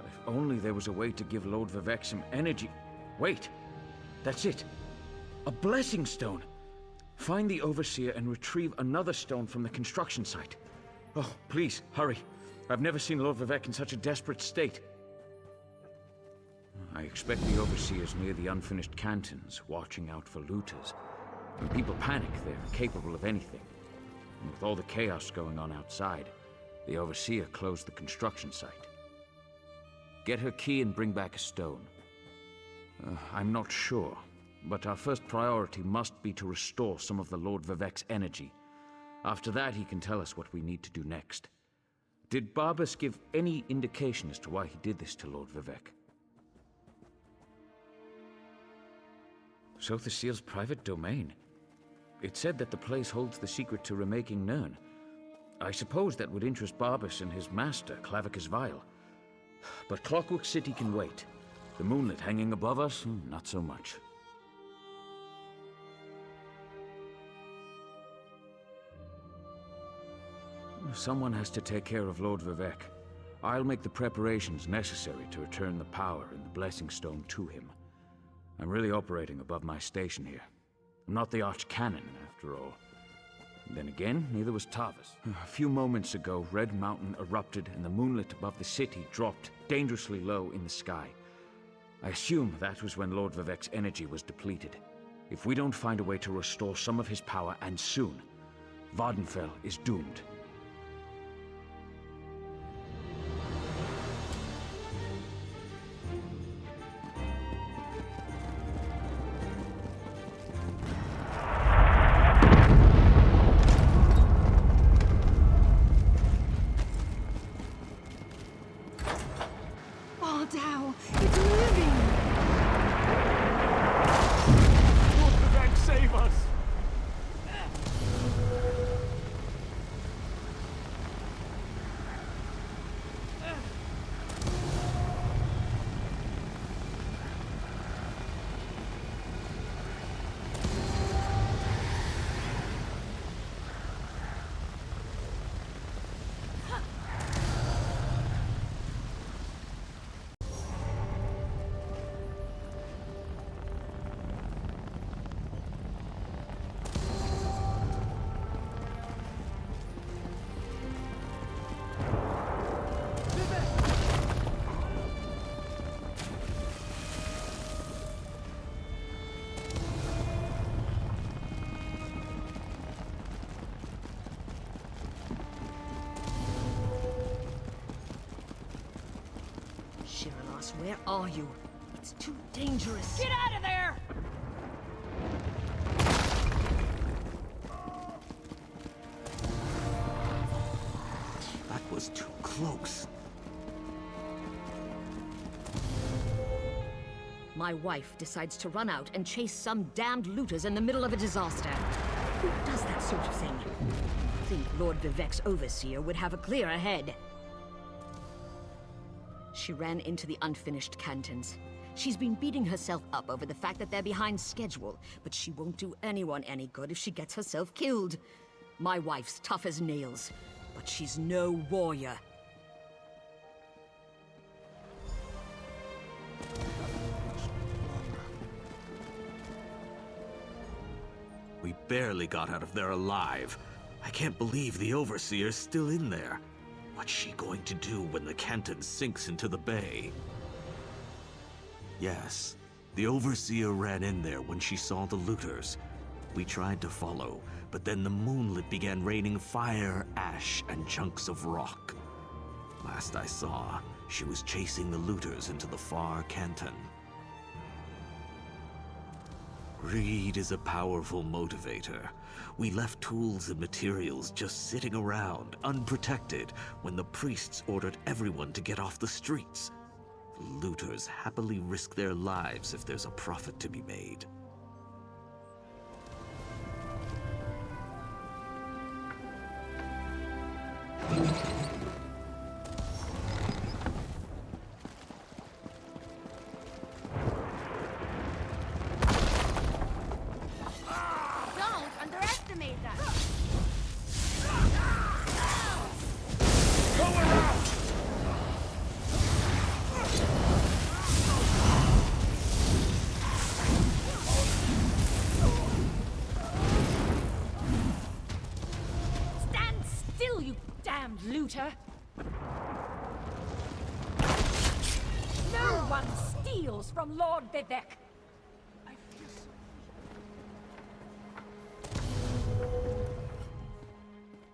If only there was a way to give Lord Vivec some energy... Wait! That's it! A blessing stone! Find the Overseer and retrieve another stone from the construction site. Oh, please, hurry. I've never seen Lord Vivec in such a desperate state. I expect the Overseer's near the unfinished cantons, watching out for looters. When people panic, they're capable of anything. And with all the chaos going on outside, the Overseer closed the construction site. Get her key and bring back a stone. I'm not sure, but our first priority must be to restore some of the Lord Vivec's energy. After that, he can tell us what we need to do next. Did Barbas give any indication as to why he did this to Lord Vivec? So the Seal's private domain. It said that the place holds the secret to remaking Nirn. I suppose that would interest Barbas and his master, Clavicus Vile. But Clockwork City can wait. The Moonlit hanging above us, not so much. Someone has to take care of Lord Vivec. I'll make the preparations necessary to return the power and the Blessing Stone to him. I'm really operating above my station here. I'm not the Archcanon, after all. Then again, neither was Tarvus. A few moments ago, Red Mountain erupted and the moonlit above the city dropped dangerously low in the sky. I assume that was when Lord Vivec's energy was depleted. If we don't find a way to restore some of his power, and soon, Vardenfell is doomed. Where are you? It's too dangerous. Get out of there! That was too close. My wife decides to run out and chase some damned looters in the middle of a disaster. Who does that sort of thing? I think Lord Vivec's Overseer would have a clearer head. She ran into the unfinished cantons. She's been beating herself up over the fact that they're behind schedule, but she won't do anyone any good if she gets herself killed. My wife's tough as nails, but she's no warrior. We barely got out of there alive. I can't believe the Overseer's still in there. What's she going to do when the Canton sinks into the bay? Yes, the Overseer ran in there when she saw the looters. We tried to follow, but then the moonlit began raining fire, ash, and chunks of rock. Last I saw, she was chasing the looters into the far Canton. Greed is a powerful motivator. We left tools and materials just sitting around, unprotected, when the priests ordered everyone to get off the streets. Looters happily risk their lives if there's a profit to be made. Don't underestimate us. Stand still, you damned looter! No one steals from Lord Vivek!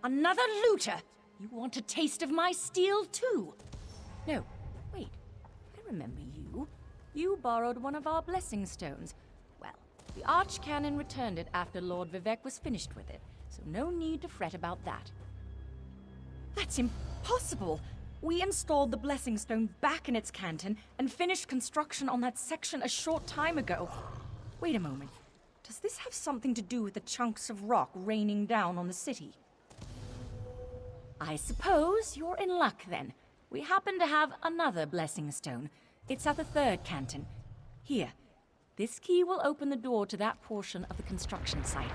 Another looter! You want a taste of my steel, too? No, wait. I remember you. You borrowed one of our blessing stones. Well, the Archcanon returned it after Lord Vivek was finished with it, so no need to fret about that. That's impossible! We installed the blessing stone back in its canton and finished construction on that section a short time ago. Wait a moment. Does this have something to do with the chunks of rock raining down on the city? I suppose you're in luck, then. We happen to have another blessing stone. It's at the third canton. Here. This key will open the door to that portion of the construction site.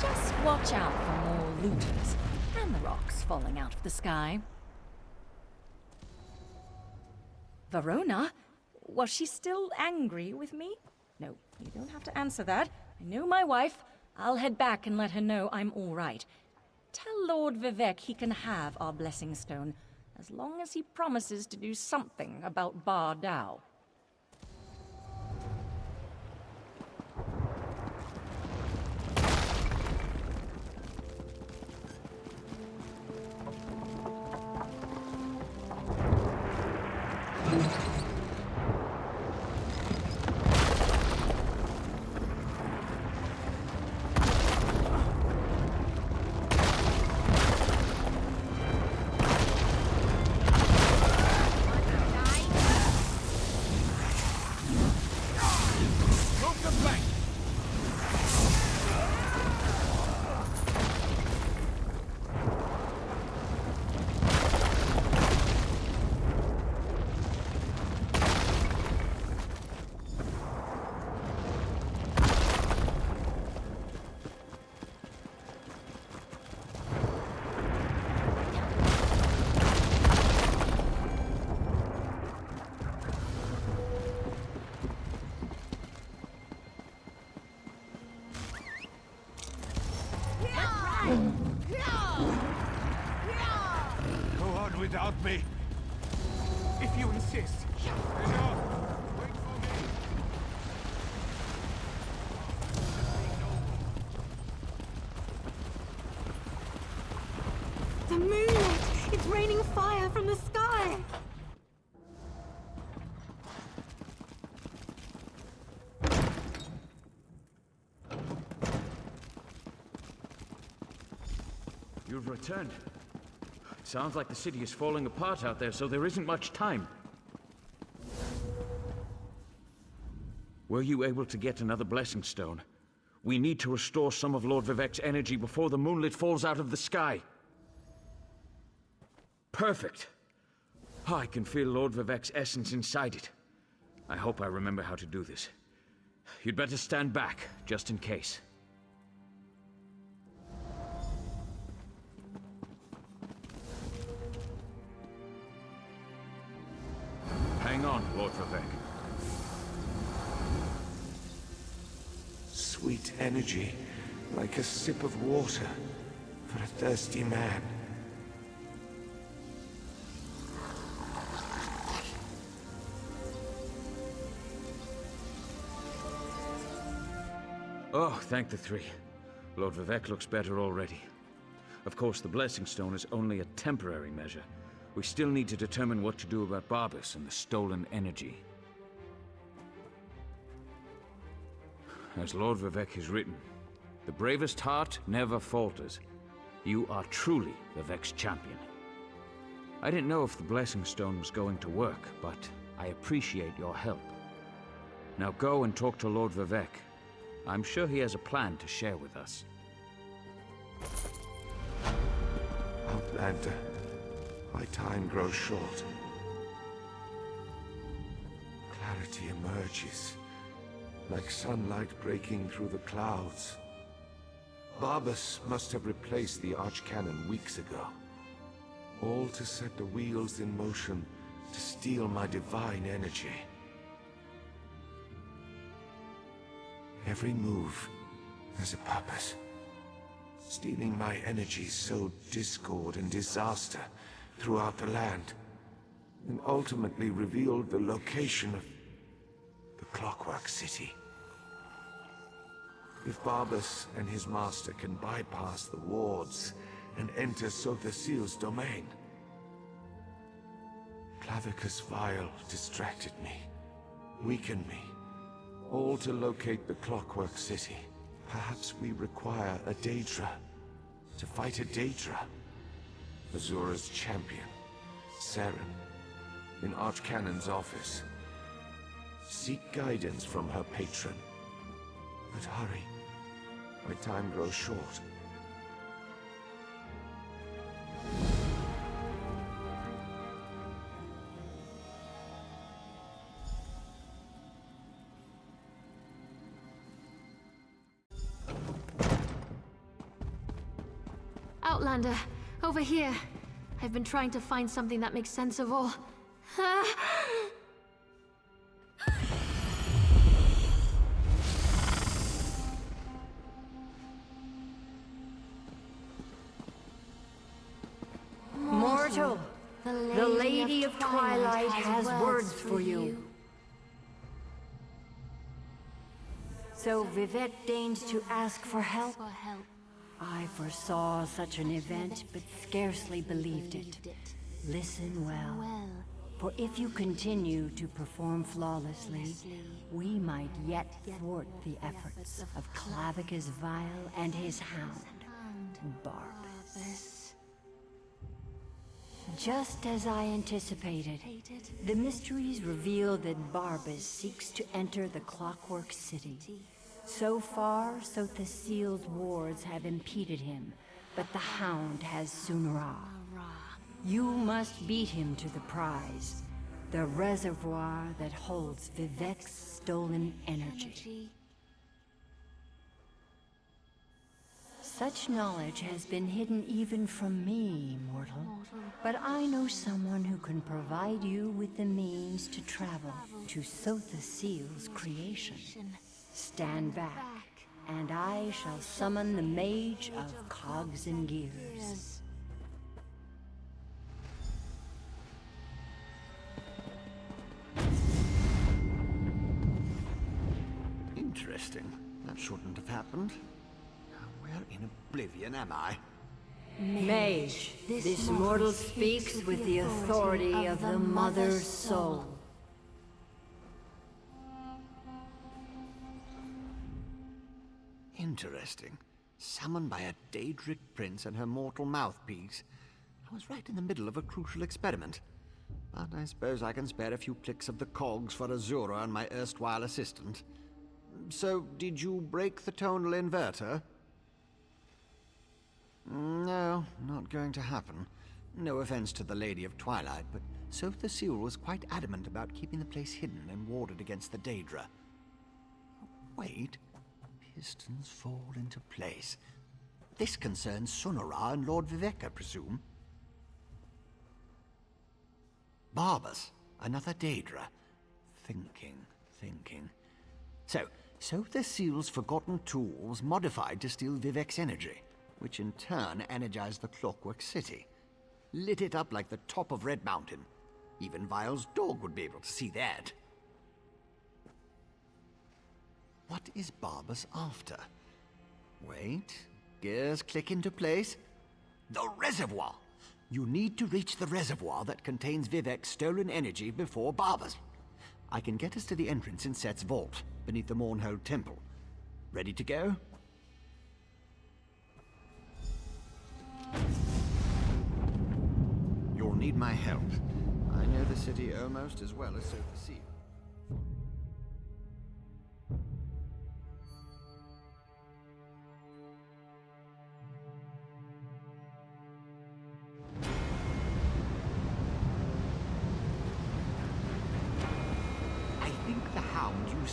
Just watch out for more looters and the rocks falling out of the sky. Verona? Was she still angry with me? No, you don't have to answer that. I know my wife. I'll head back and let her know I'm all right. Tell Lord Vivek he can have our blessing stone, as long as he promises to do something about Bar Dao. Go on without me. If you insist. The moonlight! It's raining fire from the sky! You've returned. Sounds like the city is falling apart out there, so there isn't much time. Were you able to get another blessing stone? We need to restore some of Lord Vivek's energy before the moonlit falls out of the sky. Perfect. I can feel Lord Vivek's essence inside it. I hope I remember how to do this. You'd better stand back, just in case. Hang on, Lord Vivek. Sweet energy, like a sip of water for a thirsty man. Oh, thank the three. Lord Vivek looks better already. Of course, the Blessing Stone is only a temporary measure. We still need to determine what to do about Barbas and the stolen energy. As Lord Vivek has written, the bravest heart never falters. You are truly Vivek's champion. I didn't know if the Blessing Stone was going to work, but I appreciate your help. Now go and talk to Lord Vivek. I'm sure he has a plan to share with us. Outlander, My time grows short. Clarity emerges, like sunlight breaking through the clouds. Barbas must have replaced the archcannon weeks ago. All to set the wheels in motion to steal my divine energy. Every move has a purpose. Stealing my energy sowed discord and disaster throughout the land, and ultimately revealed the location of the Clockwork City. If Barbas and his master can bypass the wards and enter Sothasil's domain. Clavicus Vile distracted me, weakened me, all to locate the Clockwork City. Perhaps we require a Daedra to fight a Daedra. Azura's champion, Saren, in Archcannon's office. Seek guidance from her patron. But hurry, my time grows short. Outlander, over here. I've been trying to find something that makes sense of all. Mortal, the Lady of Twilight has words for you. So Vivek deigns to ask for help? I foresaw such an event, but scarcely believed it. Listen well, for if you continue to perform flawlessly, we might yet thwart the efforts of Clavicus Vile and his hound, Barbas. Just as I anticipated, the mysteries reveal that Barbas seeks to enter the Clockwork City. So far, Sothasil's wards have impeded him, but the Hound has Sunra. You must beat him to the prize, the reservoir that holds Vivek's stolen energy. Such knowledge has been hidden even from me, mortal. But I know someone who can provide you with the means to travel to Sothasil's creation. Stand back, and I shall summon the Mage of Cogs and Gears. Interesting. That shouldn't have happened. Where in oblivion am I? Mage, this mortal speaks with the authority of the Mother's Soul. Interesting. Summoned by a Daedric prince and her mortal mouthpiece. I was right in the middle of a crucial experiment. But I suppose I can spare a few clicks of the cogs for Azura and my erstwhile assistant. So, did you break the tonal inverter? No, not going to happen. No offense to the Lady of Twilight, but Sothasil was quite adamant about keeping the place hidden and warded against the Daedra. Wait. Pistons fall into place. This concerns Sunara and Lord Vivek, I presume. Barbas, another Daedra. Thinking. So Sothasil's forgotten tools modified to steal Vivek's energy, which in turn energized the Clockwork City. Lit it up like the top of Red Mountain. Even Vile's dog would be able to see that. What is Barbas after? Wait, gears click into place. The reservoir! You need to reach the reservoir that contains Vivek's stolen energy before Barbas. I can get us to the entrance in Set's vault, beneath the Mournhold Temple. Ready to go? You'll need my help. I know the city almost as well as Sothasil.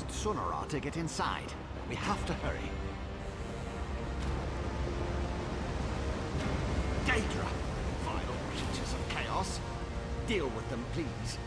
forced Sunara to get inside. We have to hurry. Daedra! Vile creatures of chaos. Deal with them, please.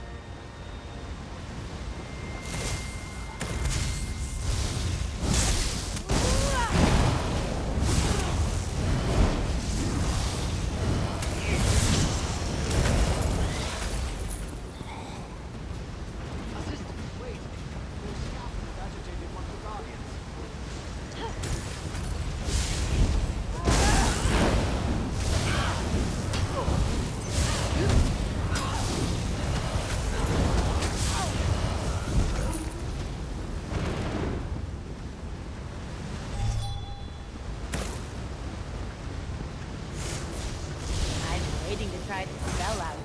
Waiting to try this spell out.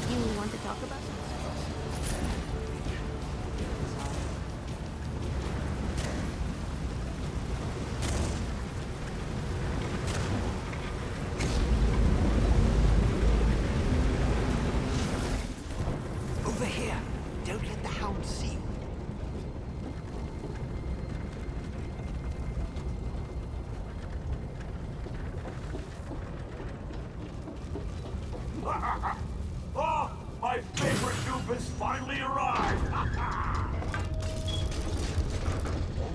You want to talk about it? Over here! Don't let the hound see you. Oh, my favorite dupe has finally arrived!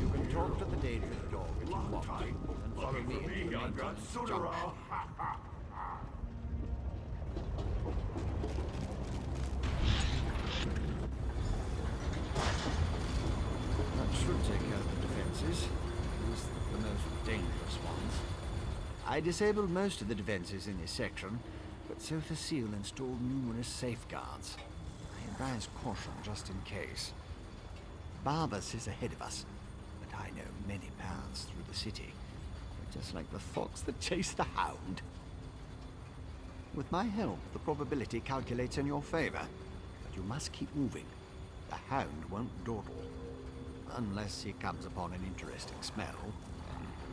You can talk to the Daedric dog if you want to, and follow me into the main junction. That should take out the defenses, at least the most dangerous ones. I disabled most of the defenses in this section, but Sotha Seal installed numerous safeguards. I advise caution just in case. Barbas is ahead of us, but I know many paths through the city, just like the fox that chased the hound. With my help, the probability calculates in your favor, but you must keep moving. The hound won't dawdle. Unless he comes upon an interesting smell,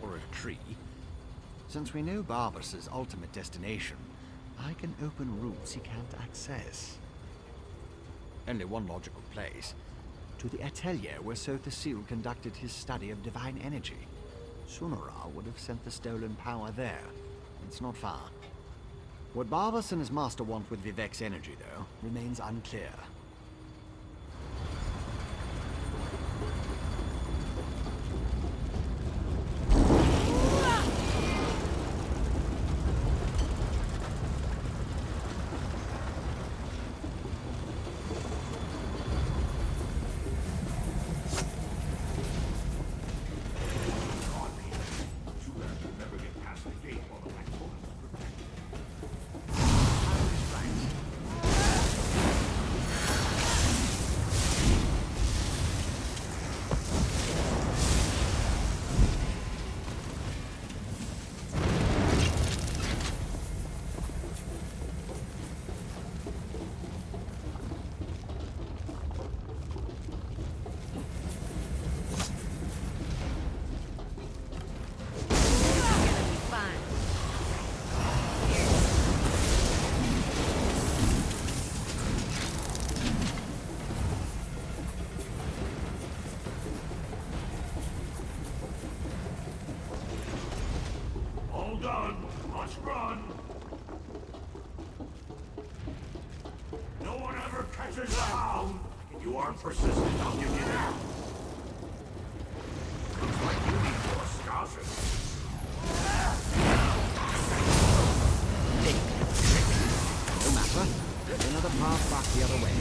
or a tree. Since we know Barbas's ultimate destination, I can open routes he can't access. Only one logical place. To the atelier where Sotha Seal conducted his study of divine energy. Sunara would have sent the stolen power there. It's not far. What Barbas and his master want with Vivek's energy, though, remains unclear. Catches the hound! You aren't persistent, I'll give you that. Looks like you need more scouting. No matter. There's another path back the other way.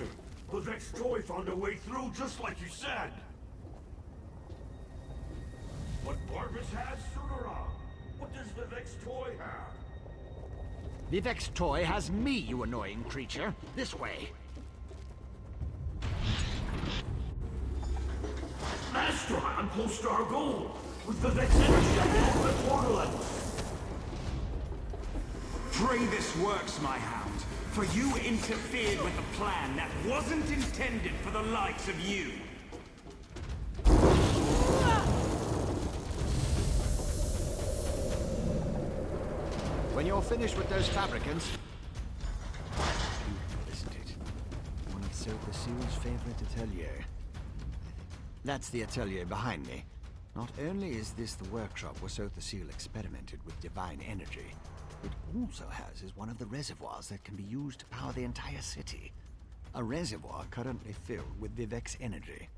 Master, the Vex toy found a way through just like you said. What Barbas has, Sunara? What does the Vex toy have? The Vex toy has me, you annoying creature. This way. Master, I'm close to our goal. With the Vex energy, I can open the portal levels. Pray this works, my hound, for you interfered with a plan that wasn't intended for the likes of you. When you're finished with those fabricants... Beautiful, isn't it? One of Sotha Seal's favorite atelier. That's the atelier behind me. Not only is this the workshop where Sotha Seal experimented with divine energy, it also houses one of the reservoirs that can be used to power the entire city. A reservoir currently filled with Vivek's energy.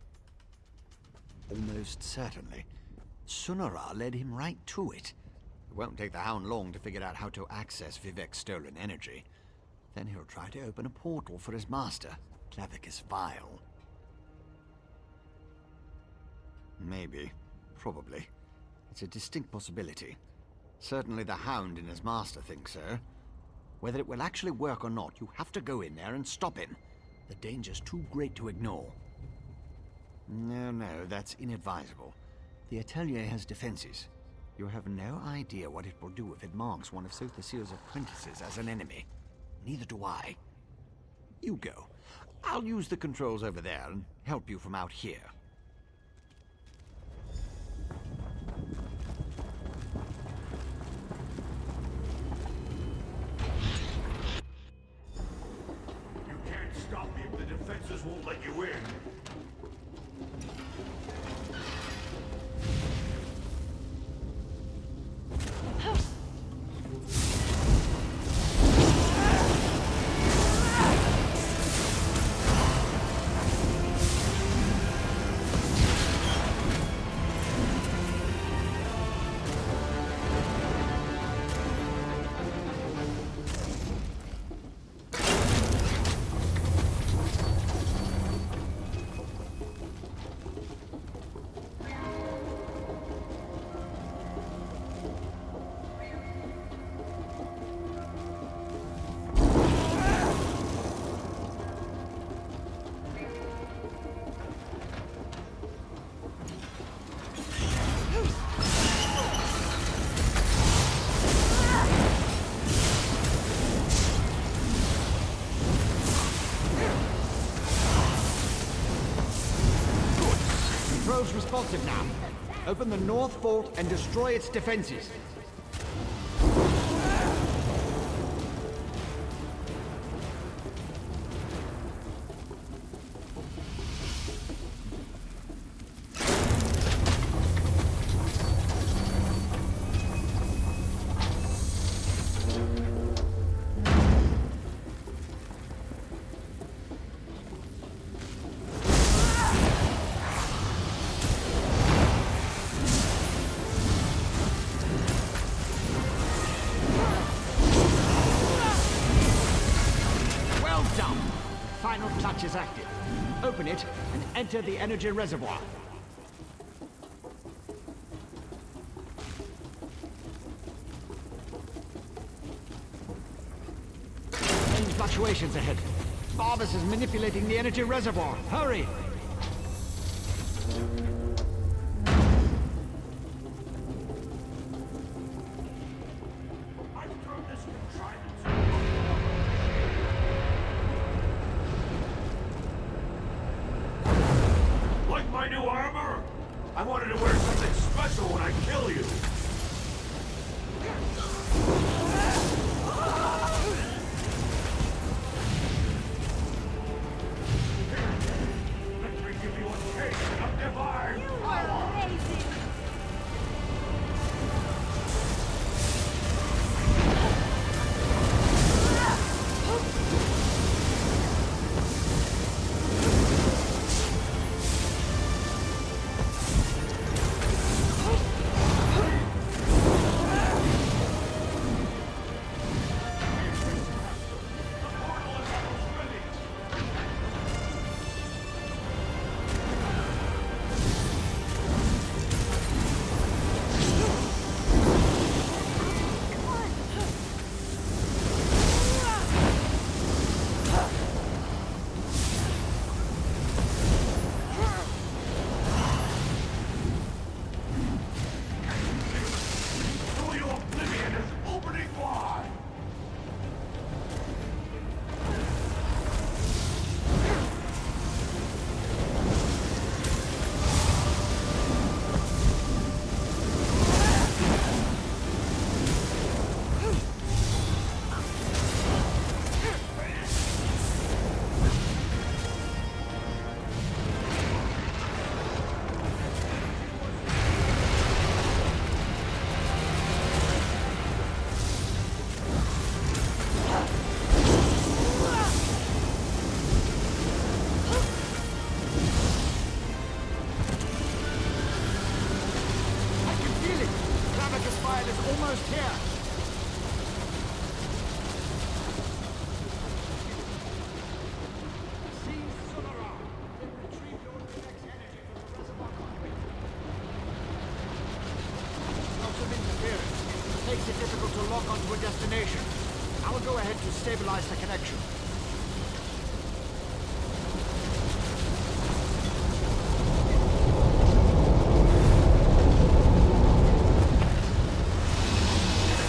Almost certainly, Sunara led him right to it. It won't take the Hound long to figure out how to access Vivek's stolen energy. Then he'll try to open a portal for his master, Clavicus Vile. Maybe. Probably. It's a distinct possibility. Certainly the Hound and his master think so. Whether it will actually work or not, you have to go in there and stop him. The danger's too great to ignore. No, that's inadvisable. The atelier has defenses. You have no idea what it will do if it marks one of Sotha Seal's apprentices as an enemy. Neither do I. You go. I'll use the controls over there and help you from out here. You can't stop me if the defenses won't let you in. Responsive now. Open the north vault and destroy its defenses. Is active. Open it and enter the energy reservoir. Range fluctuations ahead. Barbas is manipulating the energy reservoir. Hurry! to a destination. I will go ahead to stabilize the connection.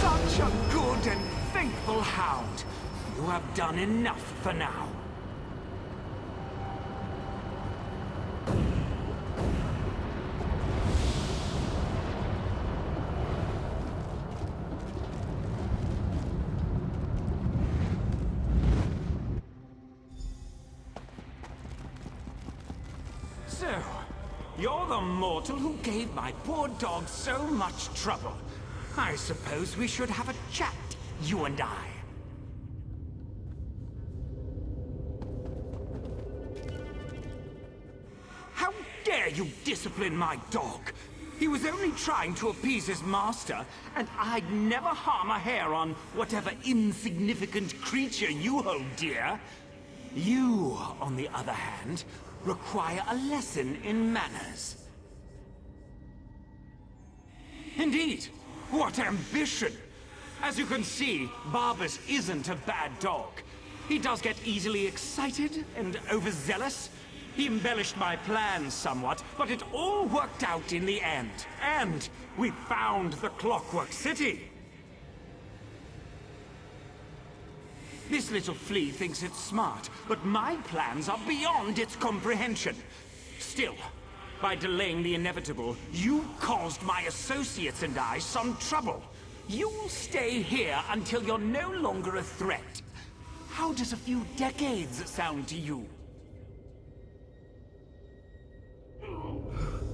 Such a good and faithful hound. You have done enough for now. So, you're the mortal who gave my poor dog so much trouble. I suppose we should have a chat, you and I. How dare you discipline my dog? He was only trying to appease his master, and I'd never harm a hair on whatever insignificant creature you hold dear. You, on the other hand, require a lesson in manners. Indeed, what ambition! As you can see, Barbas isn't a bad dog. He does get easily excited and overzealous. He embellished my plans somewhat, but it all worked out in the end. And we found the Clockwork City. This little flea thinks it's smart, but my plans are beyond its comprehension. Still, by delaying the inevitable, you caused my associates and I some trouble. You'll stay here until you're no longer a threat. How does a few decades sound to you?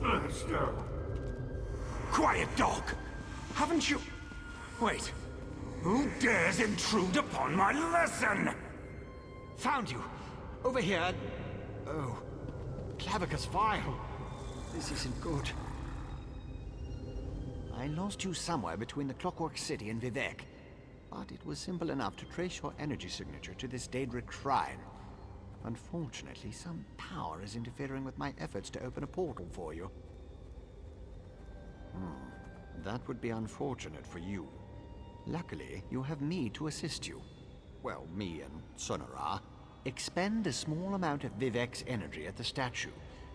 Let's go. Quiet, dog! Haven't you... Wait. Who dares intrude upon my lesson? Found you. Over here. Oh. Clavicus Vile. This isn't good. I lost you somewhere between the Clockwork City and Vivec. But it was simple enough to trace your energy signature to this Daedric shrine. Unfortunately, some power is interfering with my efforts to open a portal for you. That would be unfortunate for you. Luckily, you have me to assist you. Well, me and Sonara. Expend a small amount of Vivec's energy at the statue,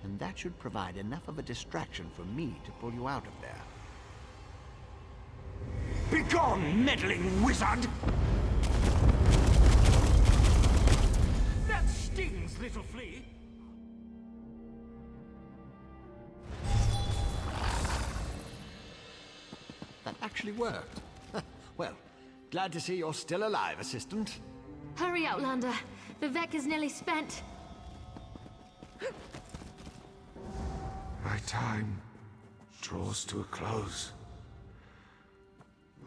and that should provide enough of a distraction for me to pull you out of there. Begone, meddling wizard! That stings, little flea! That actually worked. Well, glad to see you're still alive, Assistant. Hurry, Outlander. Vivec is nearly spent. My time draws to a close.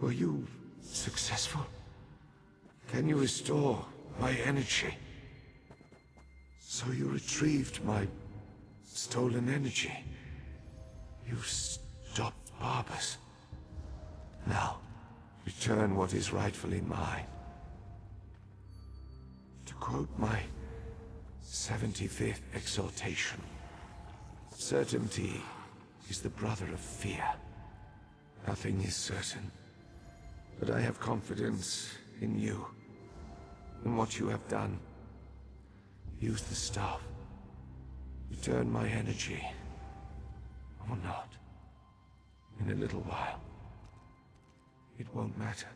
Were you successful? Can you restore my energy? So you retrieved my stolen energy. You stopped Barbas. Now, return what is rightfully mine. To quote my 75th exhortation, certainty is the brother of fear. Nothing is certain, but I have confidence in you, in what you have done. Use the staff. Return my energy, or not. In a little while. It won't matter.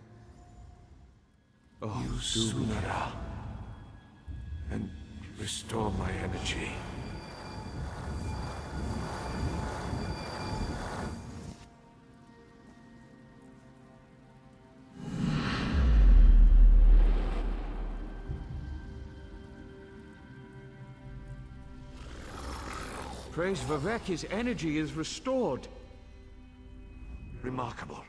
Oh, use Sunara and restore my energy. Praise Vivec, his energy is restored. Remarkable.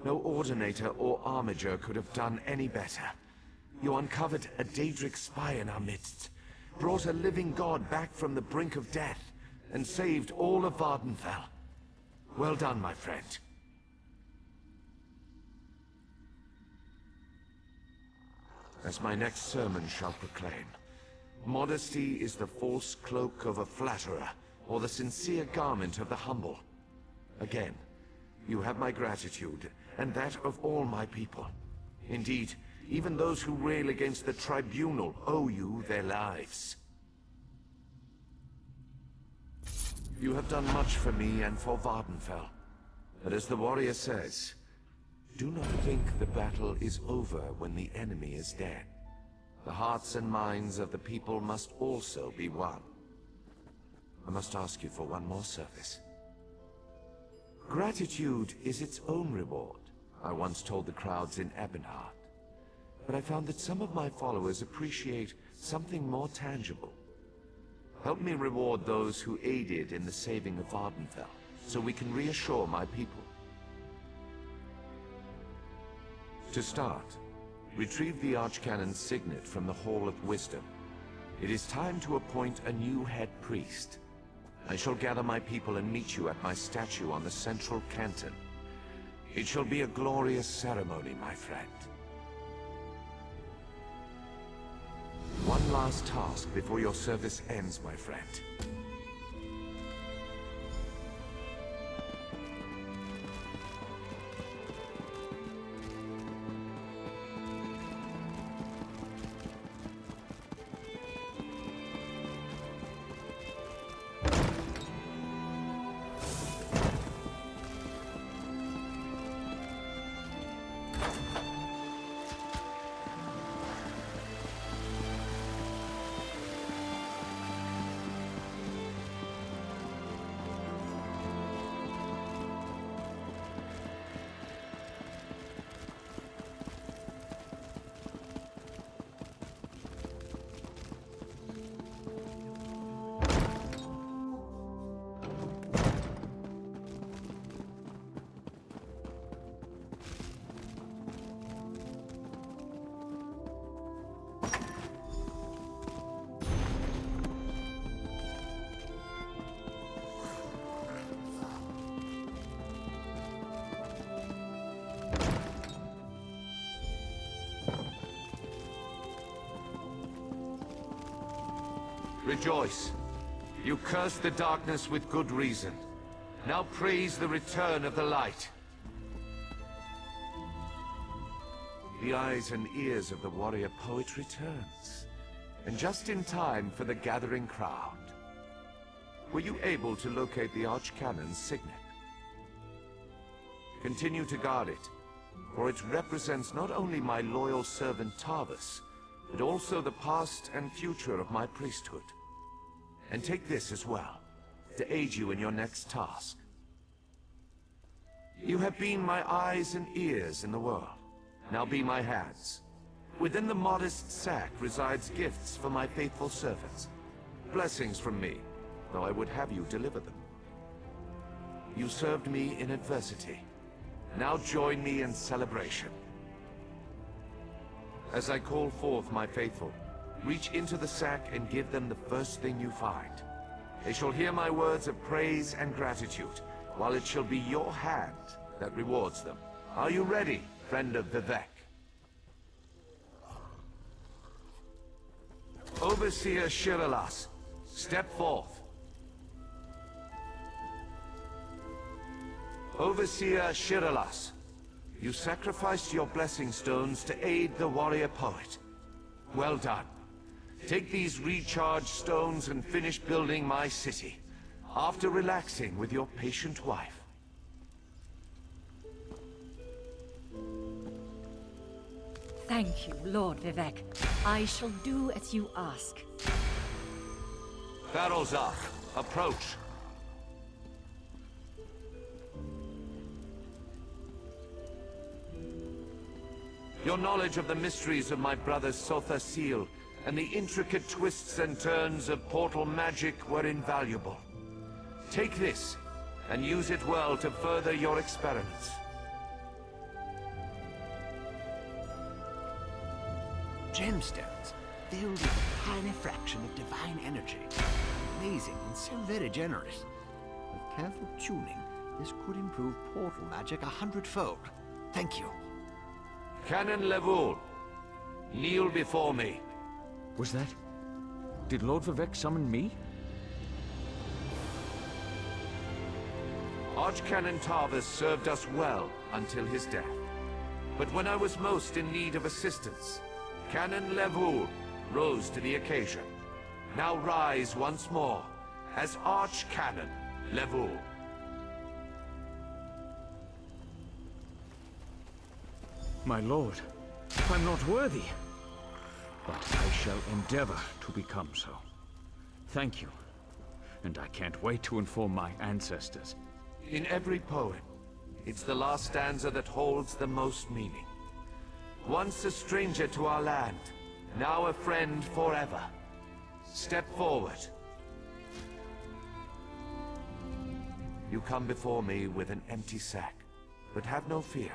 No Ordinator or Armiger could have done any better. You uncovered a Daedric spy in our midst, brought a living god back from the brink of death, and saved all of Vardenfell. Well done, my friend. As my next sermon shall proclaim, modesty is the false cloak of a flatterer, or the sincere garment of the humble. Again, you have my gratitude, and that of all my people. Indeed, even those who rail against the Tribunal owe you their lives. You have done much for me and for Vardenfell. But as the warrior says, do not think the battle is over when the enemy is dead. The hearts and minds of the people must also be won. I must ask you for one more service. Gratitude is its own reward, I once told the crowds in Ebonheart. But I found that some of my followers appreciate something more tangible. Help me reward those who aided in the saving of Vardenfell, so we can reassure my people. To start, retrieve the Archcanon's signet from the Hall of Wisdom. It is time to appoint a new head priest. I shall gather my people and meet you at my statue on the central canton. It shall be a glorious ceremony, my friend. One last task before your service ends, my friend. Rejoice. You cursed the darkness with good reason. Now praise the return of the light. The eyes and ears of the warrior poet returns, and just in time for the gathering crowd. Were you able to locate the Archcanon's signet? Continue to guard it, for it represents not only my loyal servant Tarvis, but also the past and future of my priesthood. And take this as well, to aid you in your next task. You have been my eyes and ears in the world. Now be my hands. Within the modest sack resides gifts for my faithful servants. Blessings from me, though I would have you deliver them. You served me in adversity. Now join me in celebration. As I call forth my faithful, reach into the sack and give them the first thing you find. They shall hear my words of praise and gratitude, while it shall be your hand that rewards them. Are you ready, friend of Vivek? Overseer Shiralas, step forth. Overseer Shiralas, you sacrificed your blessing stones to aid the warrior poet. Well done. Take these recharged stones and finish building my city, after relaxing with your patient wife. Thank you, Lord Vivek. I shall do as you ask. Barrelzar, approach. Your knowledge of the mysteries of my brother's Sotha seal and the intricate twists and turns of portal magic were invaluable. Take this, and use it well to further your experiments. Gemstones, filled with a tiny fraction of divine energy. Amazing and so very generous. With careful tuning, this could improve portal magic 100-fold. Thank you. Canon Levoul, kneel before me. Was that? Did Lord Vivek summon me? Archcanon Tarvis served us well until his death. But when I was most in need of assistance, Canon Levoul rose to the occasion. Now rise once more as Arch-Canon Levoul. My lord, I'm not worthy. But I shall endeavor to become so. Thank you. And I can't wait to inform my ancestors. In every poem, it's the last stanza that holds the most meaning. Once a stranger to our land, now a friend forever. Step forward. You come before me with an empty sack, but have no fear.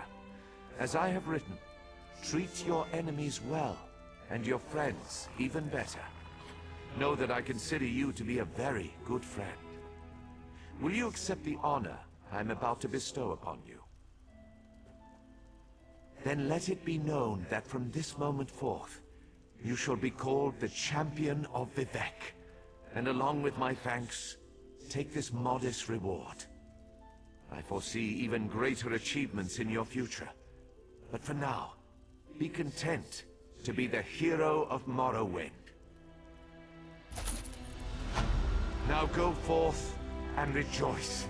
As I have written, treat your enemies well, and your friends even better. Know that I consider you to be a very good friend. Will you accept the honor I'm about to bestow upon you? Then let it be known that from this moment forth, you shall be called the Champion of Vivec, and along with my thanks, take this modest reward. I foresee even greater achievements in your future. But for now, be content to be the hero of Morrowind. Now go forth and rejoice.